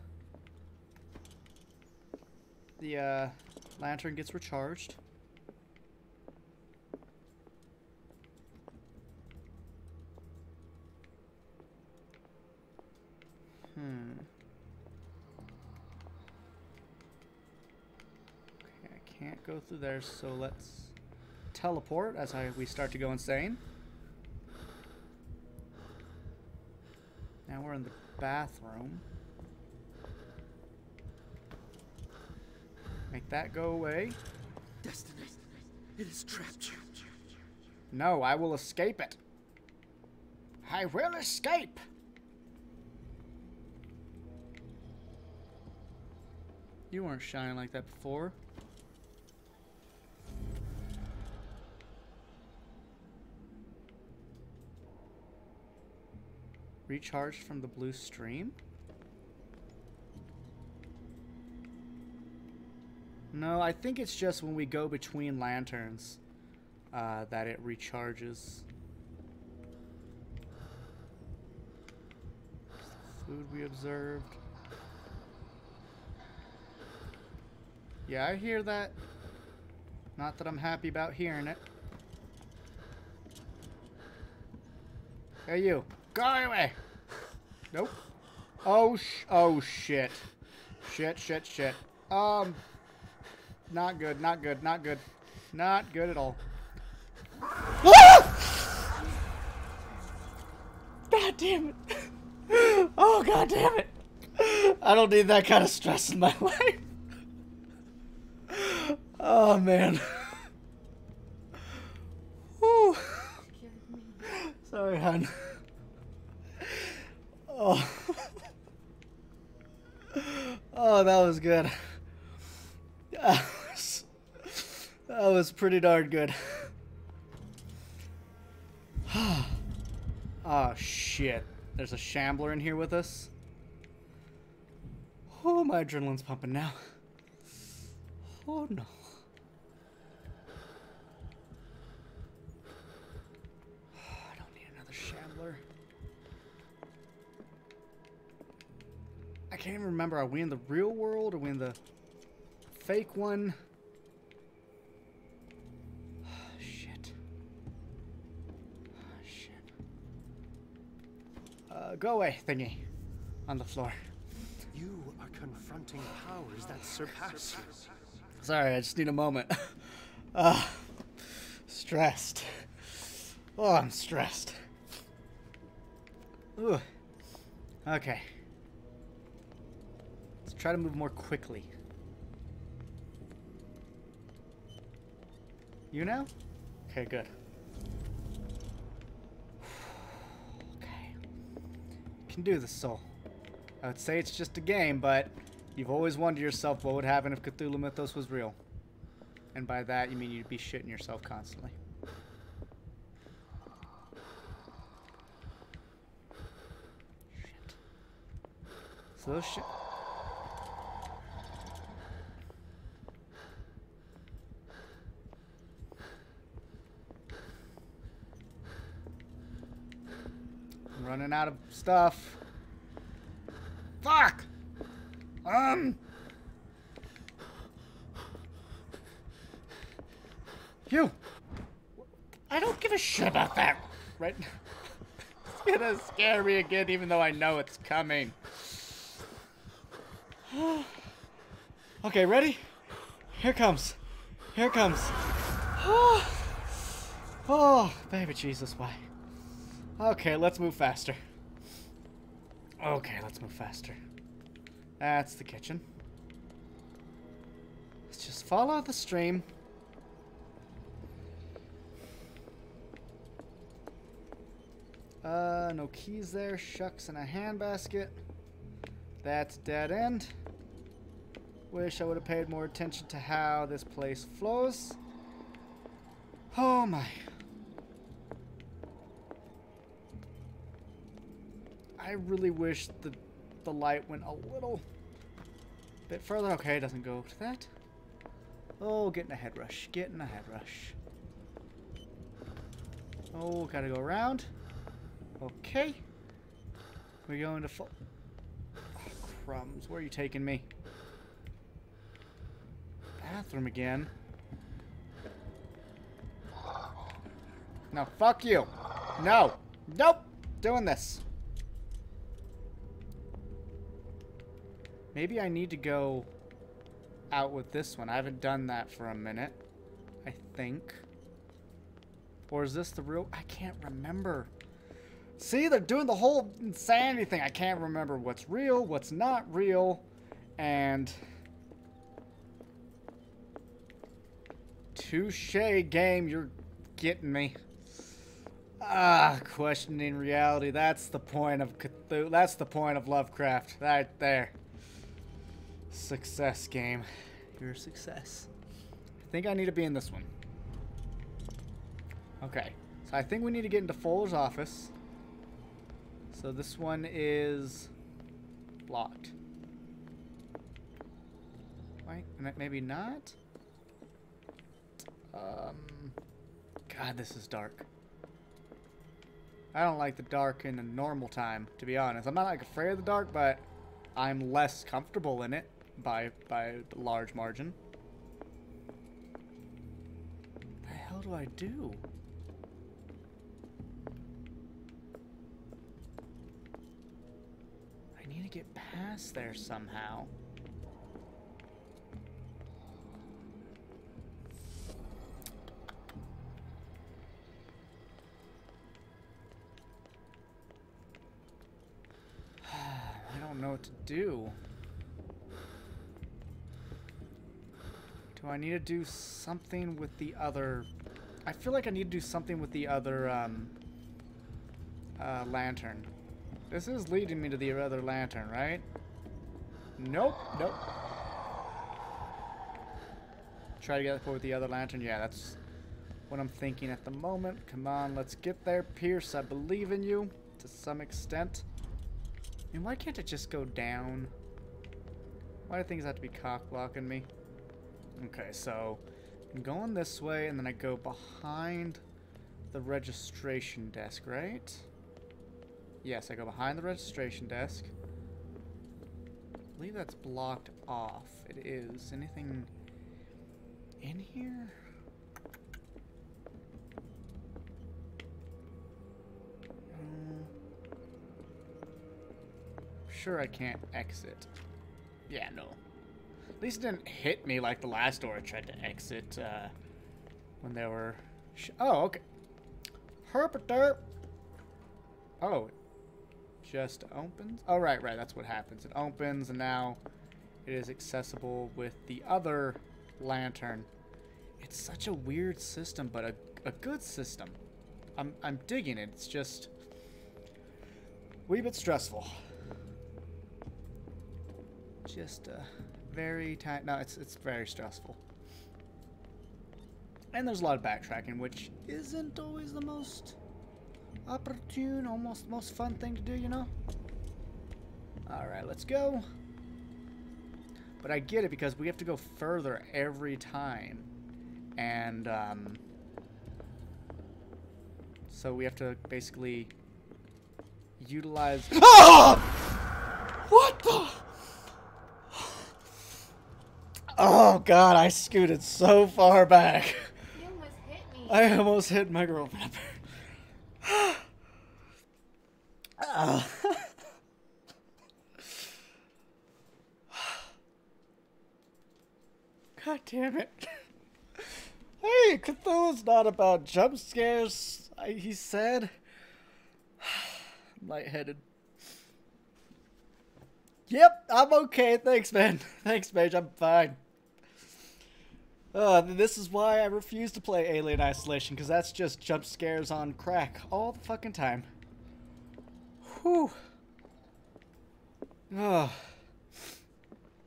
the lantern gets recharged. Okay, I can't go through there, so let's teleport as we start to go insane. Now we're in the bathroom. Make that go away. Destiny, it has trapped you. No, I will escape it. I will escape. You weren't shining like that before. Recharged from the blue stream? No, I think it's just when we go between lanterns that it recharges. Food we observed. Yeah, I hear that. Not that I'm happy about hearing it. Hey, you. Go away. Nope. Oh, shit. Shit. Not good, not good, not good. Not good at all. Ah! God damn it. Oh, god damn it. I don't need that kind of stress in my life. Oh, man. Whew. Sorry, hon. Oh. Oh, that was good. That was pretty darn good. Oh, shit. There's a shambler in here with us. Oh, my adrenaline's pumping now. Oh, no. I don't need another shambler. I can't even remember. Are we in the real world? Are we in the fake one? Shit. Shit. Go away, thingy. On the floor. You are confronting powers that surpass you. Sorry, I just need a moment. Stressed. Oh, I'm stressed. Ooh. Okay. Let's try to move more quickly. You now? Okay, good. Okay. Can do this, Soul. I would say it's just a game, but you've always wondered yourself what would happen if Cthulhu Mythos was real. And by that, you mean you'd be shitting yourself constantly. Shit. So those shit... I'm running out of stuff. Fuck! You! I don't give a shit about that, right? It's gonna scare me again, even though I know it's coming. Okay, ready? Here it comes. Here it comes. Oh, baby Jesus, why? Okay, let's move faster. Okay, let's move faster. That's the kitchen. Let's just follow the stream. No keys there. Shucks in a handbasket. That's dead end. Wish I would have paid more attention to how this place flows. Oh my. I really wish the light went a little bit further. Okay, it doesn't go to that. Oh, getting a head rush. Getting a head rush. Oh, gotta go around. Okay. We're going to oh, crumbs. Where are you taking me? bathroom again. No, fuck you. No. Nope. Doing this. Maybe I need to go out with this one. I haven't done that for a minute, I think. Or is this the real... I can't remember. See, they're doing the whole insanity thing. I can't remember what's real, what's not real, and... Touche, game, you're getting me. Ah, questioning reality. That's the point of Cthulhu. That's the point of Lovecraft. Right there. Success, game. You're a success. I think I need to be in this one. Okay. So I think we need to get into Fuller's office. So this one is locked. Wait, maybe not? God, this is dark. I don't like the dark in a normal time, to be honest. I'm not like afraid of the dark, but I'm less comfortable in it by a large margin. What the hell do I do? I need to get past there somehow. I don't know what to do. Do I need to do something with the other... I feel like I need to do something with the other lantern. This is leading me to the other lantern, right? Nope, nope. Try to get with the other lantern. Yeah, that's what I'm thinking at the moment. Come on, let's get there, Pierce. I believe in you to some extent. I mean, why can't it just go down? Why do things have to be cock-blocking me? Okay, so I'm going this way, and then I go behind the registration desk, right? Yes, I go behind the registration desk. I believe that's blocked off. It is. Anything in here? Sure I can't exit. Yeah, no. At least it didn't hit me like the last door I tried to exit when they were... oh, okay. Herpaderp. Oh, it just opens? Oh, right, that's what happens. It opens, and now it is accessible with the other lantern. It's such a weird system, but a good system. I'm digging it. It's just a wee bit stressful. Just very tight. No, it's very stressful. And there's a lot of backtracking, which isn't always the most opportune, almost most fun thing to do, you know? Alright, let's go. But I get it because we have to go further every time. And, so we have to basically utilize... Oh! What the... Oh god, I scooted so far back. You almost hit me. I almost hit my girlfriend. God damn it. Hey, Cthulhu's not about jump scares, he said. I'm lightheaded. Yep, I'm okay. Thanks, man. Thanks, Mage. I'm fine. This is why I refuse to play Alien Isolation, because that's just jump scares on crack all the fucking time. Whew. Oh.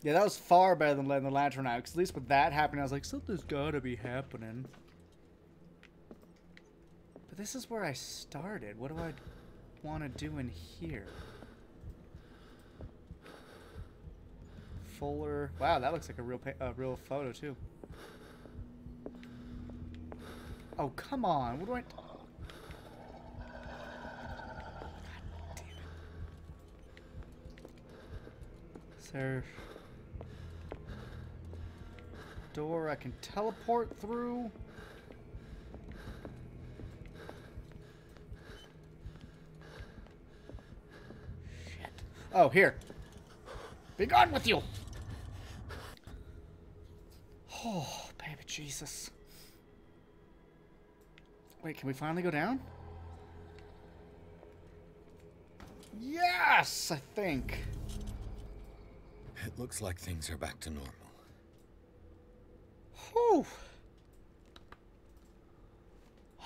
Yeah, that was far better than letting the lantern out, because at least with that happening, I was like, something's gotta be happening. But this is where I started. What do I want to do in here? Fuller. Wow, that looks like a real photo too. Oh, come on. What do I... God damn it. Is there... door I can teleport through. Shit. Oh, here. Be gone with you! Oh, baby Jesus. Wait, can we finally go down? Yes, I think. It looks like things are back to normal. Whew.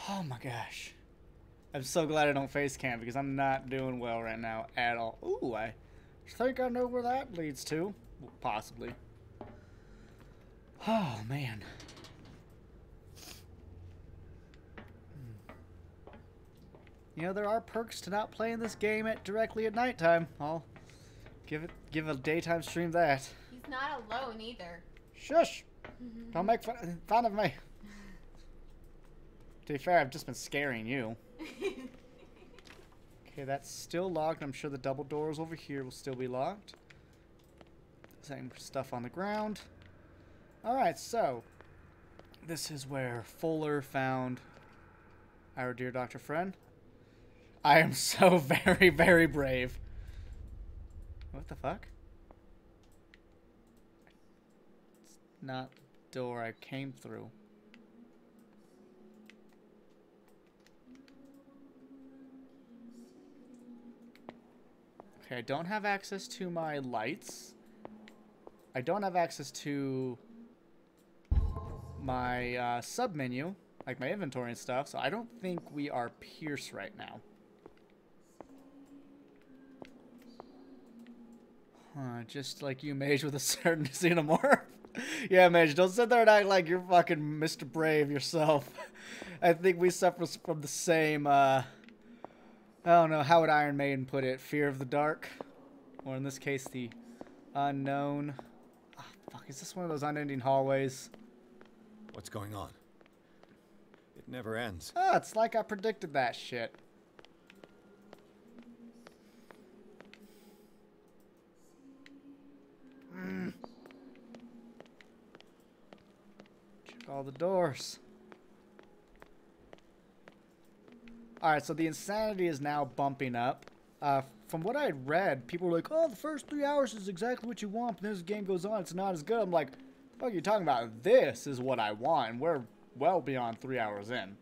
Oh my gosh. I'm so glad I don't face cam because I'm not doing well right now at all. Ooh, I think I know where that leads to. Possibly. Oh, man. You know, there are perks to not playing this game directly at nighttime. I'll give a daytime stream that. He's not alone either. Shush! Don't make fun of me. To be fair, I've just been scaring you. Okay, that's still locked. I'm sure the double doors over here will still be locked. Same stuff on the ground. Alright, so this is where Fuller found our dear Dr. Friend. I am so very, very brave. What the fuck? It's not the door I came through. Okay, I don't have access to my lights. I don't have access to my sub-menu, like my inventory and stuff, so I don't think we are Pierce right now. Just like you, Mage, with a certain xenomorph. Yeah, Mage, don't sit there and act like you're fucking Mr. Brave yourself. I think we suffer from the same, I don't know, how would Iron Maiden put it? Fear of the dark? Or in this case, the unknown. Oh, fuck, is this one of those unending hallways? What's going on? It never ends. Oh, it's like I predicted that shit. Check all the doors. Alright, so the insanity is now bumping up. From what I had read, people were like, oh, the first 3 hours is exactly what you want, but then as the game goes on, it's not as good. I'm like, what are you talking about? This is what I want, and we're well beyond 3 hours in.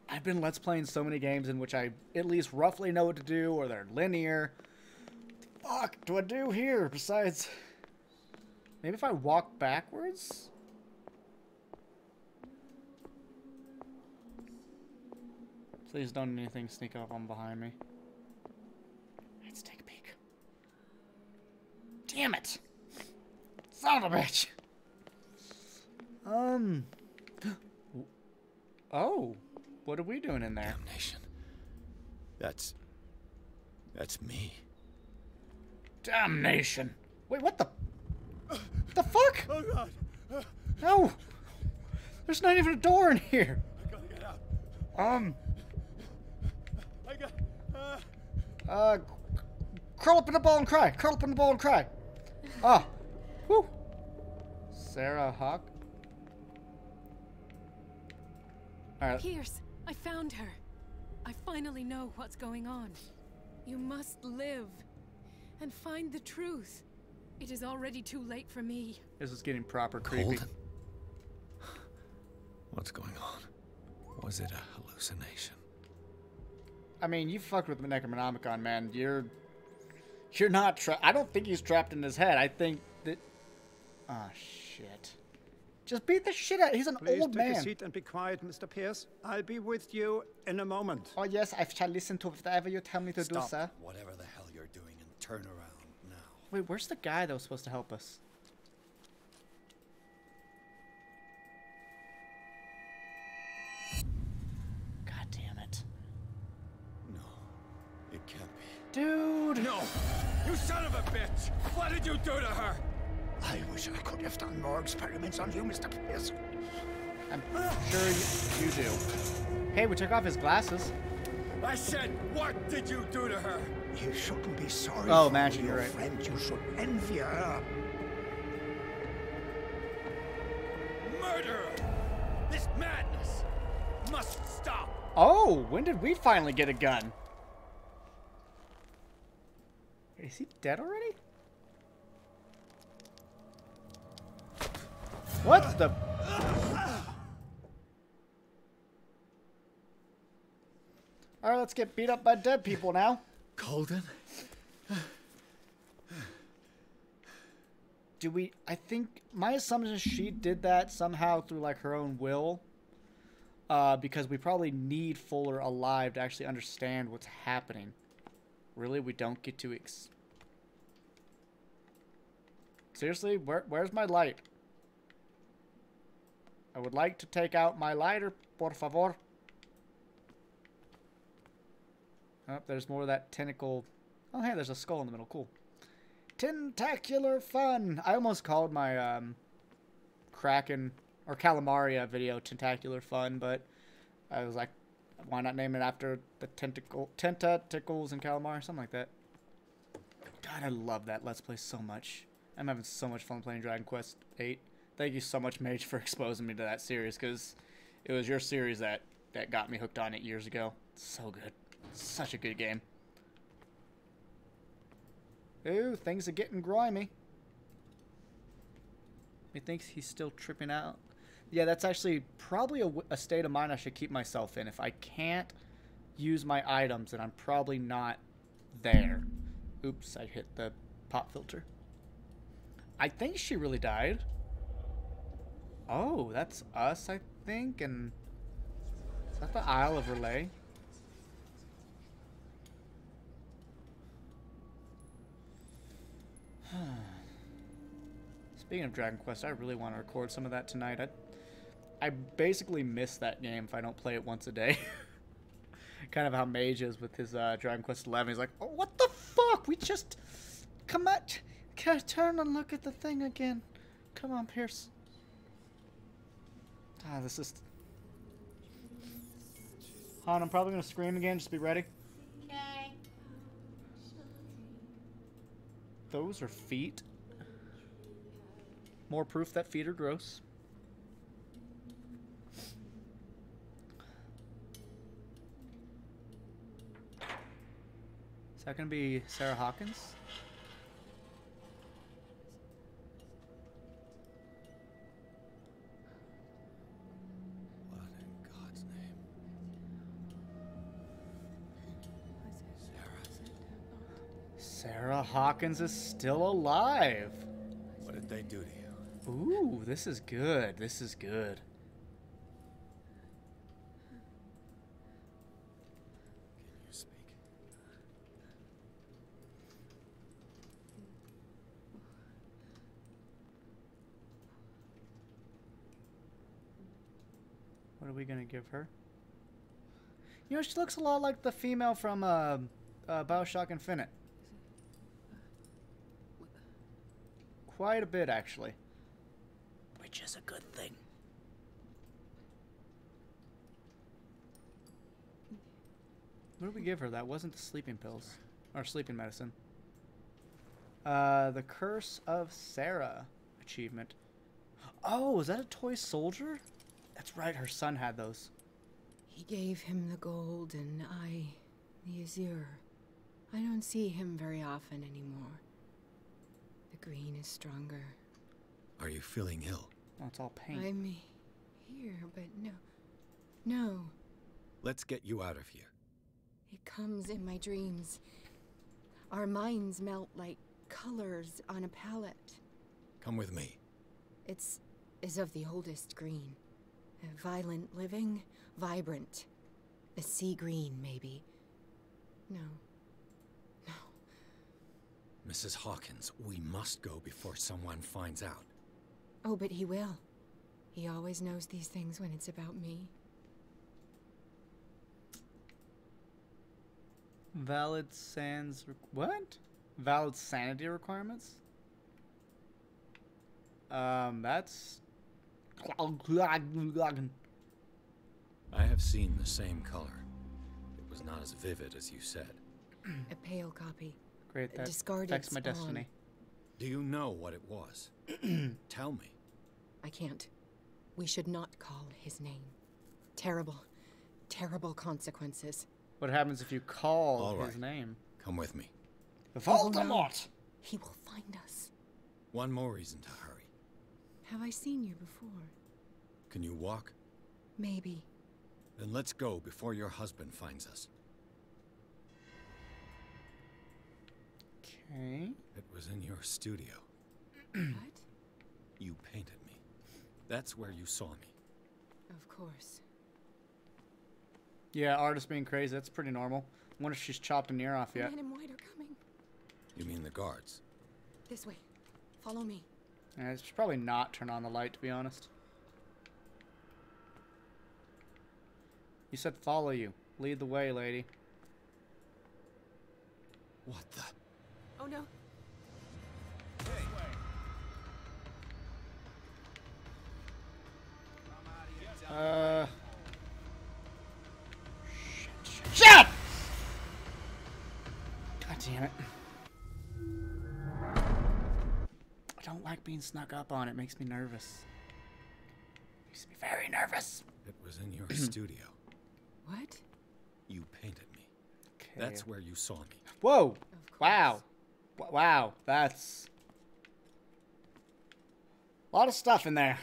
I've been Let's Playing so many games in which I at least roughly know what to do, or they're linear. What the fuck do I do here besides... Maybe if I walk backwards? Please don't anything sneak up on behind me. Let's take a peek. Damn it! Son of a bitch! Oh. What are we doing in there? Damnation. That's me. Damnation. Wait, what the fuck? Oh God. No. There's not even a door in here. I gotta get out. Curl up in a ball and cry. Curl up in a ball and cry. Ah. Whew. Sarah Hawk. Alright. Pierce, I found her. I finally know what's going on. You must live and find the truth. It is already too late for me. This is getting proper creepy. Cold? What's going on? Was it a hallucination? I mean, you fucked with the Necronomicon, man. You're not trapped. I don't think he's trapped in his head. I think that... Ah, shit. Just beat the shit out. He's an old man. Please take a seat and be quiet, Mr. Pierce. I'll be with you in a moment. Oh, yes, I shall listen to whatever you tell me to do, sir. Whatever the hell you're doing and turn around now. Wait, where's the guy that was supposed to help us? God damn it. No, it can't be. Dude! No! You son of a bitch! What did you do to her? I wish I could have done more experiments on you, Mr. Pierce. I'm sure you do. Hey, we took off his glasses. I said, what did you do to her? You shouldn't be sorry Oh, for Mansion, your you're right. friend. You should envy her. Murderer! This madness must stop. Oh, when did we finally get a gun? Is he dead already? What the? Alright, let's get beat up by dead people now. Colden? Do we... I think... My assumption is she did that somehow through, like, her own will. Because we probably need Fuller alive to actually understand what's happening. Really? We don't get to... Seriously? Where's my light? I would like to take out my lighter, por favor. Oh, there's more of that tentacle. Oh, hey, there's a skull in the middle. Cool. Tentacular fun. I almost called my Kraken or Calamaria video Tentacular fun, but I was like, why not name it after the tentacles and calamari, something like that. God, I love that Let's Play so much. I'm having so much fun playing Dragon Quest VIII. Thank you so much, Mage, for exposing me to that series, because it was your series that got me hooked on it years ago. It's so good. Such a good game. Ooh, things are getting grimy. He thinks he's still tripping out. Yeah, that's actually probably a state of mind I should keep myself in. If I can't use my items, then I'm probably not there. Oops, I hit the pop filter. I think she really died. Oh, that's us, I think. And is that the Isle of Relay? Speaking of Dragon Quest, I really want to record some of that tonight. I basically miss that game if I don't play it once a day. Kind of how Mage is with his Dragon Quest 11. He's like, oh, what the fuck? We just... Come on. Can I turn and look at the thing again? Come on, Pierce. Ah, this is... Han, I'm probably going to scream again. Just be ready. Okay. Those are feet. More proof that feet are gross. Is that going to be Sarah Hawkins? What in God's name? Sarah Hawkins is still alive. What did they do to you? Ooh, this is good. This is good. Can you speak? What are we gonna give her? You know, she looks a lot like the female from BioShock Infinite. Quite a bit, actually. Which is a good thing. What did we give her? That wasn't the sleeping pills. Or sleeping medicine. The Curse of Sarah achievement. Oh, is that a toy soldier? That's right, her son had those. He gave him the gold and I, the azure. I don't see him very often anymore. The green is stronger. Are you feeling ill? Oh, it's all pain. I'm here, but no. Let's get you out of here. It comes in my dreams. Our minds melt like colors on a palette. Come with me. It's of the oldest green. A violent living, vibrant. A sea green, maybe. No. Mrs. Hawkins, we must go before someone finds out. Oh, but he will. He always knows these things when it's about me. Valid what? Valid sanity requirements? That's I have seen the same color. It was not as vivid as you said. A pale copy. Great, that discarded affects my spawn. destiny. Do you know what it was? Tell me. I can't. We should not call his name. Terrible, terrible consequences. What happens if you call All right. his name? Come with me. Voldemort! He will find us. One more reason to hurry. Have I seen you before? Can you walk? Maybe. Then let's go before your husband finds us. Okay. It was in your studio. What? You painted me. That's where you saw me. Of course. Yeah, artist being crazy, that's pretty normal. I wonder if she's chopped an ear off yet. Men in white are coming. You mean the guards? This way. Follow me. Yeah, I should probably not turn on the light, to be honest. You said follow you. Lead the way, lady. What the? Oh no. Shit! God damn it. I don't like being snuck up on. It makes me nervous. Makes me very nervous. It was in your studio. What? You painted me. Okay. That's where you saw me. Whoa! Wow. Wow. That's a lot of stuff in there.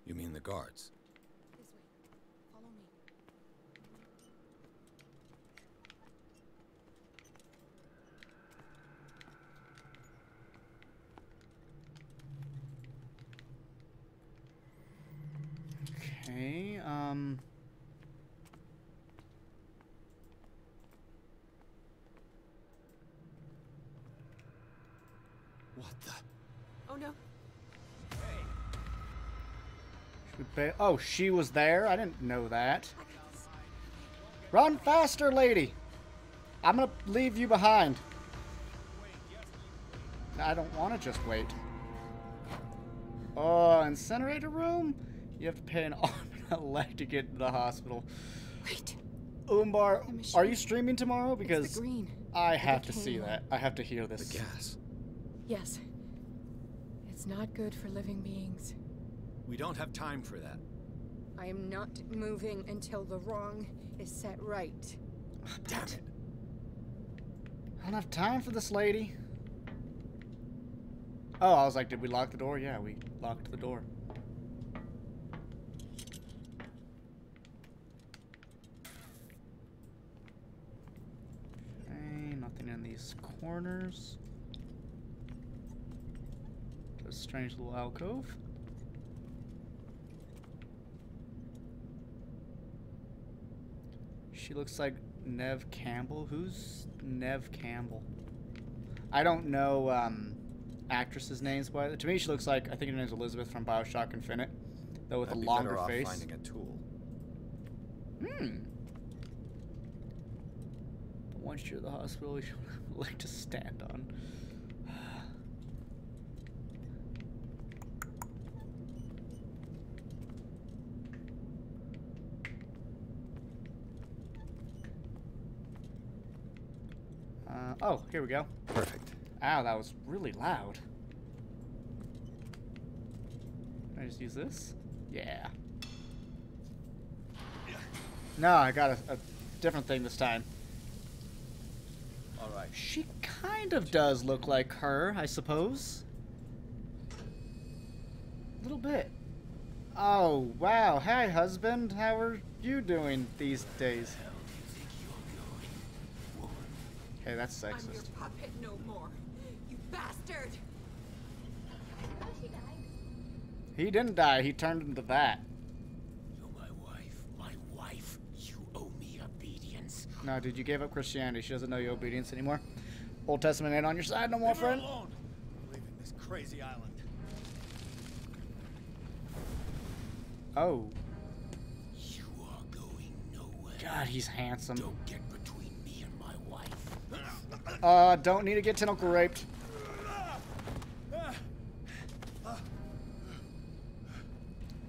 You mean the guards? This way. Follow me. Okay, What the? Oh no. oh, she was there? I didn't know that. Run faster, lady! I'm gonna leave you behind. I don't want to just wait. Oh, incinerator room? You have to pay an arm and a leg to get to the hospital. Wait. Umbar, are you streaming tomorrow? Because it's the green. I have to see that. I have to hear this. The gas. Yes. It's not good for living beings. We don't have time for that. I am not moving until the wrong is set right. Damn it. I don't have time for this lady. Oh, I was like, did we lock the door? Yeah, we locked the door. Okay, nothing in these corners. Just a strange little alcove. She looks like Neve Campbell. Who's Neve Campbell? I don't know actresses' names, but to me she looks like, I think her name's Elizabeth from BioShock Infinite, though with a longer face. Finding a tool. But once you're at the hospital, you should like to stand on. Oh, here we go. Perfect. Ow, that was really loud. Can I just use this? Yeah. No, I got a different thing this time. All right. She kind of does look like her, I suppose. A little bit. Oh, wow. Hi, husband. How are you doing these days? Hey, that's sexist. I'm your puppet no more, you bastard! He didn't die. He turned into that. You're my wife. My wife. You owe me obedience. No, dude, you gave up Christianity. She doesn't know your obedience anymore. Old Testament ain't on your side no more, friend. Leave her alone. We're leaving this crazy island. Oh. You are going nowhere. God, he's handsome. Don't get between me and my wife. Don't need to get tentacle raped.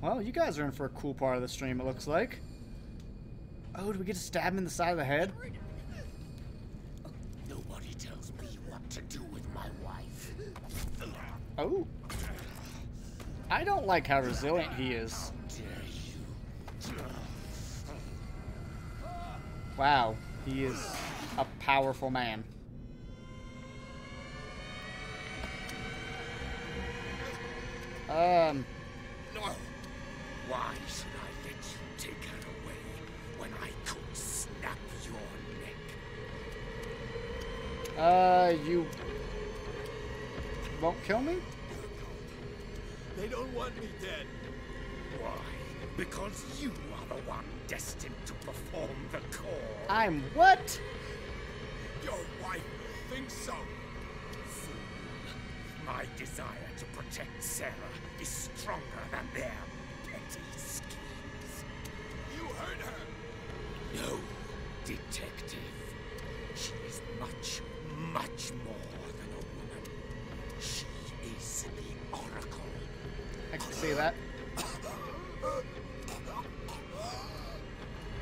Well, you guys are in for a cool part of the stream, it looks like. Oh, do we get to stab him in the side of the head? Nobody tells me what to do with my wife. Oh. I don't like how resilient he is. Wow, he is a powerful man. No. Why should I let you take her away when I could snap your neck? You won't kill me? They don't want me dead. Why? Because you are the one destined to perform the call. I'm what? Your wife thinks so. Fool. My desire to protect Sarah is stronger than their petty schemes. You hurt her. No, detective. She is much, much more than a woman. She is the Oracle. I can see that.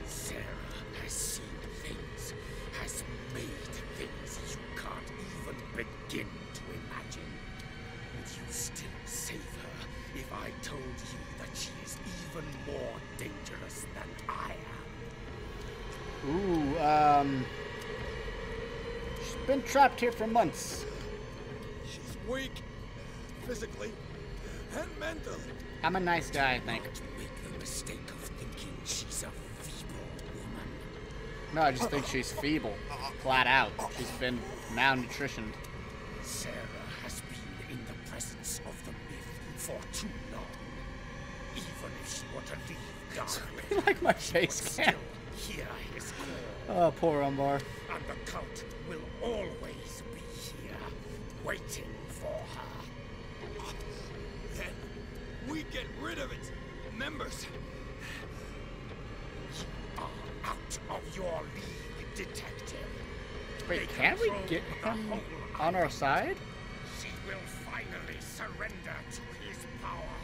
Sarah has seen things, has made things you can't even begin to imagine. Would you still save her if I told you that she is even more dangerous than I am? Ooh, she's been trapped here for months. She's weak, physically and mentally. I'm a nice guy, I think. Don't make the mistake of thinking she's a feeble woman. No, I just think she's feeble. Flat out. She's been malnutritioned. Sarah has been in the presence of the myth for too long. Even if she were to leave Darkly, like my face cam. Still hear his call. Oh, poor Umbar. And the cult will always be here, waiting for her. Then we get rid of its members. You are out of your league, detective. Wait, can we get him on our side? She will finally surrender to his power,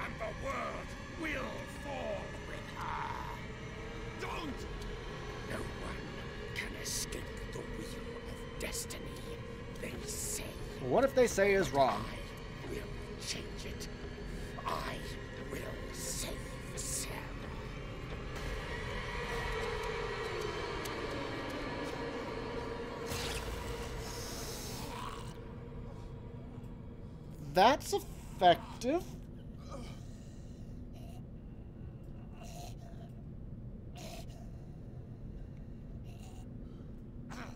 and the world will fall with her. Don't! No one can escape the wheel of destiny, they say. What if they say is wrong? I will change it. I will save Sarah. That's effective.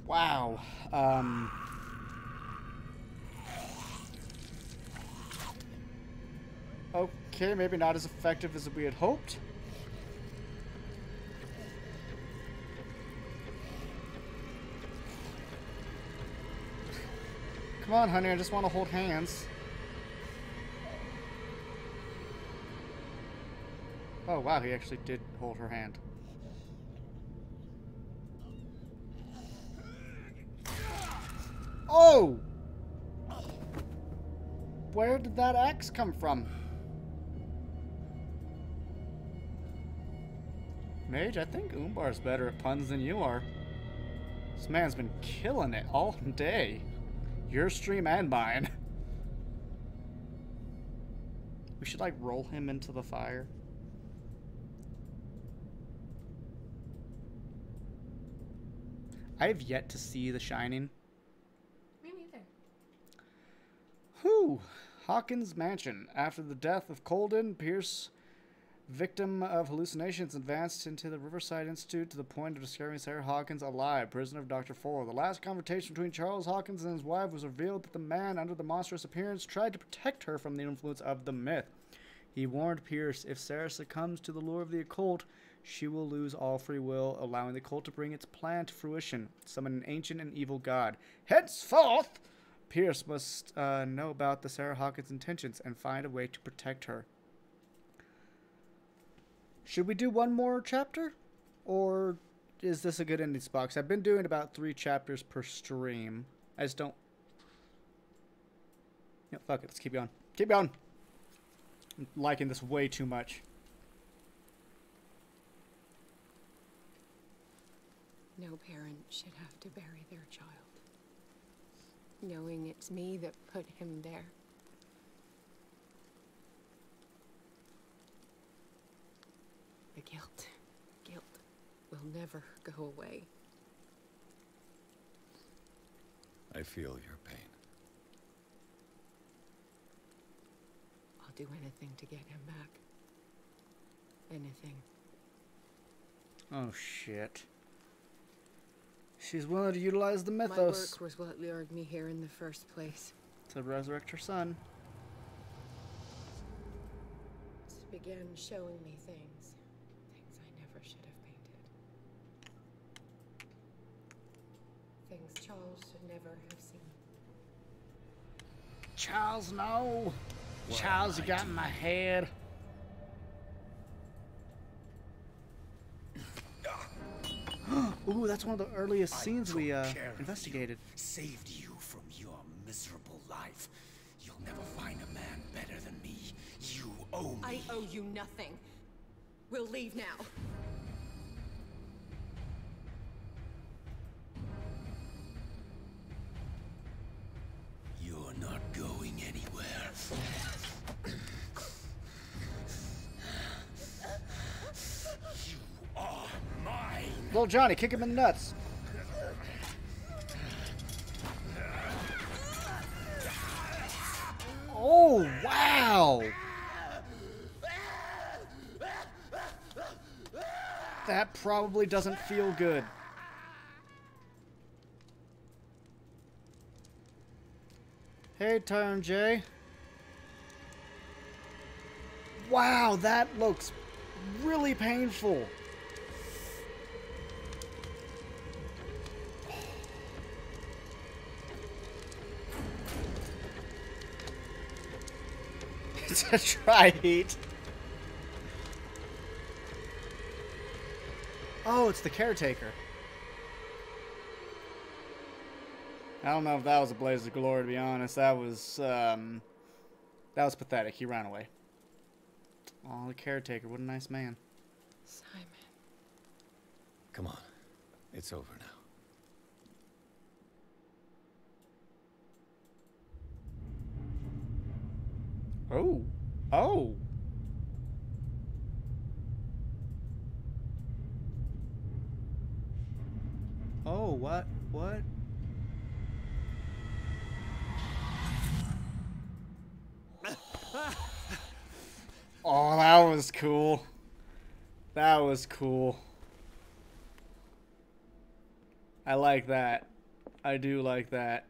Wow. Okay, maybe not as effective as we had hoped. Come on, honey, I just want to hold hands. Oh, wow, he actually did hold her hand. Oh! Where did that axe come from? Mage, I think Umbar's better at puns than you are. This man's been killing it all day. Your stream and mine. We should, like, roll him into the fire. I have yet to see The Shining. Me neither. Whew. Hawkins' mansion. After the death of Colden, Pierce, victim of hallucinations, advanced into the Riverside Institute to the point of discovering Sarah Hawkins alive, prisoner of Dr. Four. The last conversation between Charles Hawkins and his wife was revealed that the man under the monstrous appearance tried to protect her from the influence of the myth. He warned Pierce, if Sarah succumbs to the lure of the occult, she will lose all free will, allowing the cult to bring its plan to fruition, summon an ancient and evil god. Henceforth, Pierce must know about the Sarah Hawkins' intentions and find a way to protect her. Should we do one more chapter? Or is this a good ending spot? 'Cause I've been doing about 3 chapters per stream. I just don't... Yeah, fuck it. Let's keep going. Keep going. I'm liking this way too much. No parent should have to bury their child, knowing it's me that put him there. The guilt will never go away. I feel your pain. I'll do anything to get him back. Anything. Oh, shit. She's willing to utilize the mythos. My work was what lured me here in the first place. To resurrect her son. It began showing me things I never should have painted. Things Charles should never have seen. Charles, no! Charles, you got in my head. Ooh, that's one of the earliest scenes we investigated. Saved you from your miserable life. You'll never find a man better than me. You owe me. I owe you nothing. We'll leave now. You're not going anywhere. You are mine. Little Johnny, kick him in the nuts. Oh, wow. That probably doesn't feel good. Hey, Tyrone J. Wow, that looks really painful. It's a dry heat. Oh, it's the caretaker. I don't know if that was a blaze of glory, to be honest. That was pathetic. He ran away. Oh, the caretaker. What a nice man. Simon. Come on. It's over now. Oh. Oh. Oh, what? What? Oh, that was cool. That was cool. I like that. I do like that.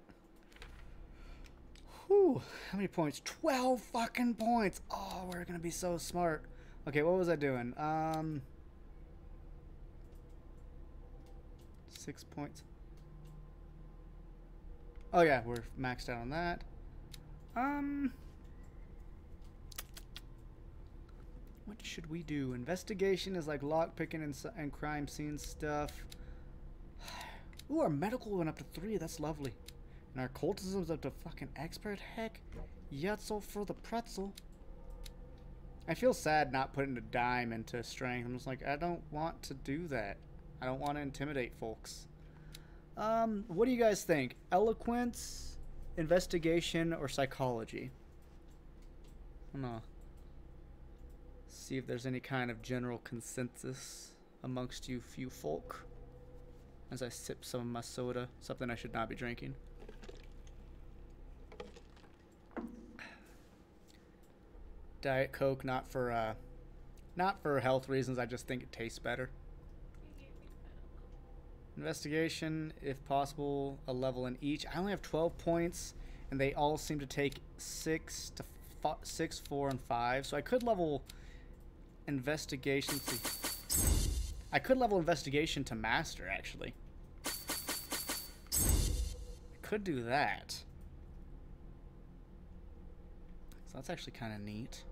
Whew. How many points? 12 fucking points. Oh, we're gonna be so smart. Okay, what was I doing? 6 points. Oh yeah, we're maxed out on that. What should we do? Investigation is like lockpicking and crime scene stuff. Ooh, our medical went up to 3. That's lovely. And our cultism's up to fucking expert. Heck, yetzel for the pretzel. I feel sad not putting a dime into strength. I'm just like, I don't want to do that. I don't want to intimidate folks. What do you guys think? Eloquence, investigation, or psychology? I'm gonna see if there's any kind of general consensus amongst you few folk as I sip some of my soda, something I should not be drinking. Diet Coke, not for health reasons. I just think it tastes better. Investigation, if possible, a level in each. I only have 12 points, and they all seem to take 6, 4, and 5. So I could level investigation to... I could level investigation to master, actually. I could do that. So that's actually kind of neat.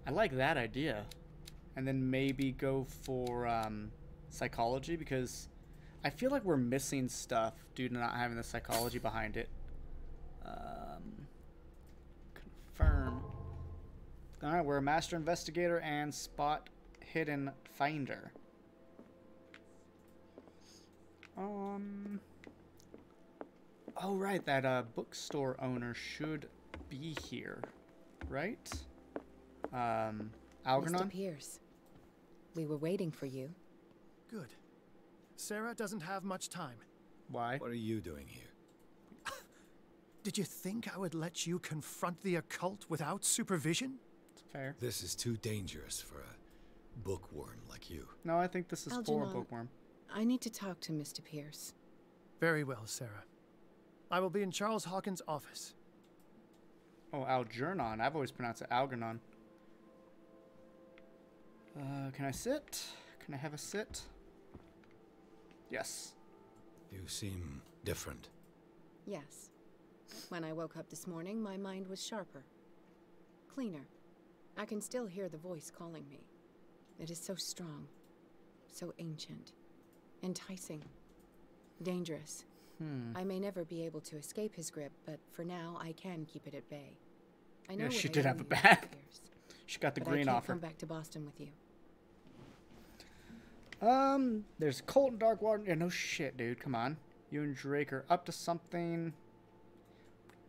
I like that idea. And then maybe go for psychology, because I feel like we're missing stuff due to not having the psychology behind it. Confirm. All right, we're a master investigator and spot hidden finder. Oh right, that bookstore owner should be here, right? Algernon? Mr. Pierce, we were waiting for you. Good. Sarah doesn't have much time. Why? What are you doing here? Did you think I would let you confront the occult without supervision? It's fair. This is too dangerous for a bookworm like you. No, I think this is for a Algernon, bookworm. I need to talk to Mr. Pierce. Very well, Sarah. I will be in Charles Hawkins' office. Oh, Algernon. I've always pronounced it Algernon. Can I sit? Can I have a sit? Yes. You seem different. Yes. When I woke up this morning, my mind was sharper. Cleaner. I can still hear the voice calling me. It is so strong. So ancient. Enticing. Dangerous. I may never be able to escape his grip, but for now, I can keep it at bay. I know Yeah, what she I did owe have a you, bat. Mr. Pierce, She got the but green I can't offer. come back to Boston with you. There's Colt and Darkwater. Yeah, no shit, dude. Come on. You and Drake are up to something.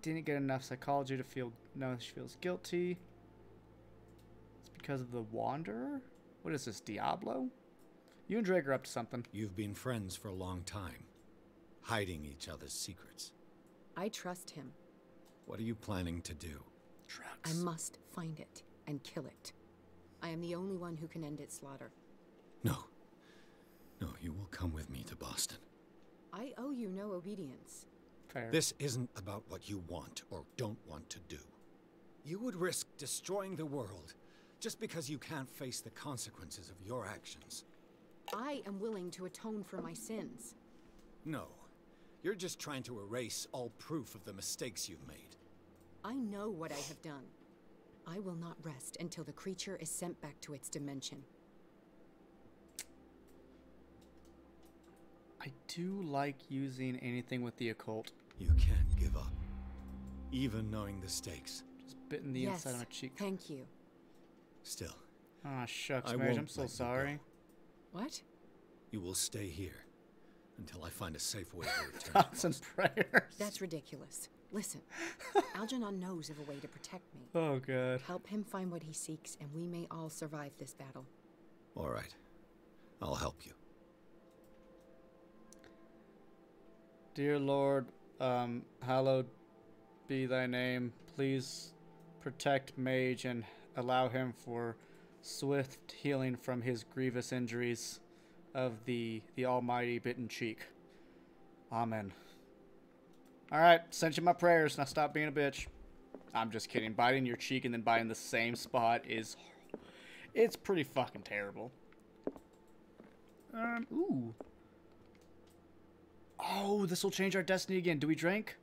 Didn't get enough psychology to feel... No, she feels guilty. It's because of the Wanderer? What is this, Diablo? You and Drake are up to something. You've been friends for a long time, hiding each other's secrets. I trust him. What are you planning to do? I must find it and kill it. I am the only one who can end its slaughter. No. No, you will come with me to Boston. I owe you no obedience. Fair. This isn't about what you want or don't want to do. You would risk destroying the world just because you can't face the consequences of your actions. I am willing to atone for my sins. No. You're just trying to erase all proof of the mistakes you've made. I know what I have done. I will not rest until the creature is sent back to its dimension. I do like using anything with the occult. You can't give up, even knowing the stakes. Just bitten the inside of my cheek. Thank you. Still. Ah, shucks, I Mage. won't I'm so let you sorry. What? You will stay here until I find a safe way to return. Thoughts and prayers. That's ridiculous. Listen, Algernon knows of a way to protect me. Oh, God. Help him find what he seeks, and we may all survive this battle. All right. I'll help you. Dear Lord, hallowed be thy name. Please protect Mage and allow him for swift healing from his grievous injuries of the almighty bitten cheek. Amen. Alright, send you my prayers. Now stop being a bitch. I'm just kidding. Biting your cheek and then biting the same spot is... It's pretty fucking terrible. Ooh. Oh, this will change our destiny again. Do we drink?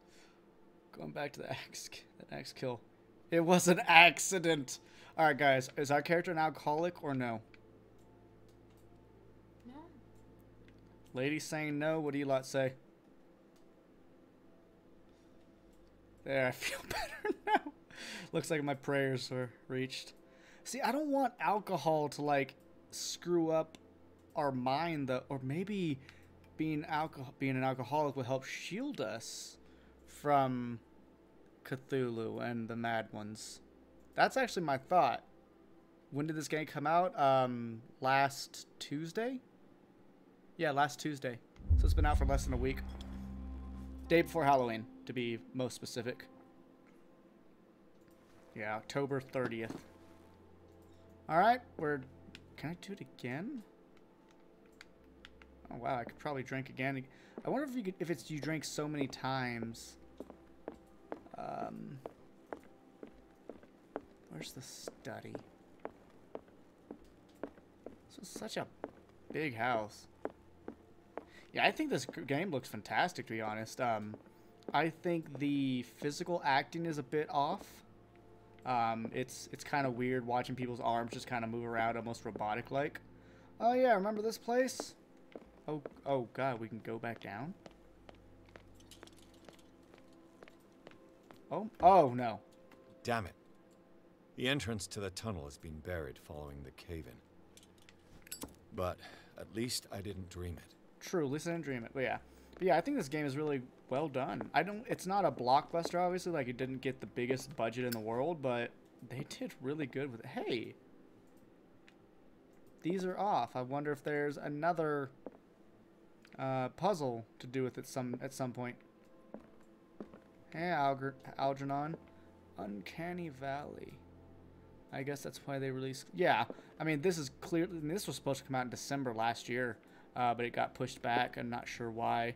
Going back to the axe kill. It was an accident. Alright, guys. Is our character an alcoholic or no? No. Lady saying no. What do you lot say? There, I feel better now. Looks like my prayers were reached. See, I don't want alcohol to, like, screw up our mind, though. Or maybe being an alcoholic will help shield us from Cthulhu and the Mad Ones. That's actually my thought. When did this game come out? Last Tuesday? Yeah, last Tuesday. So it's been out for less than a week. Day before Halloween, to be most specific. Yeah, October 30th. Alright, can I do it again? Oh wow, I could probably drink again. I wonder if you drink so many times. Where's the study? This is such a big house. Yeah, I think this game looks fantastic, to be honest. I think the physical acting is a bit off. It's kind of weird watching people's arms just kind of move around, almost robotic-like. Oh yeah, remember this place? Oh god, we can go back down? Oh no. Damn it. The entrance to the tunnel has been buried following the cave-in. But at least I didn't dream it. True, at least I didn't dream it. But yeah, I think this game is really well done. It's not a blockbuster, obviously, like it didn't get the biggest budget in the world, but they did really good with it. Hey, these are off. I wonder if there's another puzzle to do with it at some point. Hey, Algernon. Uncanny Valley. I guess that's why they released... Yeah, I mean, this is clearly... This was supposed to come out in December last year, but it got pushed back. I'm not sure why.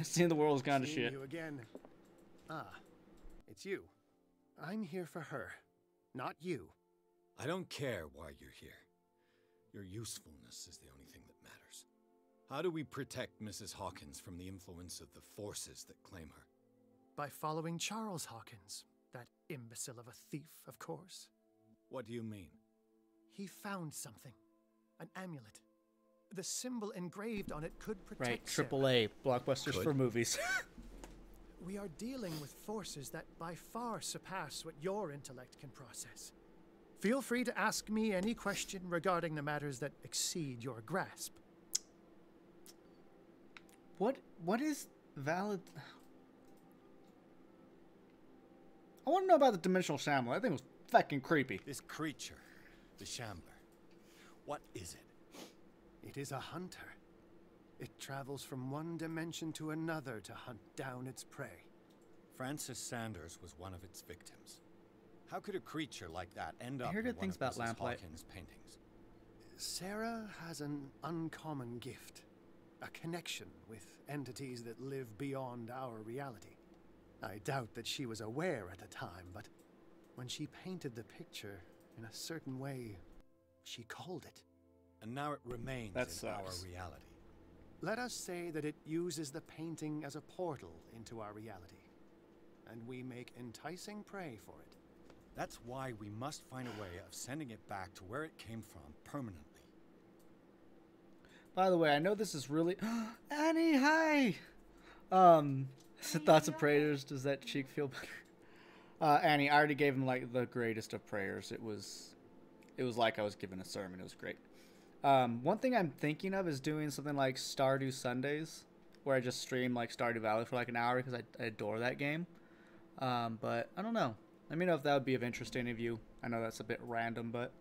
Seeing the world is kind of shit. You again. Ah, it's you. I'm here for her, not you. I don't care why you're here. Your usefulness is the only thing that matters. How do we protect Mrs. Hawkins from the influence of the forces that claim her? By following Charles Hawkins. That imbecile of a thief, of course. What do you mean? He found something. An amulet. The symbol engraved on it could protect Right, AAA. Blockbusters for movies. We are dealing with forces that by far surpass what your intellect can process. Feel free to ask me any question regarding the matters that exceed your grasp. What is valid... I want to know about the dimensional shambler. I think it was fucking creepy. This creature, the shambler, what is it? It is a hunter. It travels from one dimension to another to hunt down its prey. Francis Sanders was one of its victims. How could a creature like that end up I heard in good things one of about Mrs. Lamplight. Hawkins' paintings? Sarah has an uncommon gift. A connection with entities that live beyond our reality. I doubt that she was aware at the time, but when she painted the picture in a certain way, she called it. And now it remains in our reality. Let us say that it uses the painting as a portal into our reality, and we make enticing prey for it. That's why we must find a way of sending it back to where it came from permanently. By the way, I know this is really... Annie, hi! Thoughts of prayers. Does that cheek feel better? Annie, I already gave him like the greatest of prayers. It was like I was giving a sermon. It was great. One thing I'm thinking of is doing something like Stardew Sundays, where I just stream like Stardew Valley for like an hour because I adore that game. But I don't know. Let me know if that would be of interest to any of you. I know that's a bit random, but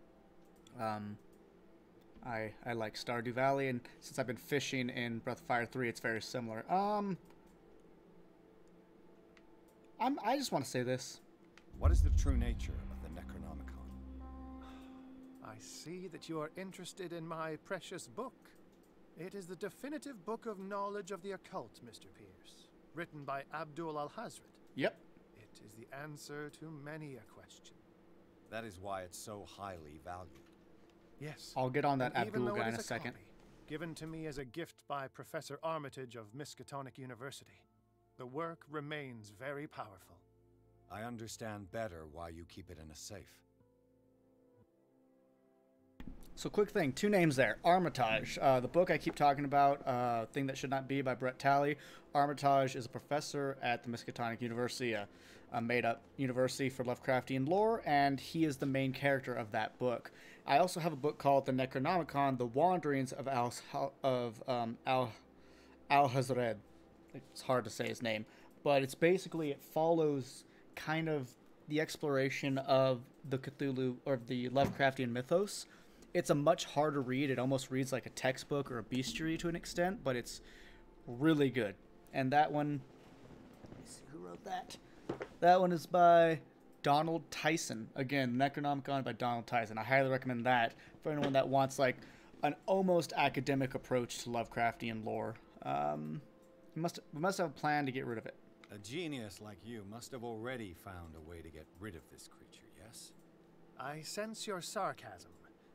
I like Stardew Valley, and since I've been fishing in Breath of Fire 3, it's very similar. I just want to say this. What is the true nature of the Necronomicon? I see that you are interested in my precious book. It is the definitive book of knowledge of the occult, Mr. Pierce, written by Abdul al-Hazred. Yep. It is the answer to many a question. That is why it's so highly valued. Yes. I'll get on that And even Abdul though guy it in is a second. copy, given to me as a gift by Professor Armitage of Miskatonic University, the work remains very powerful. I understand better why you keep it in a safe. So quick thing, 2 names there. Armitage, the book I keep talking about, Thing That Should Not Be by Brett Talley. Armitage is a professor at the Miskatonic University, a made-up university for Lovecraftian lore, and he is the main character of that book. I also have a book called The Necronomicon, The Wanderings of Al-Hazred. It's hard to say his name, but it's basically, it follows kind of the exploration of the Cthulhu, or the Lovecraftian mythos. It's a much harder read. It almost reads like a textbook or a bestiary to an extent, but it's really good. And that one, let me see who wrote that. That one is by Donald Tyson. Again, Necronomicon by Donald Tyson. I highly recommend that for anyone that wants like an almost academic approach to Lovecraftian lore. We must have a plan to get rid of it. A genius like you must have already found a way to get rid of this creature, yes? I sense your sarcasm,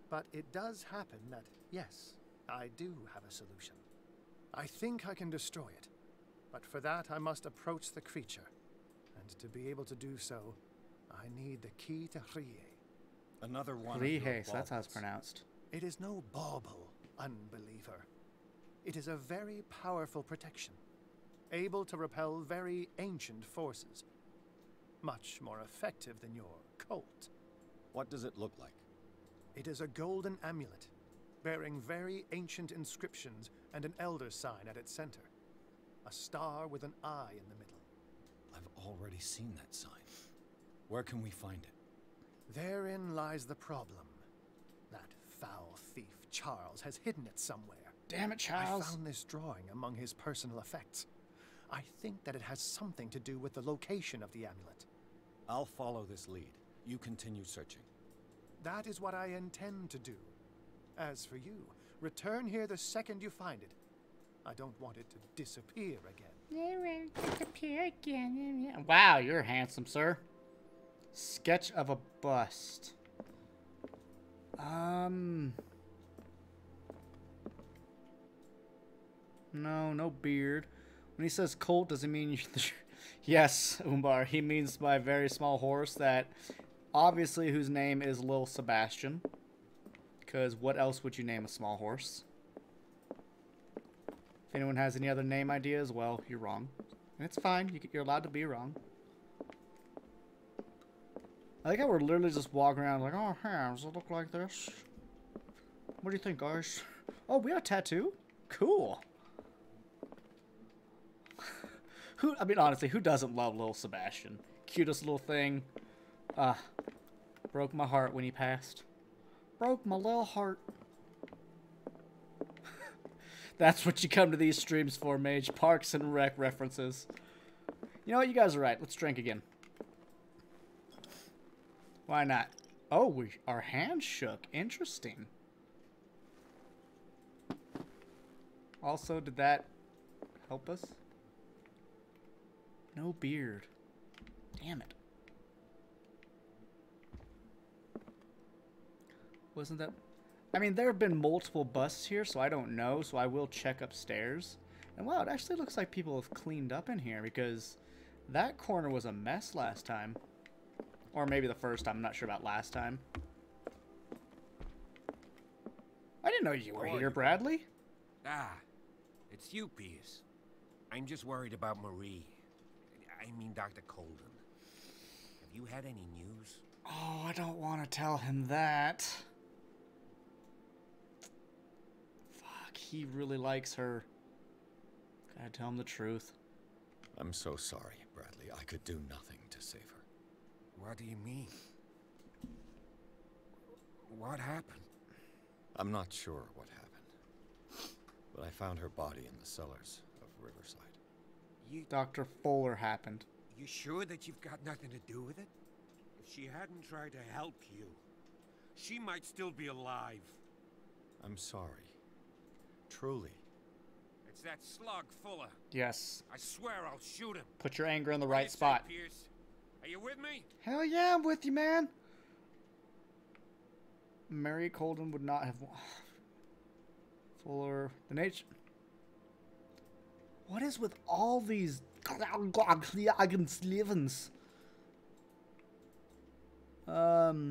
but it does happen that, yes, I do have a solution. I think I can destroy it, but for that I must approach the creature, and to be able to do so, I need the key to Rie. Another one Rie, of your so that's how it's baubles. pronounced. It is no bauble, unbeliever. It is a very powerful protection, able to repel very ancient forces. Much more effective than your Colt. What does it look like? It is a golden amulet, bearing very ancient inscriptions and an elder sign at its center. A star with an eye in the middle. I've already seen that sign. Where can we find it? Therein lies the problem. That foul thief, Charles, has hidden it somewhere. Damn it, Charles. I found this drawing among his personal effects. I think that it has something to do with the location of the amulet. I'll follow this lead. You continue searching. That is what I intend to do. As for you, return here the second you find it. I don't want it to disappear again. Disappear again. Wow, you're handsome, sir. Sketch of a bust. No beard. When he says colt, does he mean... Yes, Umbar, he means my very small horse that... Obviously, whose name is Lil Sebastian. Because what else would you name a small horse? If anyone has any other name ideas, well, you're wrong. And it's fine. You're allowed to be wrong. I think I would literally just walk around like, oh, hey, does it look like this? What do you think, guys? Oh, we got a tattoo? Cool. I mean, honestly, who doesn't love Lil Sebastian? Cutest little thing. Broke my heart when he passed. Broke my little heart. That's what you come to these streams for, Mage. Parks and Rec references. You know what? You guys are right. Let's drink again. Why not? Oh, our hands shook. Interesting. Also, did that help us? No beard. Damn it. Wasn't that... I mean, there have been multiple busts here, so I don't know, so I will check upstairs. And wow, it actually looks like people have cleaned up in here, because that corner was a mess last time. Or maybe the first time, I'm not sure about last time. I didn't know you were here, Bradley. Ah, it's you, Pierce. I'm just worried about Marie. I mean, Dr. Colden. Have you had any news? Oh, I don't want to tell him that. Fuck, he really likes her. Gotta tell him the truth. I'm so sorry, Bradley. I could do nothing to save her. What do you mean? What happened? I'm not sure what happened. But I found her body in the cellars of Riverside. Dr. Fuller happened. You sure that you've got nothing to do with it? If she hadn't tried to help you, she might still be alive. I'm sorry. Truly. It's that slug, Fuller. Yes. I swear I'll shoot him. Put your anger in the right spot. Pierce? Are you with me? Hell yeah, I'm with you, man. Mary Colden would not have... Fuller... The nature... What is with all these... Slivens? Have no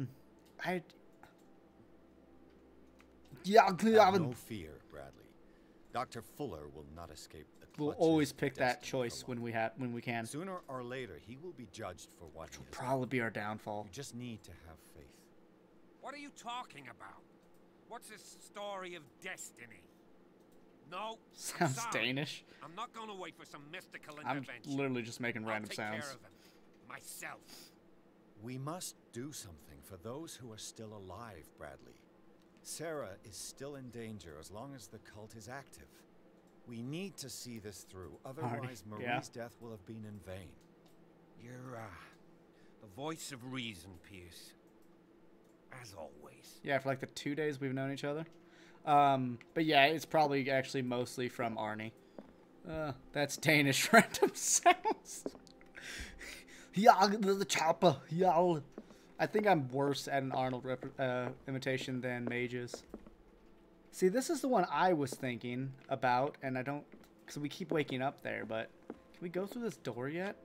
fear, Bradley. Dr. Fuller will not escape the clutches. We'll always pick that choice when we can. Sooner or later, he will be judged for what he has done. Probably be our downfall. You just need to have faith. What are you talking about? What's this story of destiny? No. Sounds Danish. I'm not going to wait for some mystical I'm intervention. literally just making random I'll take sounds. care of him. Myself. We must do something for those who are still alive, Bradley. Sarah is still in danger as long as the cult is active. We need to see this through, otherwise Marie's death will have been in vain. You're, the voice of reason, Pierce. As always. Yeah, for like the 2 days we've known each other. But yeah, it's probably actually mostly from Arnie. That's Danish random sounds. Yeah, the chopper. Yeah. I think I'm worse at an Arnold imitation than Mage's. See, this is the one I was thinking about, and I don't... Because we keep waking up there, but... Can we go through this door yet?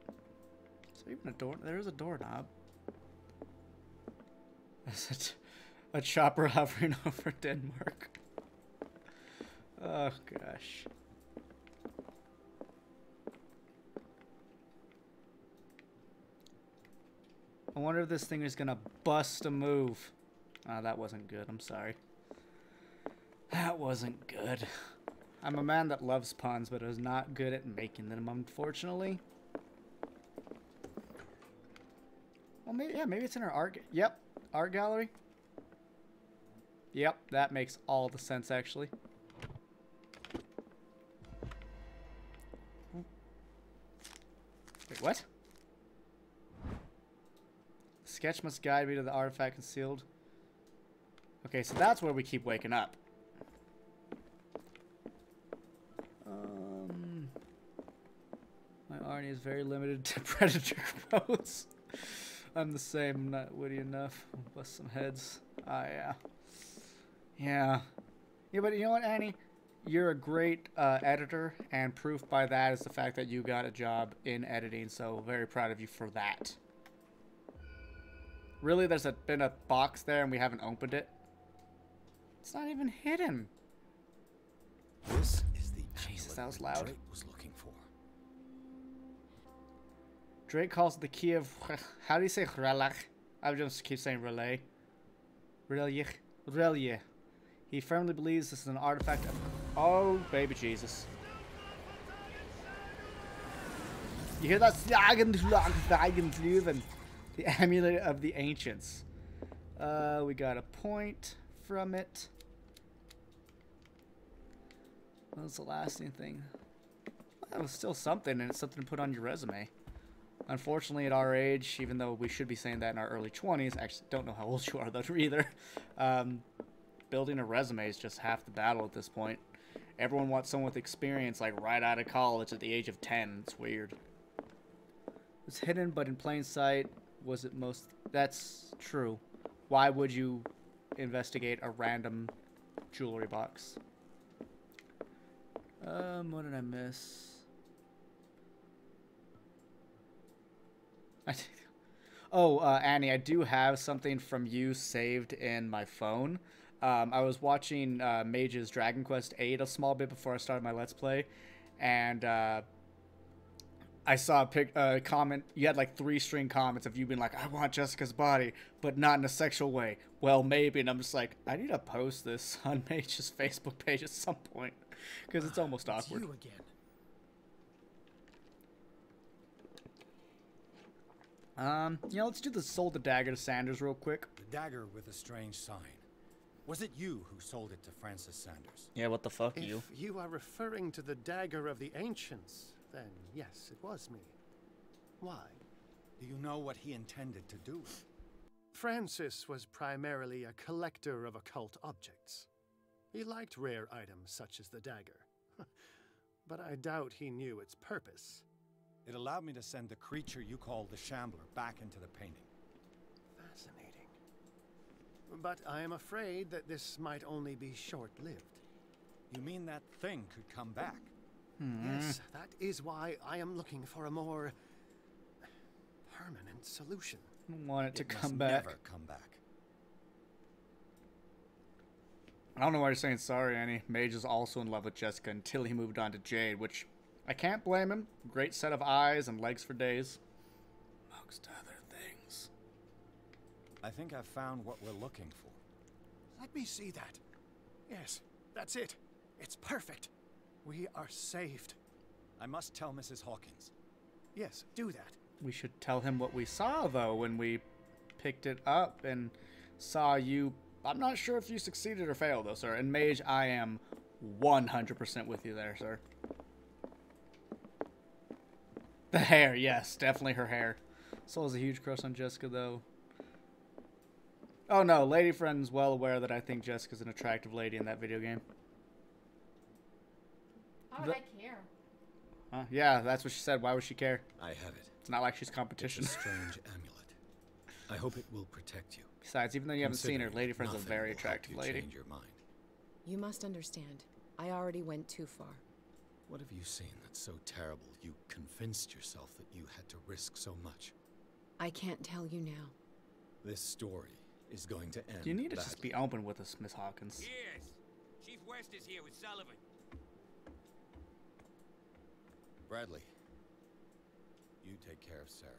Is there even a door? There is a doorknob. There's a chopper hovering over Denmark. Oh, gosh. I wonder if this thing is gonna bust a move. Ah, that wasn't good. I'm sorry. That wasn't good. I'm a man that loves puns, but is not good at making them, unfortunately. Well, maybe, yeah, maybe it's in our art. Yep, art gallery. Yep, that makes all the sense, actually. Wait, what? Sketch must guide me to the artifact concealed. Okay, so that's where we keep waking up. My Arnie is very limited to predator quotes. I'm the same, I'm not witty enough. I'll bust some heads. Ah, yeah. Yeah. Yeah, but you know what, Annie? You're a great editor, and proof by that is the fact that you got a job in editing, so very proud of you for that. Really, there's been a box there and we haven't opened it? It's not even hidden. This is the Jesus, that was loud. Drake was looking for. Drake calls it the key of... How do you say relach? I would just keep saying relay. Relie. He firmly believes this is an artifact of... Oh, baby Jesus. You hear that? The amulet of the ancients. We got a point from it. What was the lasting thing? That was still something, and it's something to put on your resume. Unfortunately, at our age, even though we should be saying that in our early 20s, actually don't know how old you are though either, building a resume is just half the battle at this point. Everyone wants someone with experience like right out of college at the age of 10. It's weird. It's hidden but in plain sight. Was it most... That's true. Why would you investigate a random jewelry box? What did I miss? Annie, I do have something from you saved in my phone. I was watching Mage's Dragon Quest VIII a small bit before I started my Let's Play, and I saw a comment. You had like 3-string comments of you being like, I want Jessica's body, but not in a sexual way. Well, maybe. And I'm just like, I need to post this on Mage's Facebook page at some point, because it's almost awkward. You again. Let's do the sold the dagger to Sanders real quick. The dagger with a strange sign. Was it you who sold it to Francis Sanders? Yeah, what the fuck, If you are referring to the dagger of the ancients, then yes, it was me. Why? Do you know what he intended to do? Francis was primarily a collector of occult objects. He liked rare items such as the dagger. But I doubt he knew its purpose. It allowed me to send the creature you call the Shambler back into the painting. Fascinating. But I am afraid that this might only be short-lived. You mean that thing could come back? Yes, that is why I am looking for a more permanent solution. I want it to come must back. Never come back. I don't know why you're saying sorry, Annie. Mage is also in love with Jessica until he moved on to Jade, which I can't blame him. Great set of eyes and legs for days. Amongst other things. I think I've found what we're looking for. Let me see that. Yes, that's it. It's perfect. We are saved. I must tell Mrs. Hawkins. Yes, do that. We should tell him what we saw, though, when we picked it up and saw you. I'm not sure if you succeeded or failed, though, sir. And Mage, I am 100% with you there, sir. The hair, yes, definitely her hair. Soul has a huge crush on Jessica, though. Oh, no, lady friend's well aware that I think Jessica's an attractive lady in that video game. How would I care? Yeah, that's what she said. Why would she care? I have it. It's not like she's competition. It's a strange amulet. I hope it will protect you. Besides, even though you haven't seen her, lady friend's a very attractive lady. Change your mind. You must understand. I already went too far. What have you seen that's so terrible you convinced yourself that you had to risk so much? I can't tell you now. This story is going to end. You need to just be open with us, Miss Hawkins. Yes. Chief West is here with Sullivan. Bradley, you take care of Sarah.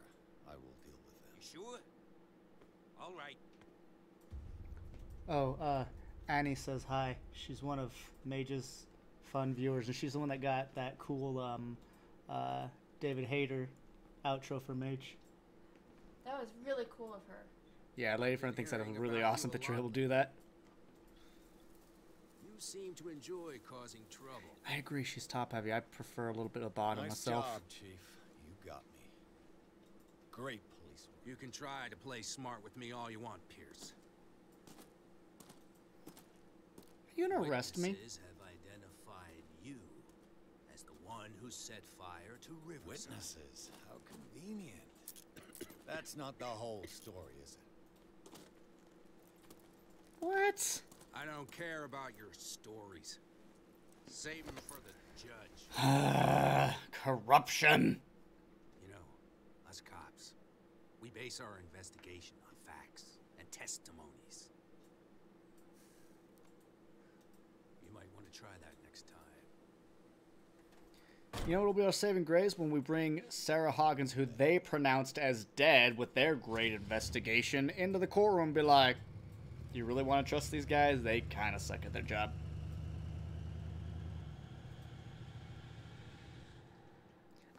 I will deal with them. You sure? All right. Oh, Annie says hi. She's one of Mage's fun viewers, and she's the one that got that cool David Hayter outro for Mage. That was really cool of her. Yeah, Ladyfriend thinks that was really awesome that you're able to do that. You seem to enjoy causing trouble. I agree, she's top heavy. I prefer a little bit of bottom myself. Nice job, Chief. You got me. Great policeman. You can try to play smart with me all you want, Pierce. You gonna arrest me? Witnesses have identified you as the one who set fire to Riverside. Witnesses? How convenient. That's not the whole story, is it? What? I don't care about your stories. Save them for the judge. Corruption. You know, us cops, we base our investigation on facts and testimonies. You might want to try that next time. You know what will be our saving grace when we bring Sarah Hoggins, who they pronounced as dead with their great investigation, into the courtroom and be like, do you really want to trust these guys? They kind of suck at their job.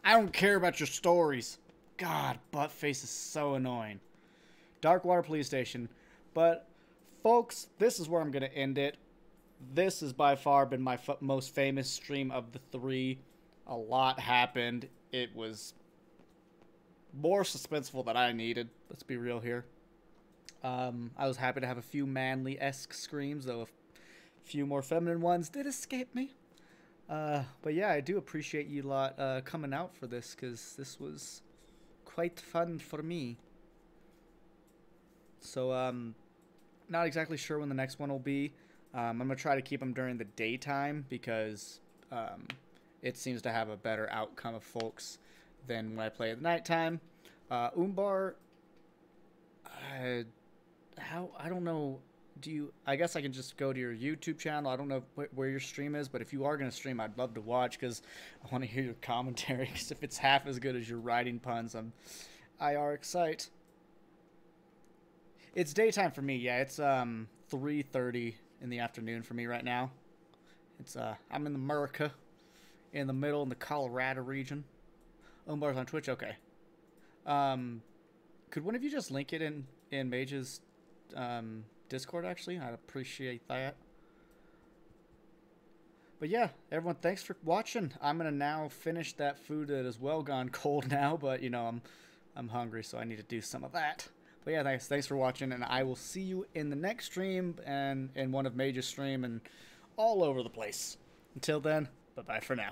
I don't care about your stories. God, Buttface is so annoying. Darkwater Police Station. But, folks, this is where I'm going to end it. This has by far been my most famous stream of the 3. A lot happened. It was more suspenseful than I needed. Let's be real here. I was happy to have a few manly-esque screams, though a few more feminine ones did escape me. But yeah, I do appreciate you lot coming out for this, because this was quite fun for me. So, not exactly sure when the next one will be. I'm going to try to keep them during the daytime, because it seems to have a better outcome of folks than when I play at the nighttime. Umbar, I don't know. I guess I can just go to your YouTube channel. I don't know where your stream is, but if you are going to stream, I'd love to watch, because I want to hear your commentary, because if it's half as good as your writing puns, I are excited. It's daytime for me, yeah. It's 3:30 in the afternoon for me right now. It's I'm in America, in the middle, in the Colorado region. Umbar's on Twitch, okay. Could one of you just link it in Mage's Discord, actually? I'd appreciate that. But yeah, everyone, thanks for watching. I'm gonna now finish that food that is well gone cold now, but you know, I'm hungry, so I need to do some of that. But yeah, thanks for watching, and I will see you in the next stream and in one of Mage's stream and all over the place. Until then, bye-bye for now.